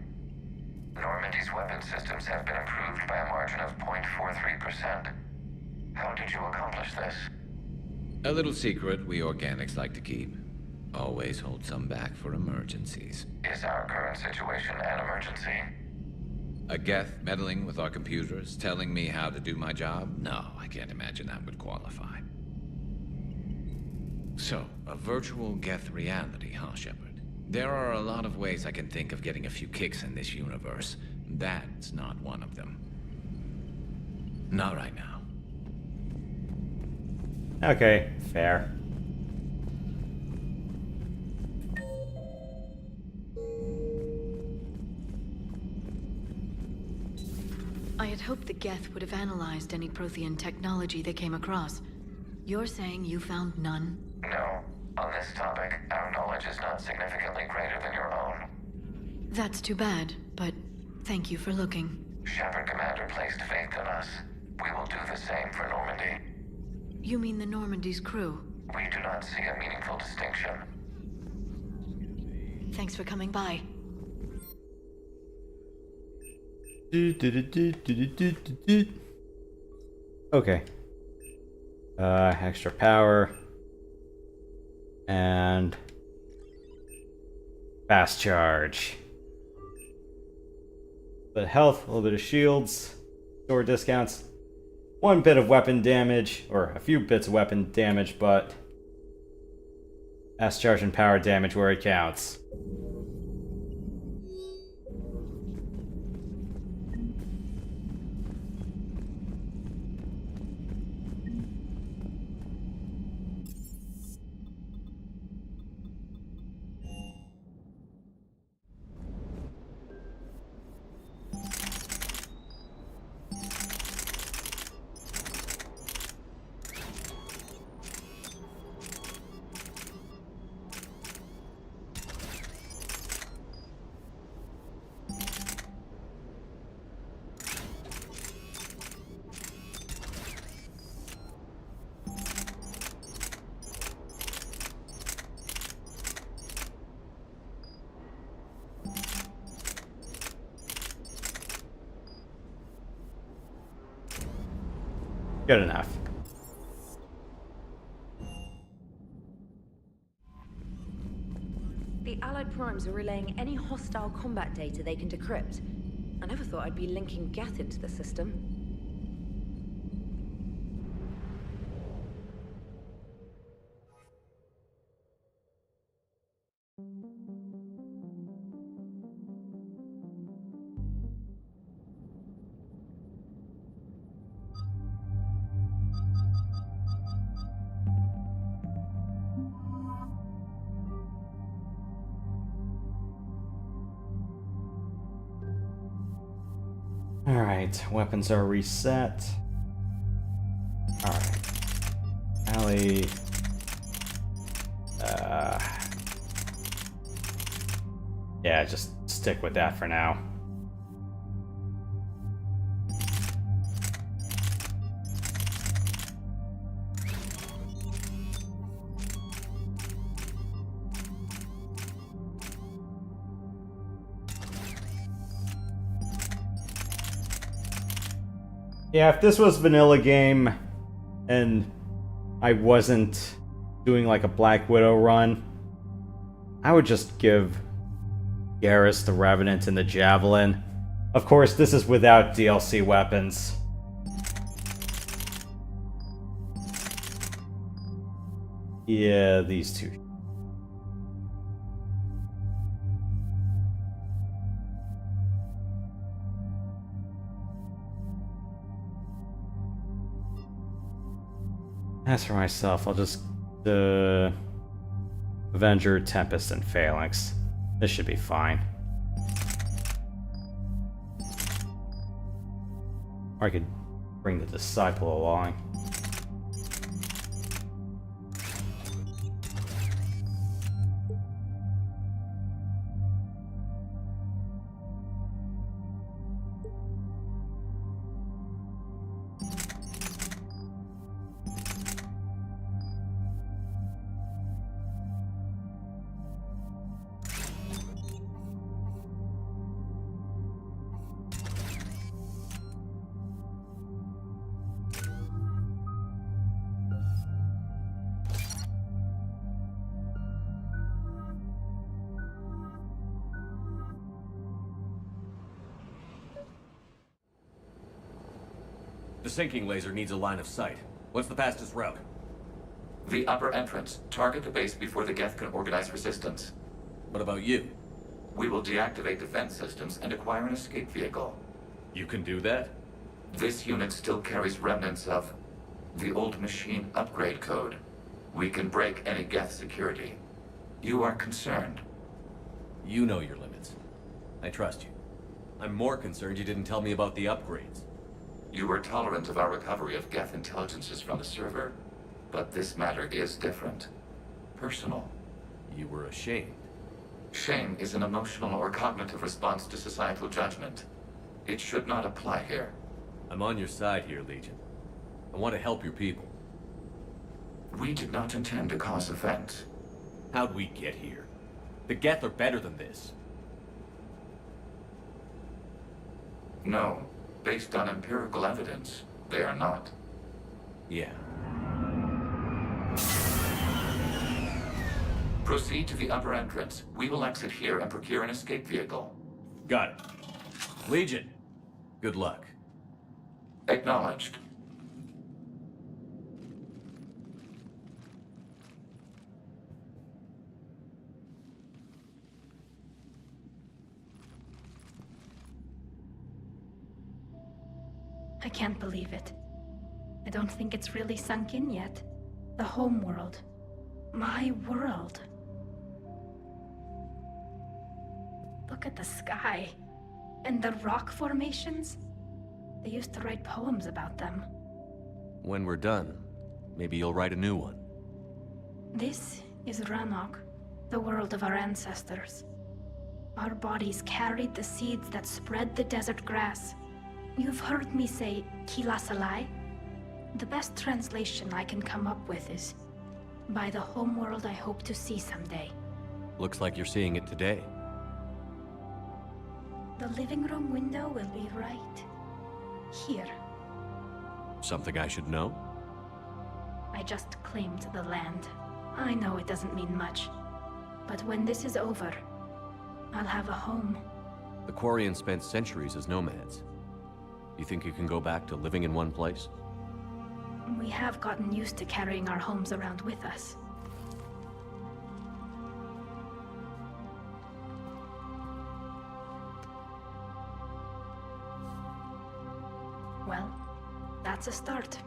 Normandy's weapon systems have been improved by a margin of 0.43%. How did you accomplish this? A little secret we organics like to keep. Always hold some back for emergencies. Is our current situation an emergency? A Geth meddling with our computers, telling me how to do my job? No, I can't imagine that would qualify. So, a virtual Geth reality, huh, Shepard? There are a lot of ways I can think of getting a few kicks in this universe. That's not one of them. Not right now. Okay, fair. I had hoped the Geth would have analyzed any Prothean technology they came across. You're saying you found none? No. On this topic, our knowledge is not significantly greater than your own. That's too bad, but thank you for looking. Shepard Commander placed faith in us. We will do the same for Normandy. You mean the Normandy's crew? We do not see a meaningful distinction. Thanks for coming by. Okay. Extra power. And fast charge. A bit of health, a little bit of shields, sword discounts. One bit of weapon damage, or a few bits of weapon damage, but fast charge and power damage where it counts. Good enough. The Allied Primes are relaying any hostile combat data they can decrypt. I never thought I'd be linking Geth into the system. Alright, weapons are reset. Alright. Allie. Yeah, just stick with that for now. Yeah, if this was vanilla game and I wasn't doing like a Black Widow run, I would just give Garrus the Revenant and the Javelin. Of course, this is without DLC weapons. Yeah, these two. As for myself, I'll just Avenger, Tempest, and Phalanx. This should be fine. Or I could bring the Disciple along. The sinking laser needs a line of sight. What's the fastest route? The upper entrance. Target the base before the Geth can organize resistance. What about you? We will deactivate defense systems and acquire an escape vehicle. You can do that? This unit still carries remnants of the old machine upgrade code. We can break any Geth security. You are concerned. You know your limits. I trust you. I'm more concerned you didn't tell me about the upgrades. You were tolerant of our recovery of Geth intelligences from the server, but this matter is different. Personal. You were ashamed. Shame is an emotional or cognitive response to societal judgment. It should not apply here. I'm on your side here, Legion. I want to help your people. We did not intend to cause offense. How'd we get here? The Geth are better than this. No. Based on empirical evidence, they are not. Yeah. Proceed to the upper entrance. We will exit here and procure an escape vehicle. Got it. Legion, good luck. Acknowledged. I can't believe it. I don't think it's really sunk in yet. The home world. My world. Look at the sky. And the rock formations. They used to write poems about them. When we're done, maybe you'll write a new one. This is Ranok, the world of our ancestors. Our bodies carried the seeds that spread the desert grass. You've heard me say Kilasalai? The best translation I can come up with is, by the homeworld I hope to see someday. Looks like you're seeing it today. The living room window will be right here. Something I should know? I just claimed the land. I know it doesn't mean much. But when this is over, I'll have a home. The Quarians spent centuries as nomads. You think you can go back to living in one place? We have gotten used to carrying our homes around with us. Well, that's a start.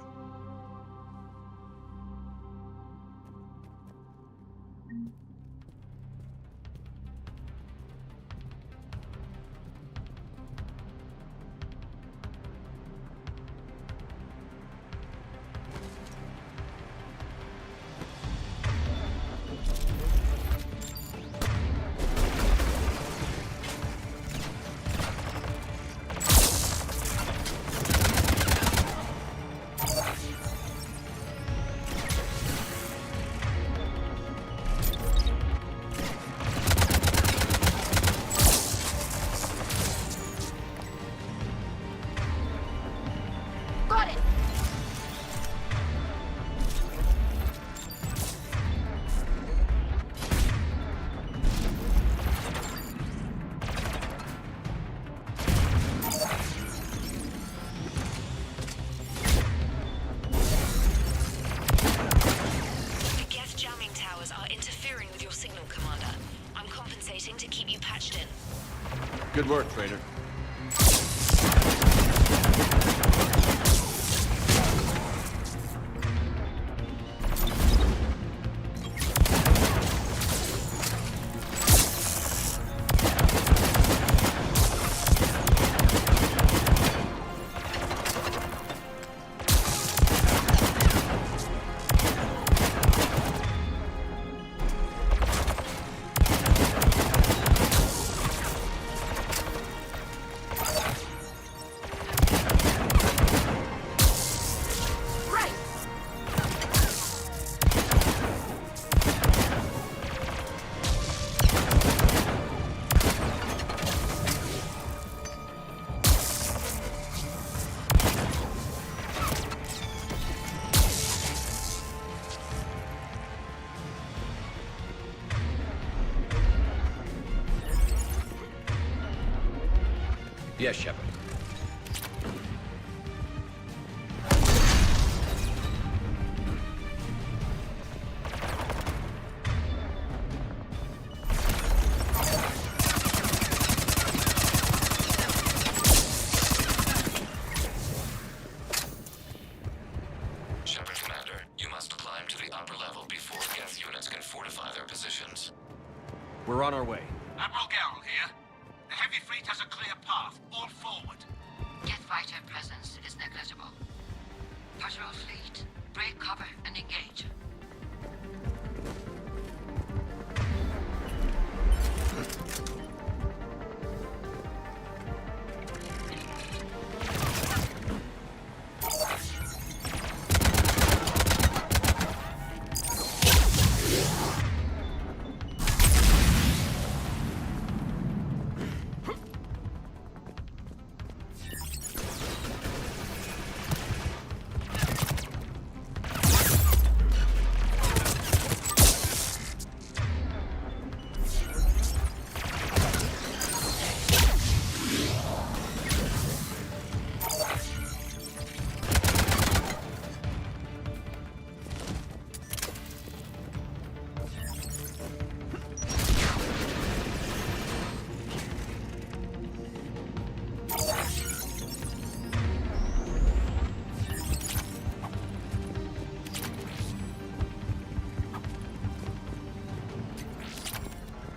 Good work, Trader. Yes, Shepard. Shepard, Commander, you must climb to the upper level before Geth units can fortify their positions. We're on our way. Admiral Garrel here. The heavy fleet has a clear path. All forward. Geth fighter presence is negligible. Patrol fleet, break cover and engage.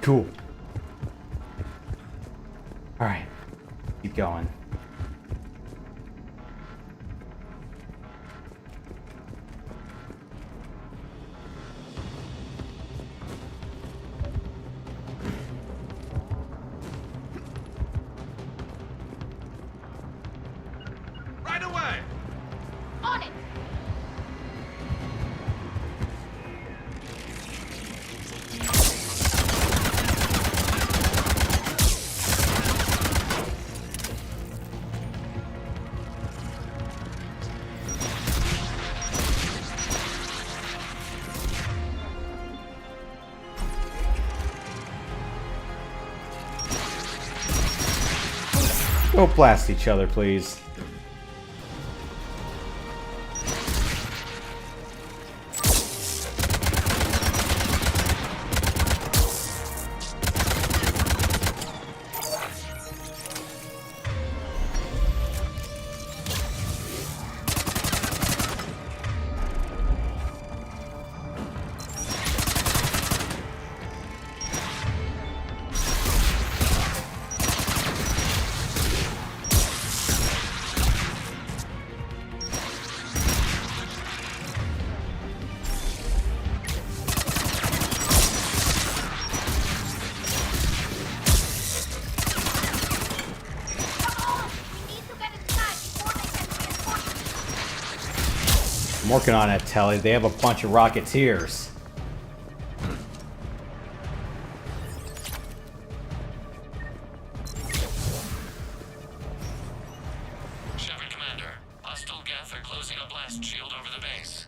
cool. Alright. Keep going. Right away! On it! Don't blast each other, please. I'm working on it, Telly. They have a bunch of Rocketeers. Shepard, Commander. Hostile Geth are closing a blast shield over the base.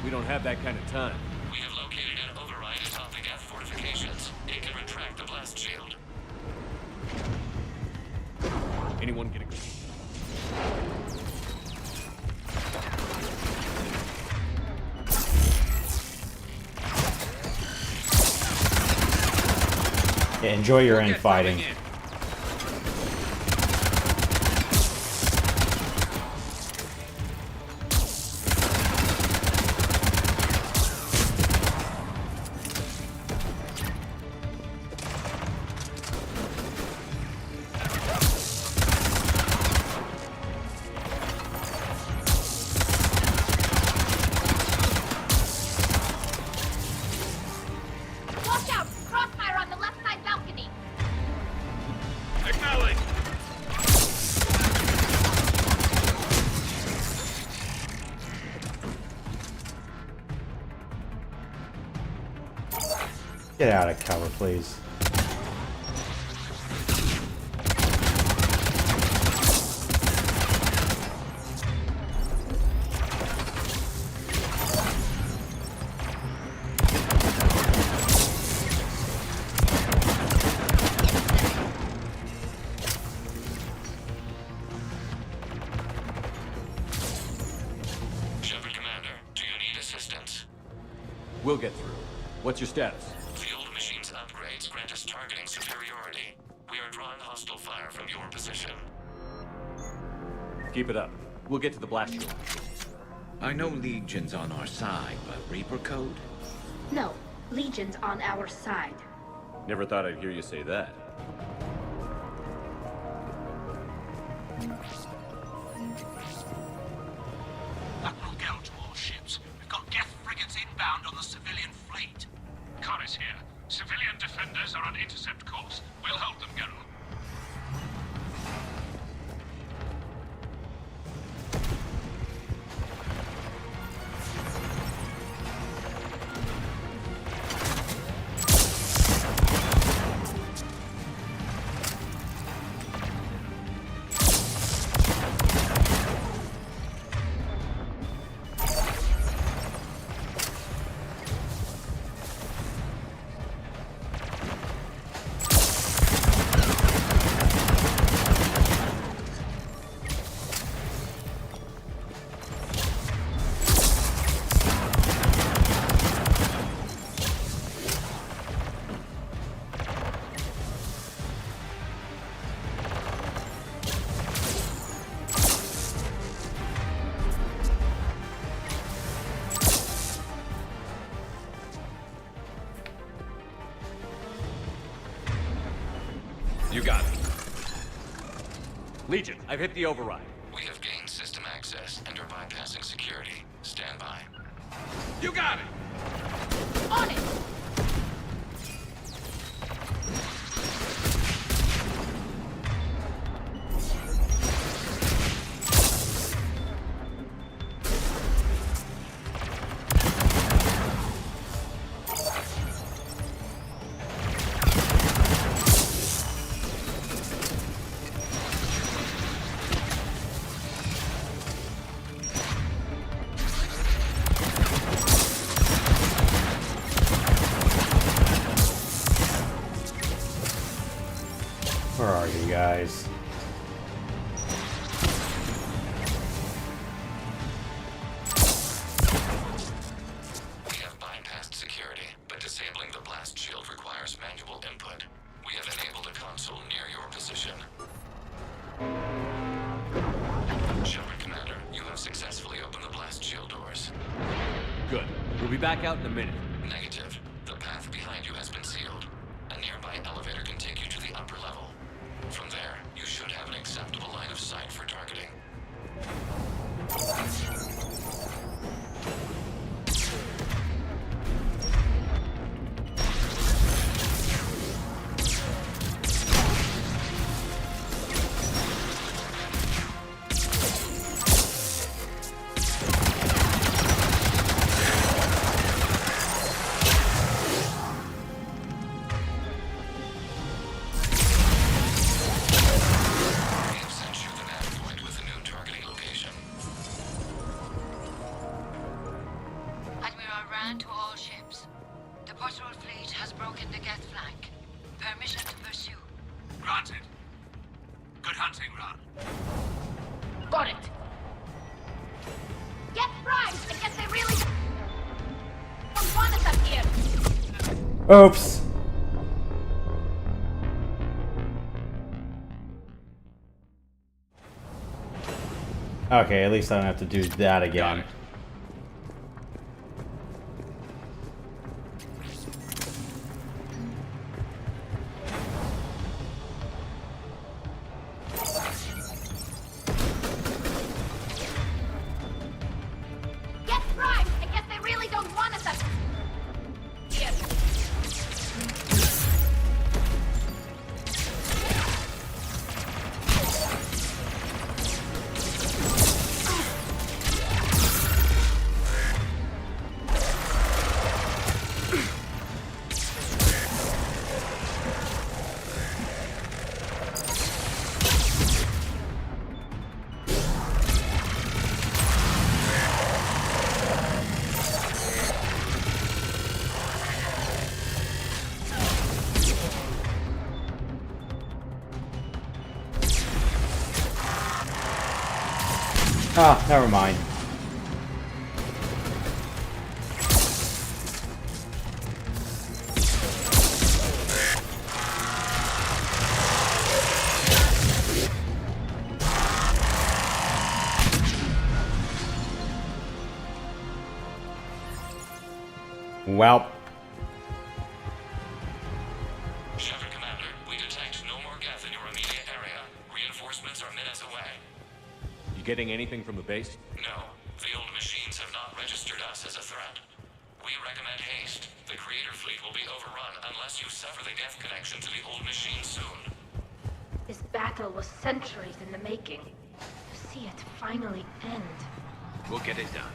We don't have that kind of time. We have located an override atop the Geth fortifications. It can retract the blast shield. Anyone get a... Yeah, enjoy your infighting. Watch out! Crossfire on the left side balcony! Acknowledge! Get out of cover, please. Shepard, Commander, do you need assistance? We'll get through. What's your status? The old machine's upgrades grant us targeting superiority. We are drawing hostile fire from your position. Keep it up. We'll get to the blast shield. I know Legion's on our side, but Reaper code? No, Legion's on our side. Never thought I'd hear you say that. That will go to all ships. We've got Geth frigates inbound on the civilian fleet. Connor's here. Civilian defenders are on intercept course. We'll hold them, General. Legion, I've hit the override. We have gained system access and are bypassing security. Stand by. You got it! On it! Where are you guys? We have bypassed security, but disabling the blast shield requires manual input. We have enabled a console near your position. Shepard Commander, you have successfully opened the blast shield doors. Good. We'll be back out in a minute. Negative. The path behind you has been sealed. A nearby elevator can take you to the upper level. From there, you should have an acceptable line of sight for targeting. To all ships. The patrol fleet has broken the Geth flank. Permission to pursue. Granted. Good hunting, Ron. Got it! Get primed! I guess they really don't want us up here! Oops. Okay, at least I don't have to do that again. Get primed! I guess they really don't want us up here! Ah, never mind. Well. Shepard Commander, we detect no more Geth in your immediate area. Reinforcements are minutes away. You getting anything from the base? No, the old machines have not registered us as a threat. We recommend haste. The Creator fleet will be overrun unless you sever the Geth connection to the old machine soon. This battle was centuries in the making. To see it finally end. We'll get it done.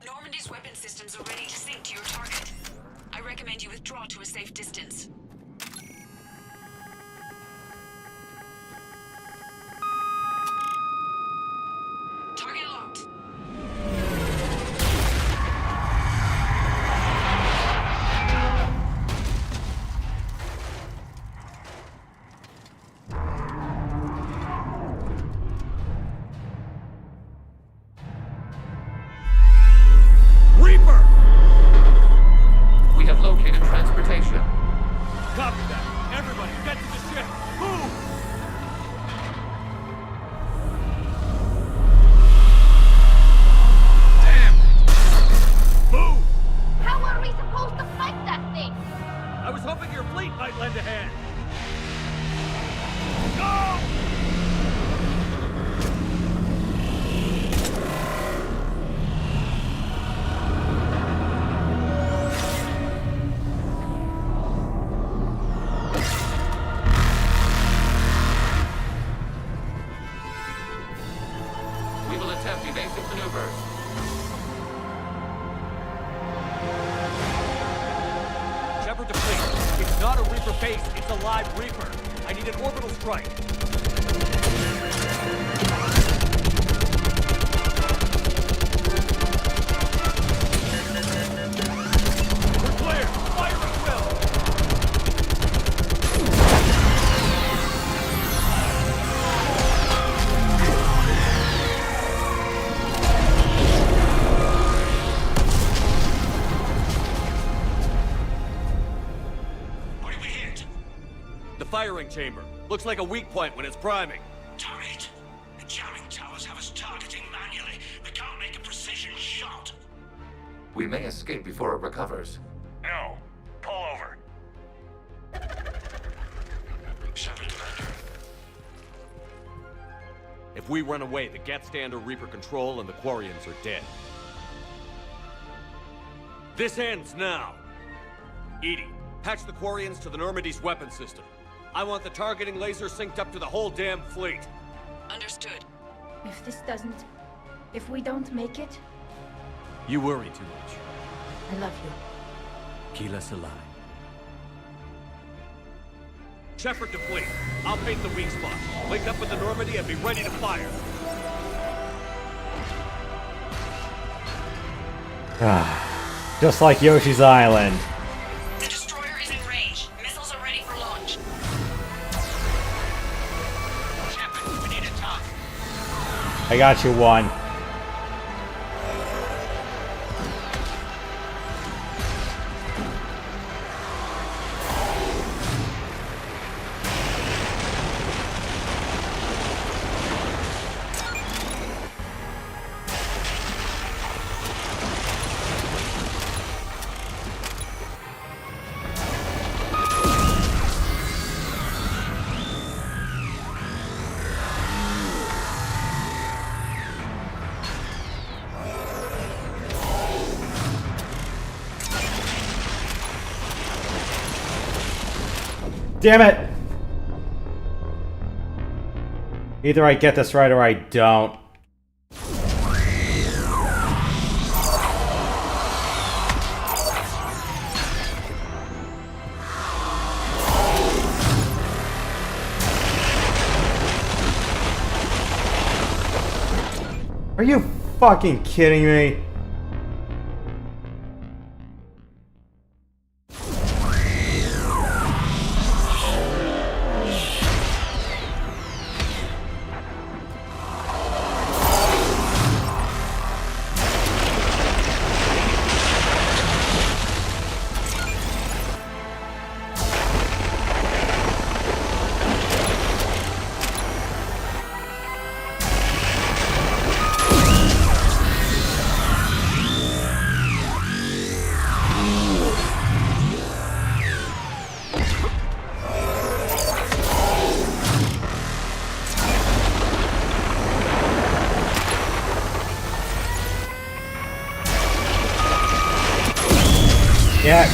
Normandy's weapon systems are ready to sink to your target. I recommend you withdraw to a safe distance. Target locked. Reaper! We have located transportation. Copy that. Everybody, get to the ship. Move! evasive maneuvers. Shepard to fleet. It's not a Reaper base, it's a live Reaper. I need an orbital strike. We're clear! Fire at will! What did we hit? The firing chamber. Looks like a weak point when it's priming. Turret. The jamming towers have us targeting manually. We can't make a precision shot. We may escape before it recovers. No. Pull over. Shepard, Commander. If we run away, the Geth stand under Reaper control and the Quarians are dead. This ends now. Edie, patch the Quarians to the Normandy's weapon system. I want the targeting laser synced up to the whole damn fleet. Understood. If we don't make it, You worry too much. I love you. Keep us alive. Shepard to fleet. I'll paint the weak spot. Link up with the Normandy and be ready to fire. Just like Yoshi's Island. The destroyer is in range. Missiles are ready for launch. Shepard, we need a talk. I got you one. Damn it! Either I get this right or I don't. Are you fucking kidding me? Yeah.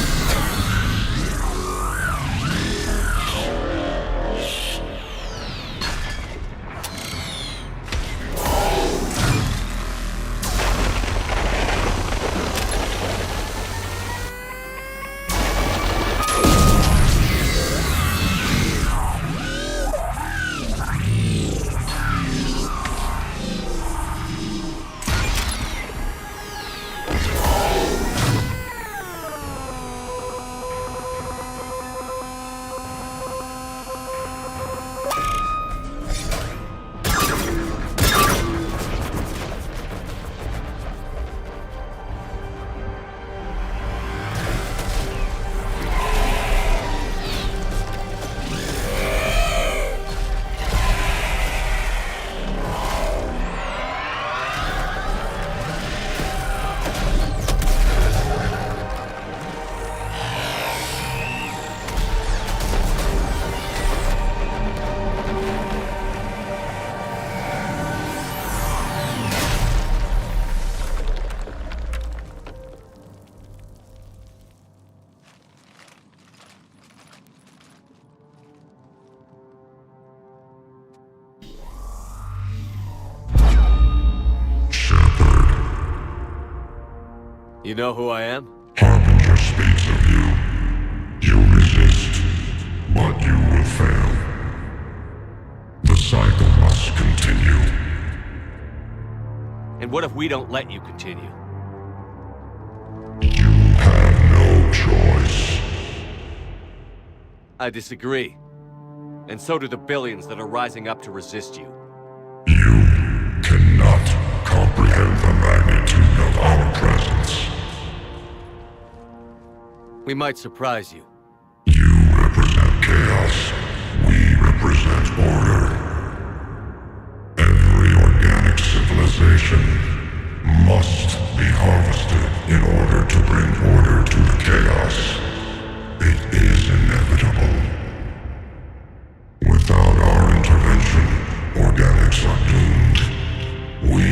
You know who I am? Harbinger speaks of you. You resist, but you will fail. The cycle must continue. And what if we don't let you continue? You have no choice. I disagree. And so do the billions that are rising up to resist you. You cannot comprehend the magnitude of our presence. We might surprise you. You represent chaos. We represent order. Every organic civilization must be harvested in order to bring order to the chaos. It is inevitable. Without our intervention, organics are doomed. We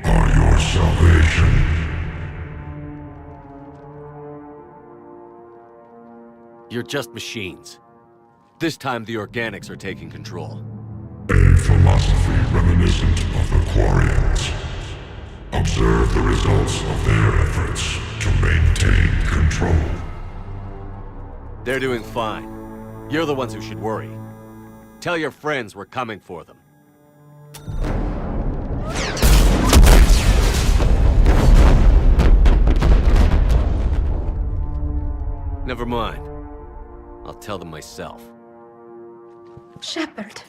are your salvation. You're just machines. This time the organics are taking control. A philosophy reminiscent of the Quarians. Observe the results of their efforts to maintain control. They're doing fine. You're the ones who should worry. Tell your friends we're coming for them. Never mind. I'll tell them myself. Shepard.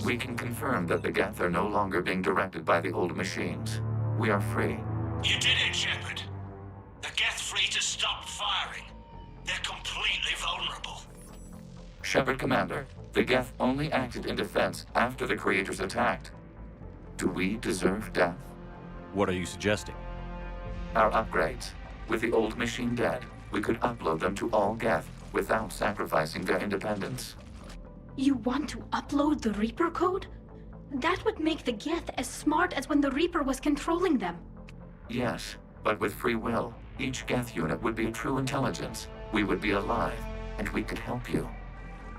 We can confirm that the Geth are no longer being directed by the old machines. We are free. You did it, Shepard. The Geth fleet has stopped firing. They're completely vulnerable. Shepard Commander, the Geth only acted in defense after the Creators attacked. Do we deserve death? What are you suggesting? Our upgrades. With the old machine dead, we could upload them to all Geth without sacrificing their independence. You want to upload the Reaper code? That would make the Geth as smart as when the Reaper was controlling them. Yes, but with free will, each Geth unit would be a true intelligence. We would be alive, and we could help you.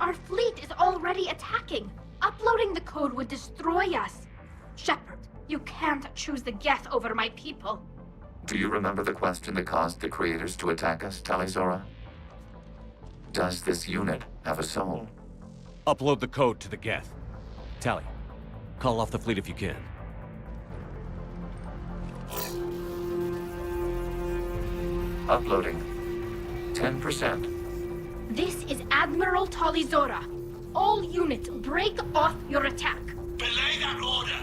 Our fleet is already attacking. Uploading the code would destroy us. Shepard, you can't choose the Geth over my people. Do you remember the question that caused the Creators to attack us, Talizora? Does this unit have a soul? Upload the code to the Geth. Tally, call off the fleet if you can. Uploading. 10%. This is Admiral Talizora. All units, break off your attack. Belay that order.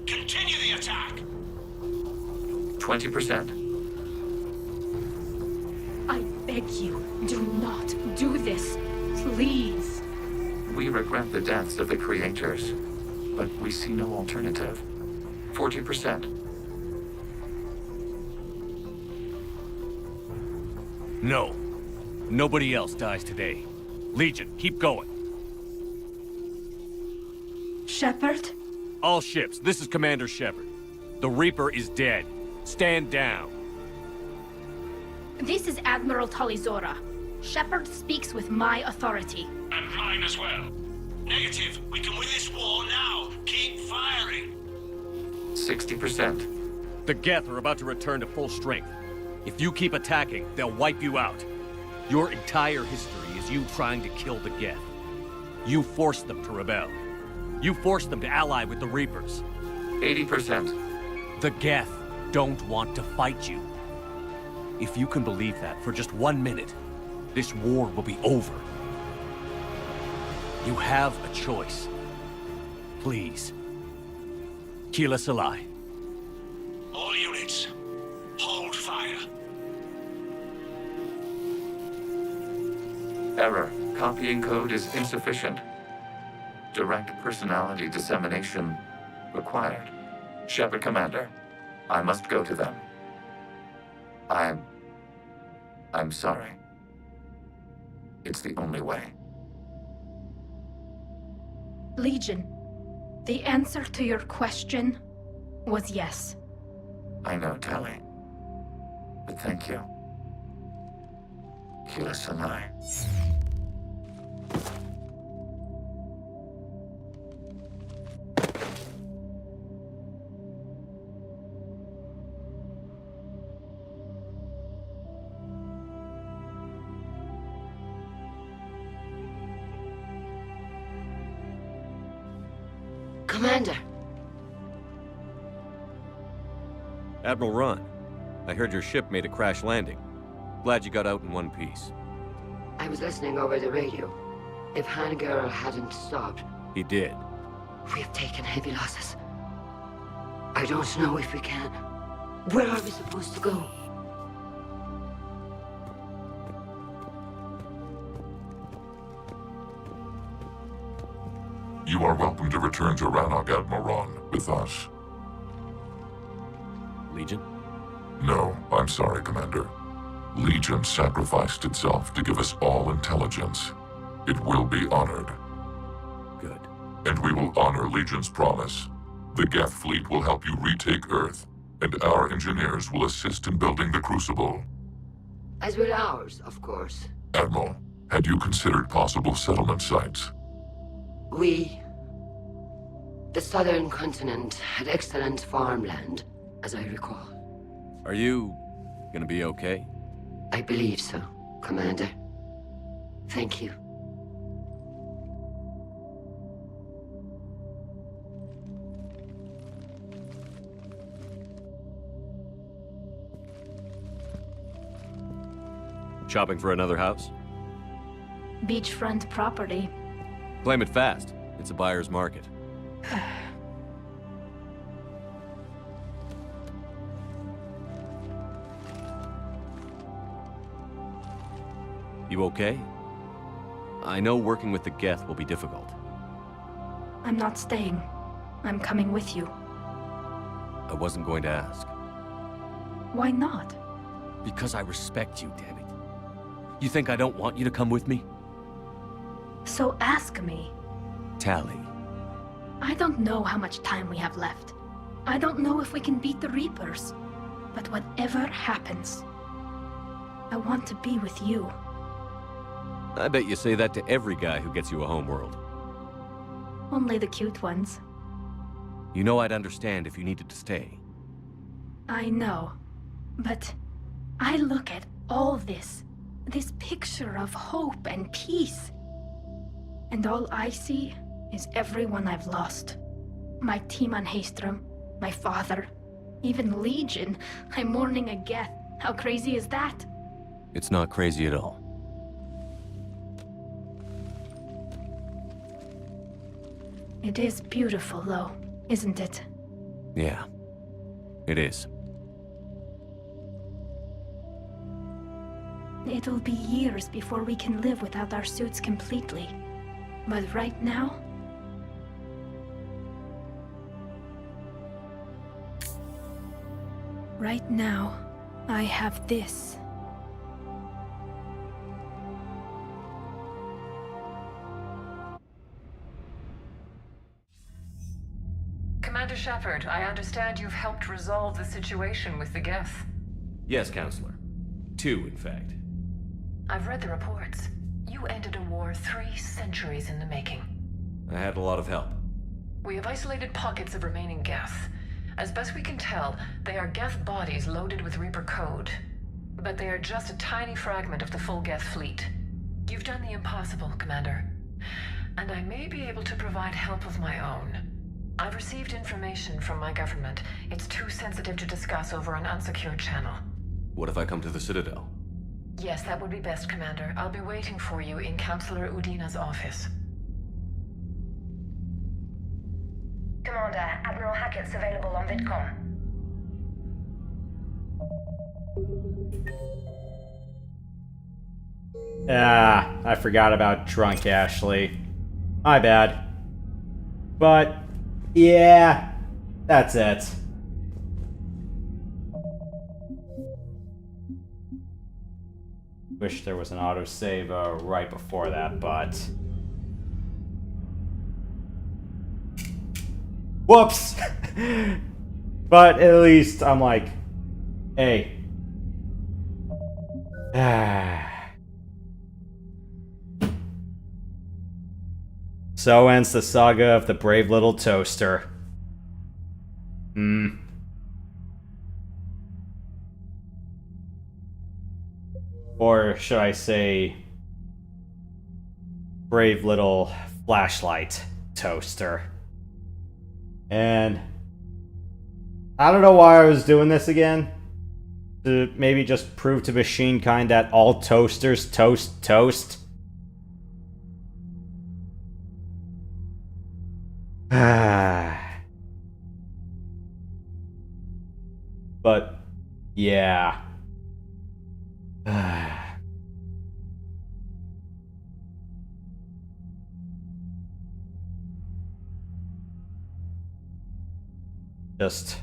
Continue the attack. 20%. I beg you, do not do this. Please. We regret the deaths of the Creators, but we see no alternative. 40%. No. Nobody else dies today. Legion, keep going. Shepard? All ships, this is Commander Shepard. The Reaper is dead. Stand down. This is Admiral Talizora. Shepard speaks with my authority. And mine as well. Negative. We can win this war now. Keep firing. 60%. The Geth are about to return to full strength. If you keep attacking, they'll wipe you out. Your entire history is you trying to kill the Geth. You forced them to rebel. You forced them to ally with the Reapers. 80%. The Geth don't want to fight you. If you can believe that for just 1 minute, this war will be over. You have a choice. Please. Kill us alive. All units, hold fire. Error. Copying code is insufficient. Direct personality dissemination required. Shepard Commander, I must go to them. I'm sorry. It's the only way. Legion, the answer to your question was yes. I know, Tally. But thank you. Kill us alive. Commander. Admiral Ron, I heard your ship made a crash landing. Glad you got out in one piece. I was listening over the radio. If Hangirl hadn't stopped, He did. we have taken heavy losses. I don't know if we can. Where are we supposed to go? You are welcome to return to Rannoch, Admiral Ron, with us. Legion? No, I'm sorry, Commander. Legion sacrificed itself to give us all intelligence. It will be honored. Good. And we will honor Legion's promise. The Geth fleet will help you retake Earth, and our engineers will assist in building the Crucible. As will ours, of course. Admiral, had you considered possible settlement sites? The southern continent had excellent farmland, as I recall. Are you gonna be okay? I believe so, Commander. Thank you. Shopping for another house? Beachfront property. Claim it fast. It's a buyer's market. You okay? I know working with the Geth will be difficult. I'm not staying. I'm coming with you. I wasn't going to ask. Why not? Because I respect you, damn it. You think I don't want you to come with me? So ask me. Tally. I don't know how much time we have left. I don't know if we can beat the Reapers. But whatever happens, I want to be with you. I bet you say that to every guy who gets you a homeworld. Only the cute ones. You know I'd understand if you needed to stay. I know. But I look at all this picture of hope and peace. And all I see is everyone I've lost. My team on Haestrom, my father, even Legion. I'm mourning a Geth. How crazy is that? It's not crazy at all. It is beautiful, though, isn't it? Yeah, it is. It'll be years before we can live without our suits completely. But right now... Right now, I have this. Commander Shepard, I understand you've helped resolve the situation with the Geth. Yes, Counselor. 2, in fact. I've read the reports. You ended a war 3 centuries in the making. I had a lot of help. We have isolated pockets of remaining Geth. As best we can tell, they are Geth bodies loaded with Reaper code. But they are just a tiny fragment of the full Geth fleet. You've done the impossible, Commander. And I may be able to provide help of my own. I've received information from my government. It's too sensitive to discuss over an unsecured channel. What if I come to the Citadel? Yes, that would be best, Commander. I'll be waiting for you in Counselor Udina's office. Commander, Admiral Hackett's available on VidCom. Ah, I forgot about drunk Ashley. My bad. But, yeah, that's it. Wish there was an autosave right before that, but... Whoops! But at least I'm like, hey. So ends the saga of the brave little toaster. Or should I say, brave little flashlight toaster. And I don't know why I was doing this again. To maybe just prove to Machine Kind that all toasters toast. But, yeah. Just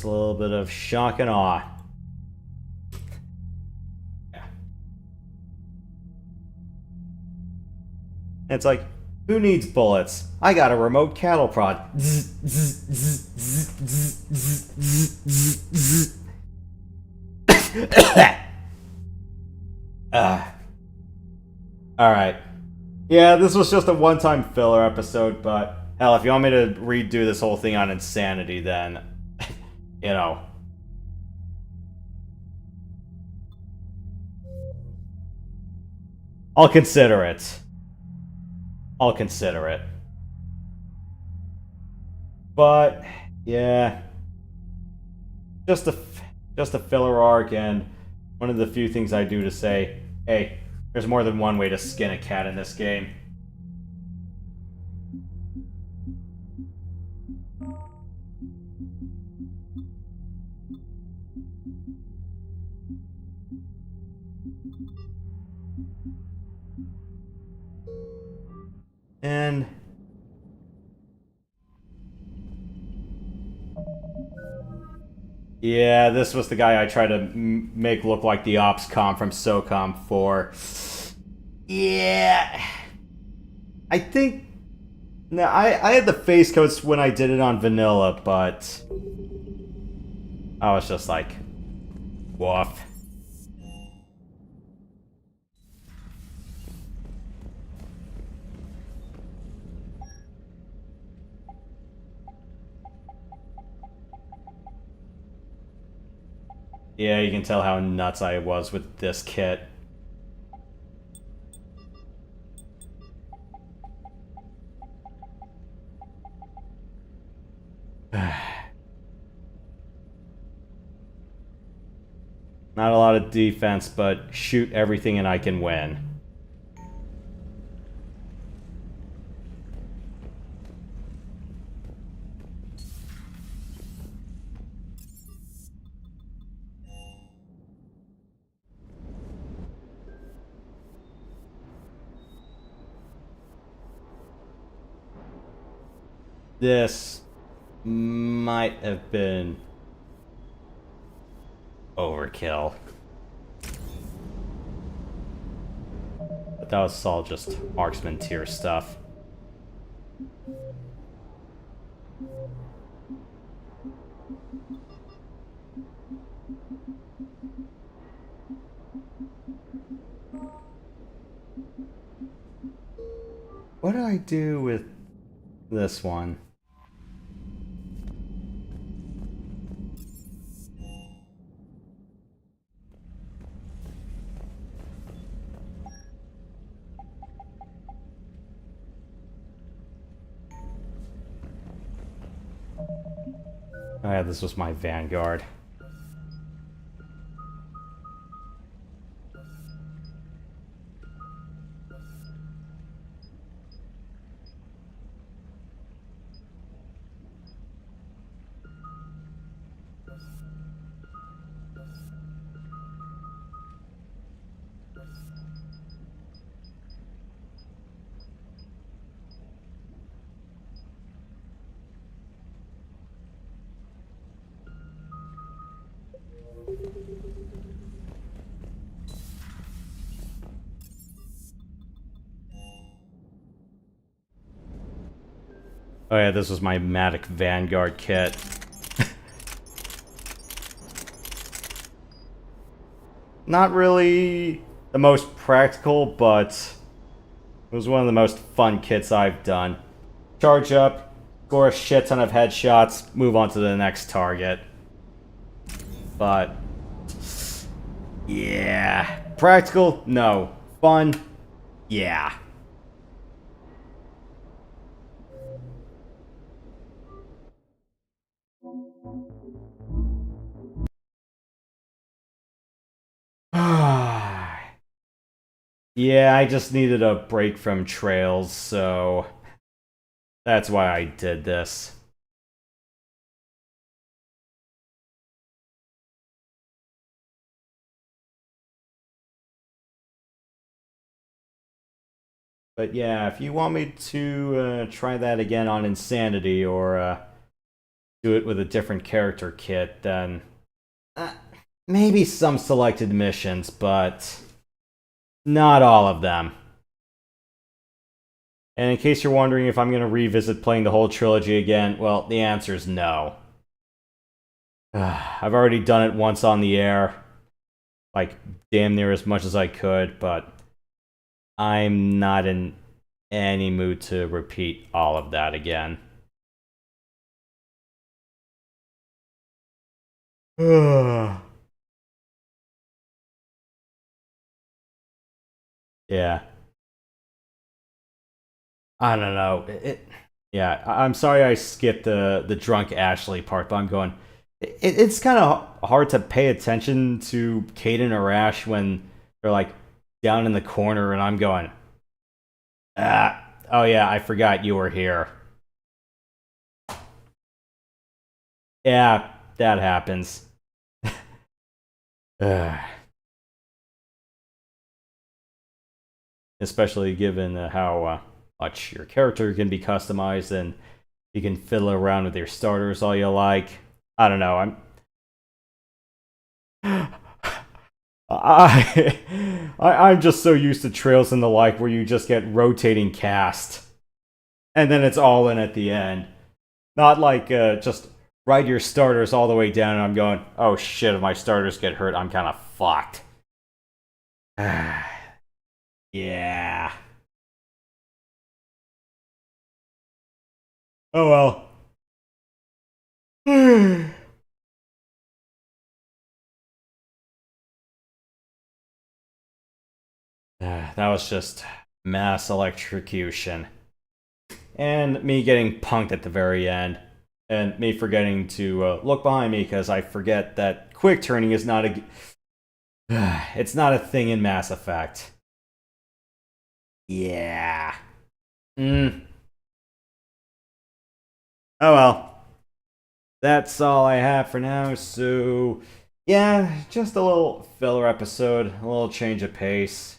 a little bit of shock and awe. Yeah. It's like, who needs bullets? I got a remote cattle prod. Alright. Yeah, this was just a one-time filler episode, but hell, if you want me to redo this whole thing on insanity, then, you know. I'll consider it. But, yeah. Just a filler arc, and one of the few things I do to say, hey, there's more than one way to skin a cat in this game. And yeah, this was the guy I tried to make look like the Ops Com from SOCOM 4. Yeah. I think... No, I had the face coats when I did it on vanilla, but... I was just like... woof. Yeah, you can tell how nuts I was with this kit. Not a lot of defense, but shoot everything and I can win. This might have been overkill. But that was all just marksman tier stuff. What do I do with this one? Oh yeah, this was my Vanguard. Oh yeah, this was my Matic Vanguard kit. Not really the most practical, but it was one of the most fun kits I've done. Charge up, score a shit ton of headshots, move on to the next target. But yeah, practical? No. Fun? Yeah. Yeah, I just needed a break from Trails, so that's why I did this. But yeah, if you want me to try that again on Insanity or do it with a different character kit, then maybe some selected missions, but not all of them. And in case you're wondering if I'm going to revisit playing the whole trilogy again, well, the answer is no. I've already done it once on the air, like damn near as much as I could, but I'm not in any mood to repeat all of that again. Yeah. I don't know. Yeah, I'm sorry I skipped the drunk Ashley part, but I'm going. It's kind of hard to pay attention to Caden or Ash when they're like down in the corner, and I'm going. Oh yeah, I forgot you were here. Yeah, that happens. Especially given how much your character can be customized, and you can fiddle around with your starters all you like. I don't know. I'm just so used to Trails and the like, where you just get rotating cast, and then it's all in at the end. Not like just ride your starters all the way down, and I'm going, oh shit, if my starters get hurt, I'm kind of fucked. Yeah. Oh well. That was just mass electrocution. And me getting punked at the very end. And me forgetting to look behind me because I forget that quick turning is not a... it's not a thing in Mass Effect. Yeah. Oh well. That's all I have for now, so... Yeah, just a little filler episode, a little change of pace.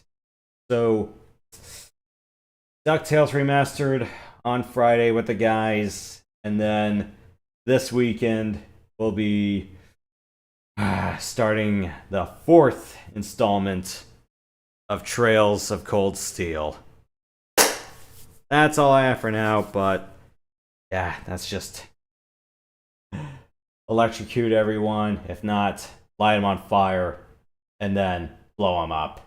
So, DuckTales Remastered on Friday with the guys, and then this weekend we'll be starting the 4th installment of Trails of Cold Steel. That's all I have for now, but yeah, that's just electrocute everyone, if not, light them on fire, and then blow them up.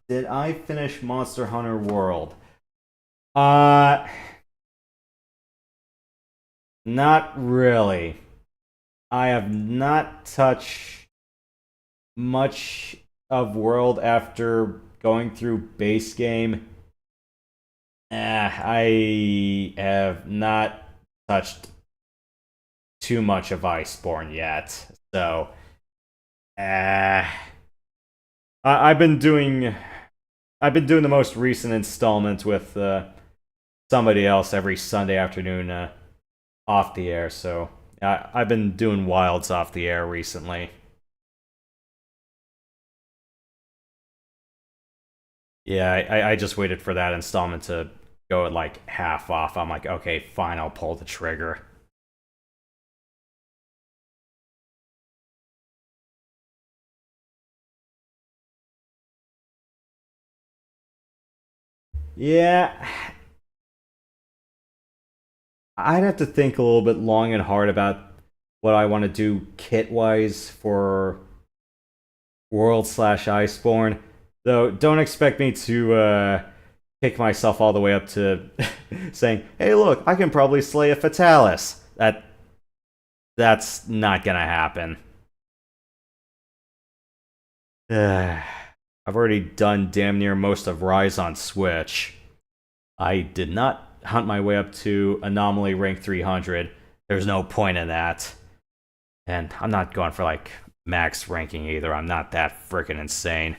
Did I finish Monster Hunter World? Not really. I have not touched much of World after going through base game. I have not touched too much of Iceborne yet, so I've been doing the most recent installment with somebody else every Sunday afternoon off the air, so I've been doing Wilds off the air recently. Yeah, I just waited for that installment to go at like half off. I'm like, okay, fine, I'll pull the trigger. Yeah. I'd have to think a little bit long and hard about what I want to do kit-wise for World/Iceborne. Though, don't expect me to pick myself all the way up to saying, hey look, I can probably slay a Fatalis. That's not gonna happen. I've already done damn near most of Rise on Switch. I did not hunt my way up to Anomaly rank 300. There's no point in that. And I'm not going for like max ranking either. I'm not that freaking insane.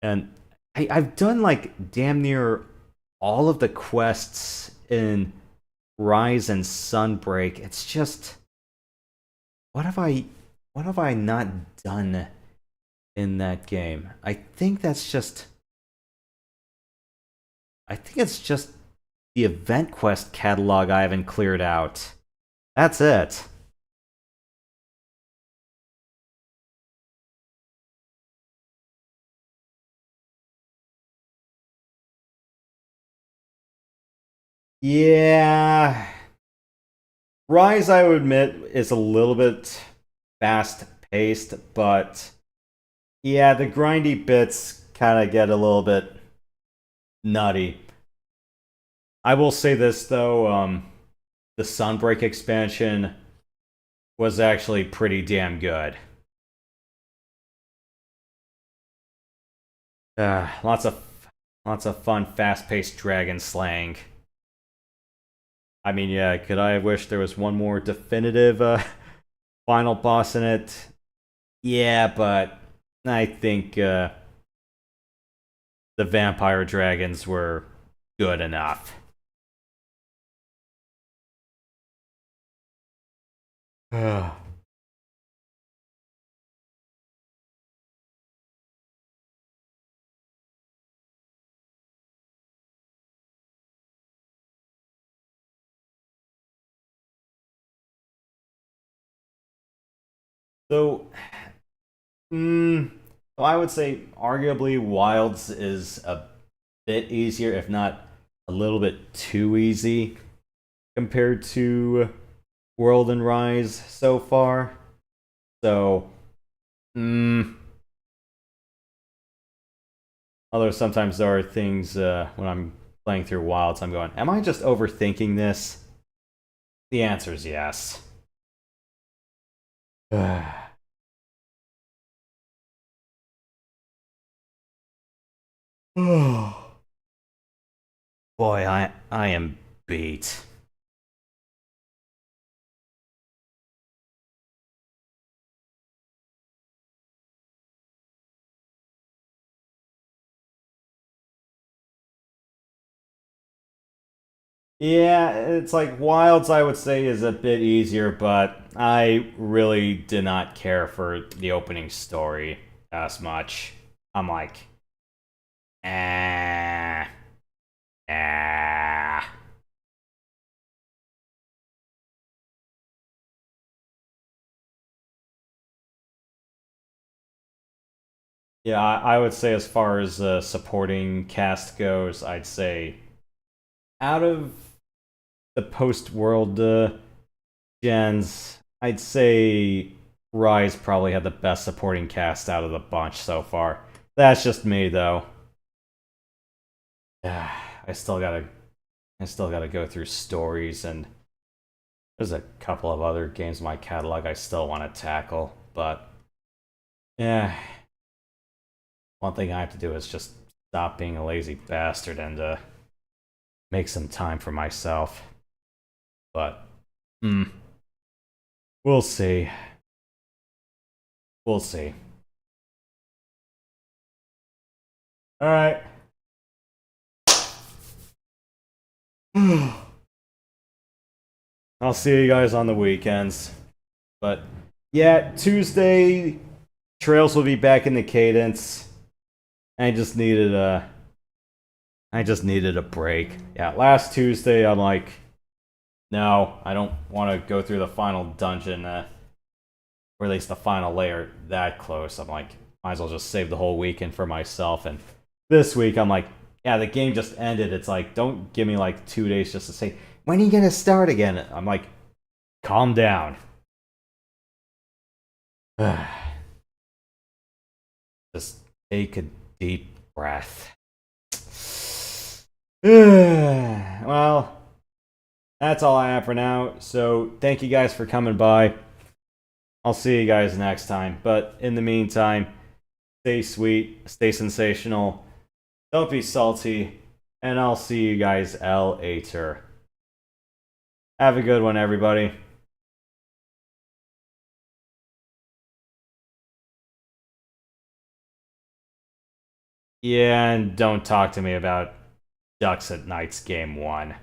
And I've done like damn near all of the quests in Rise and Sunbreak. It's just, what have I not done in that game? I think it's just the event quest catalog I haven't cleared out. That's it. Yeah. Rise, I would admit, is a little bit fast-paced, but yeah, the grindy bits kind of get a little bit nutty. I will say this, though, the Sunbreak expansion was actually pretty damn good. Lots of fun, fast-paced dragon slaying. I mean, yeah, could I have wished there was one more definitive final boss in it? Yeah, but I think the vampire dragons were good enough. So, I would say arguably Wilds is a bit easier, if not a little bit too easy, compared to World and Rise so far. So, although sometimes there are things when I'm playing through Wilds, I'm going, am I just overthinking this? The answer is yes. Boy, I am beat. Yeah, it's like Wilds, I would say, is a bit easier, but I really did not care for the opening story as much. I'm like, eh. Yeah, I would say as far as supporting cast goes, I'd say out of the post-world gens, I'd say Rise probably had the best supporting cast out of the bunch so far. That's just me, though. I still gotta go through stories, and there's a couple of other games in my catalog I still want to tackle, but yeah. One thing I have to do is just stop being a lazy bastard and make some time for myself. But, we'll see. We'll see. Alright. I'll see you guys on the weekends. But, yeah, Tuesday, Trails will be back in the cadence. I just needed a break. Yeah, last Tuesday I'm like, no, I don't want to go through the final dungeon, or at least the final layer that close. I'm like, might as well just save the whole weekend for myself. And this week I'm like, yeah, the game just ended. It's like, don't give me like 2 days just to say, when are you gonna start again? I'm like, calm down. Just take a deep breath. Well, that's all I have for now. So thank you guys for coming by. I'll see you guys next time. But in the meantime, stay sweet, stay sensational, don't be salty, and I'll see you guys later. Have a good one, everybody. Yeah, and don't talk to me about Ducks at Nights Game 1.